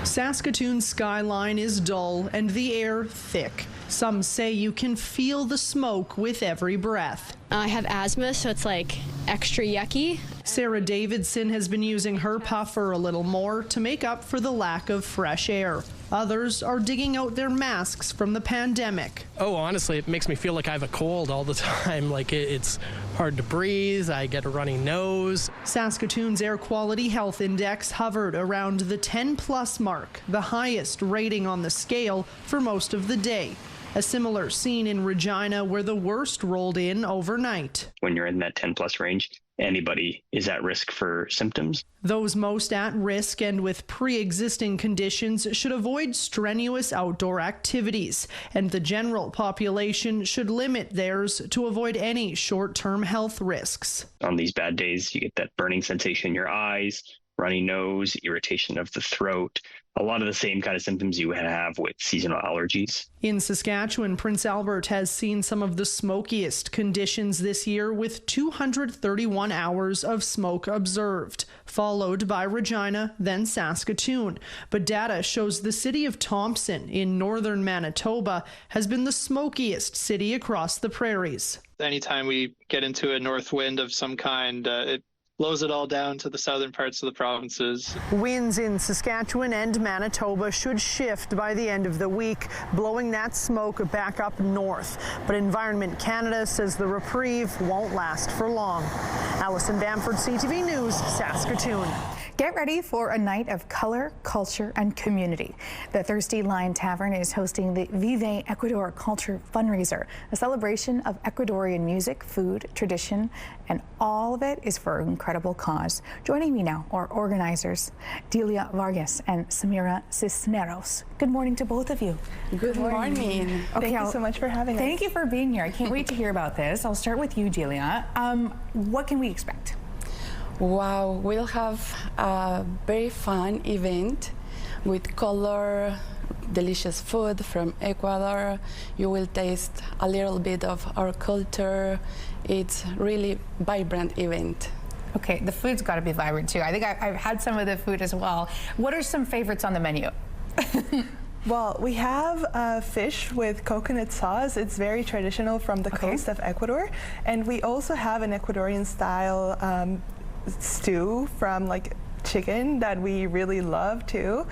Saskatoon's skyline is dull and the air thick. Some say you can feel the smoke with every breath. I have asthma, so it's like extra yucky. Sarah Davidson has been using her puffer a little more to make up for the lack of fresh air. Others are digging out their masks from the pandemic. Oh, honestly, it makes me feel like I have a cold all the time. Like it's hard to breathe. I get a runny nose. Saskatoon's Air Quality Health Index hovered around the 10+ mark, the highest rating on the scale for most of the day. A similar scene in Regina, where the worst rolled in overnight. When you're in that 10+ range, anybody is at risk for symptoms. Those most at risk and with pre-existing conditions should avoid strenuous outdoor activities, and the general population should limit theirs to avoid any short-term health risks. On these bad days, you get that burning sensation in your eyes, runny nose, irritation of the throat, a lot of the same kind of symptoms you have with seasonal allergies. In Saskatchewan, Prince Albert has seen some of the smokiest conditions this year, with 231 hours of smoke observed, followed by Regina, then Saskatoon. But data shows the city of Thompson in northern Manitoba has been the smokiest city across the prairies. Anytime we get into a north wind of some kind, it blows it all down to the southern parts of the provinces. Winds in Saskatchewan and Manitoba should shift by the end of the week, blowing that smoke back up north. But Environment Canada says the reprieve won't last for long. Allison Bamford, CTV News, Saskatoon. Get ready for a night of color, culture, and community. The Thirsty Lion Tavern is hosting the Vive Ecuador Culture Fundraiser, a celebration of Ecuadorian music, food, tradition, and all of it is for an incredible cause. Joining me now are organizers Delia Vargas and Samira Cisneros. Good morning to both of you. Good morning. Okay, Thank you so much for having us. Thank you for being here. I can't wait to hear about this. I'll start with you, Delia. What can we expect? Wow, we'll have a very fun event with color, delicious food from Ecuador. You will taste a little bit of our culture. It's really vibrant event. Okay, the food's got to be vibrant too. I think I've had some of the food as well. What are some favorites on the menu? Well, we have fish with coconut sauce. It's very traditional from the coast of Ecuador. And we also have an Ecuadorian style stew from like chicken that we really love too.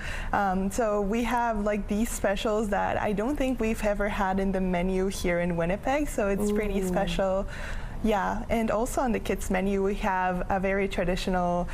So we have like these specials that I don't think we've ever had in the menu here in Winnipeg, so it's pretty special. Yeah, and also on the kids menu we have a very traditional,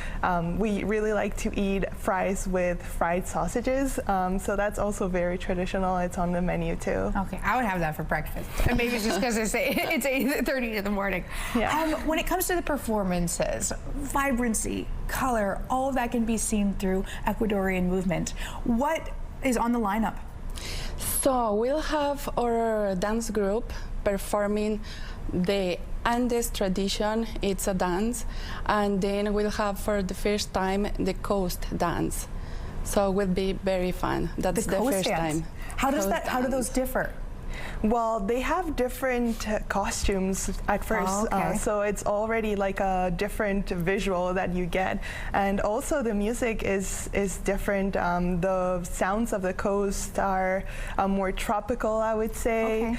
we really like to eat fries with fried sausages, so that's also very traditional. It's on the menu too. Okay, I would have that for breakfast. And maybe it's just because it's 8:30 in the morning. Yeah. When it comes to the performances, vibrancy, color, all of that can be seen through Ecuadorian movement. What is on the lineup? So we'll have our dance group performing the Andes tradition. It's a dance, and then we'll have for the first time the coast dance. So it will be very fun. That's the first time. How do those differ? Well, they have different costumes at first, so it's already like a different visual that you get. And also the music is different. The sounds of the coast are more tropical, I would say.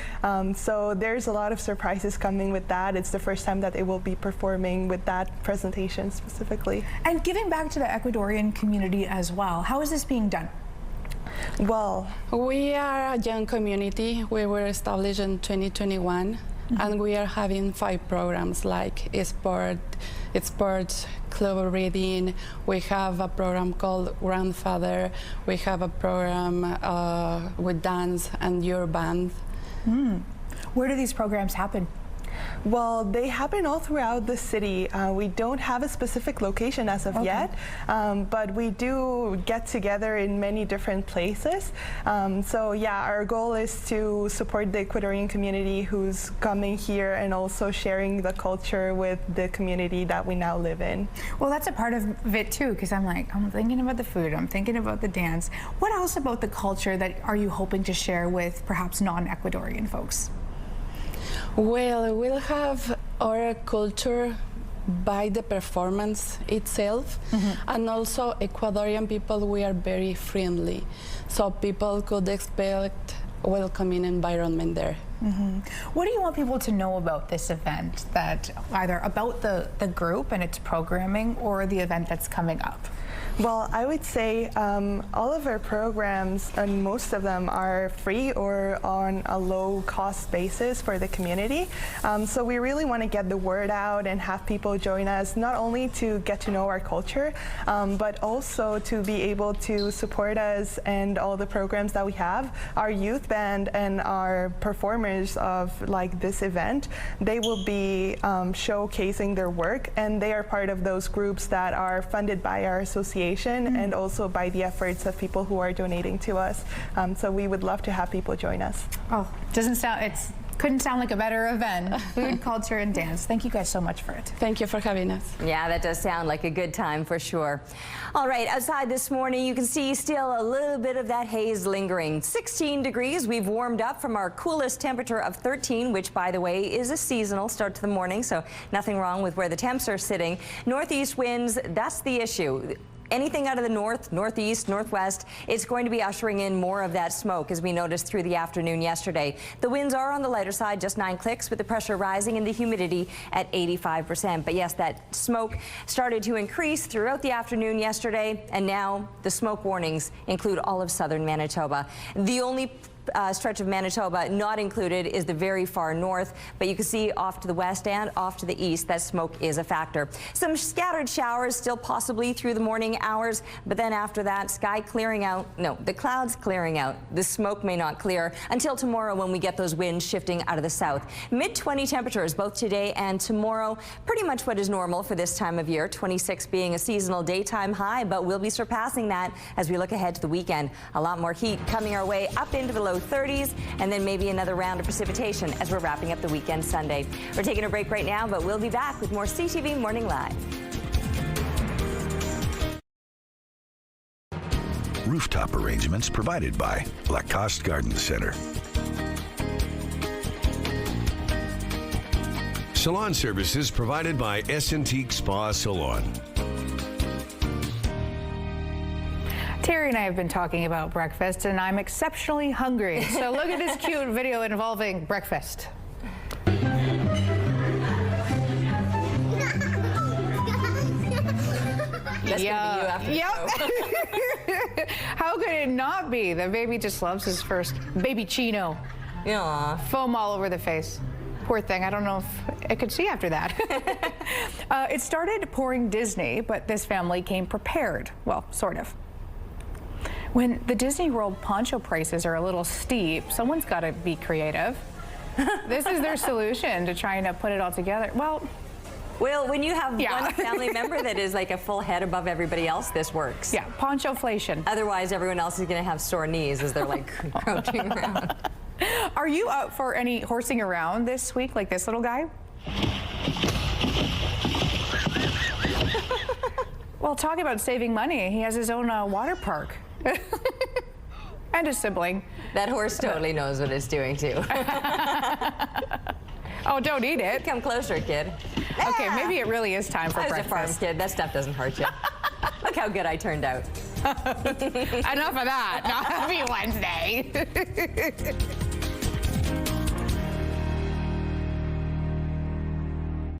So there's a lot of surprises coming with that. It's the first time that they will be performing with that presentation specifically. And giving back to the Ecuadorian community as well, how is this being done? Well, we are a young community. We were established in 2021, and we are having 5 programs like sports, club reading. We have a program called Grandfather. We have a program with dance and your band. Where do these programs happen? Well, they happen all throughout the city. We don't have a specific location as of yet, but we do get together in many different places. So yeah, our goal is to support the Ecuadorian community who's coming here and also sharing the culture with the community that we now live in. Well, that's a part of it too, because I'm thinking about the food, I'm thinking about the dance. What else about the culture that are you hoping to share with perhaps non-Ecuadorian folks? Well, we'll have our culture by the performance itself, and also Ecuadorian people, we are very friendly. So people could expect welcoming environment there. What do you want people to know about this event, that either about the group and its programming or the event that's coming up? Well, I would say all of our programs, and most of them, are free or on a low-cost basis for the community. So we really want to get the word out and have people join us, not only to get to know our culture, but also to be able to support us and all the programs that we have. Our youth band and our performers of like this event, they will be showcasing their work, and they are part of those groups that are funded by our association and also by the efforts of people who are donating to us. So we would love to have people join us. Oh, couldn't sound like a better event. Food, culture, and dance. Thank you guys so much for it. Thank you for having us. Yeah, that does sound like a good time for sure. All right, outside this morning, you can see still a little bit of that haze lingering. 16 degrees. We've warmed up from our coolest temperature of 13, which, by the way, is a seasonal start to the morning, so nothing wrong with where the temps are sitting. Northeast winds, that's the issue. Anything out of the north, northeast, northwest, it's going to be ushering in more of that smoke, as we noticed through the afternoon yesterday. The winds are on the lighter side, just 9 clicks, with the pressure rising and the humidity at 85%. But yes, that smoke started to increase throughout the afternoon yesterday, and now the smoke warnings include all of southern Manitoba. The only stretch of Manitoba not included is the very far north, but you can see off to the west and off to the east that smoke is a factor. Some scattered showers still possibly through the morning hours, but then after that, sky clearing out. No, the clouds clearing out. The smoke may not clear until tomorrow when we get those winds shifting out of the south. Mid-20 temperatures both today and tomorrow, pretty much what is normal for this time of year, 26 being a seasonal daytime high, but we'll be surpassing that as we look ahead to the weekend. A lot more heat coming our way up into the low 30s, and then maybe another round of precipitation as we're wrapping up the weekend Sunday. We're taking a break right now, but we'll be back with more CTV Morning Live. Rooftop arrangements provided by Lacoste Garden Center. Salon services provided by Essentique Spa Salon. Terry and I have been talking about breakfast, and I'm exceptionally hungry. So look at this cute video involving breakfast. That's gonna be you after the show. How could it not be? The baby just loves his first baby chino. Yeah. Foam all over the face. Poor thing. I don't know if I could see after that. It started pouring Disney, but this family came prepared. Well, sort of. When the Disney World poncho prices are a little steep, someone's got to be creative. This is their solution to trying to put it all together. Well, when you have one family member that is like a full head above everybody else, this works. Yeah, ponchoflation. Otherwise, everyone else is going to have sore knees as they're like crouching around. Are you up for any horsing around this week, like this little guy? Well, talk about saving money. He has his own water park. And a sibling. That horse totally knows what it's doing, too. Oh, don't eat it. Come closer, kid. Okay, maybe it really is time for breakfast. I was a farm kid. That stuff doesn't hurt you. Look how good I turned out. Enough of that. Not Happy Wednesday.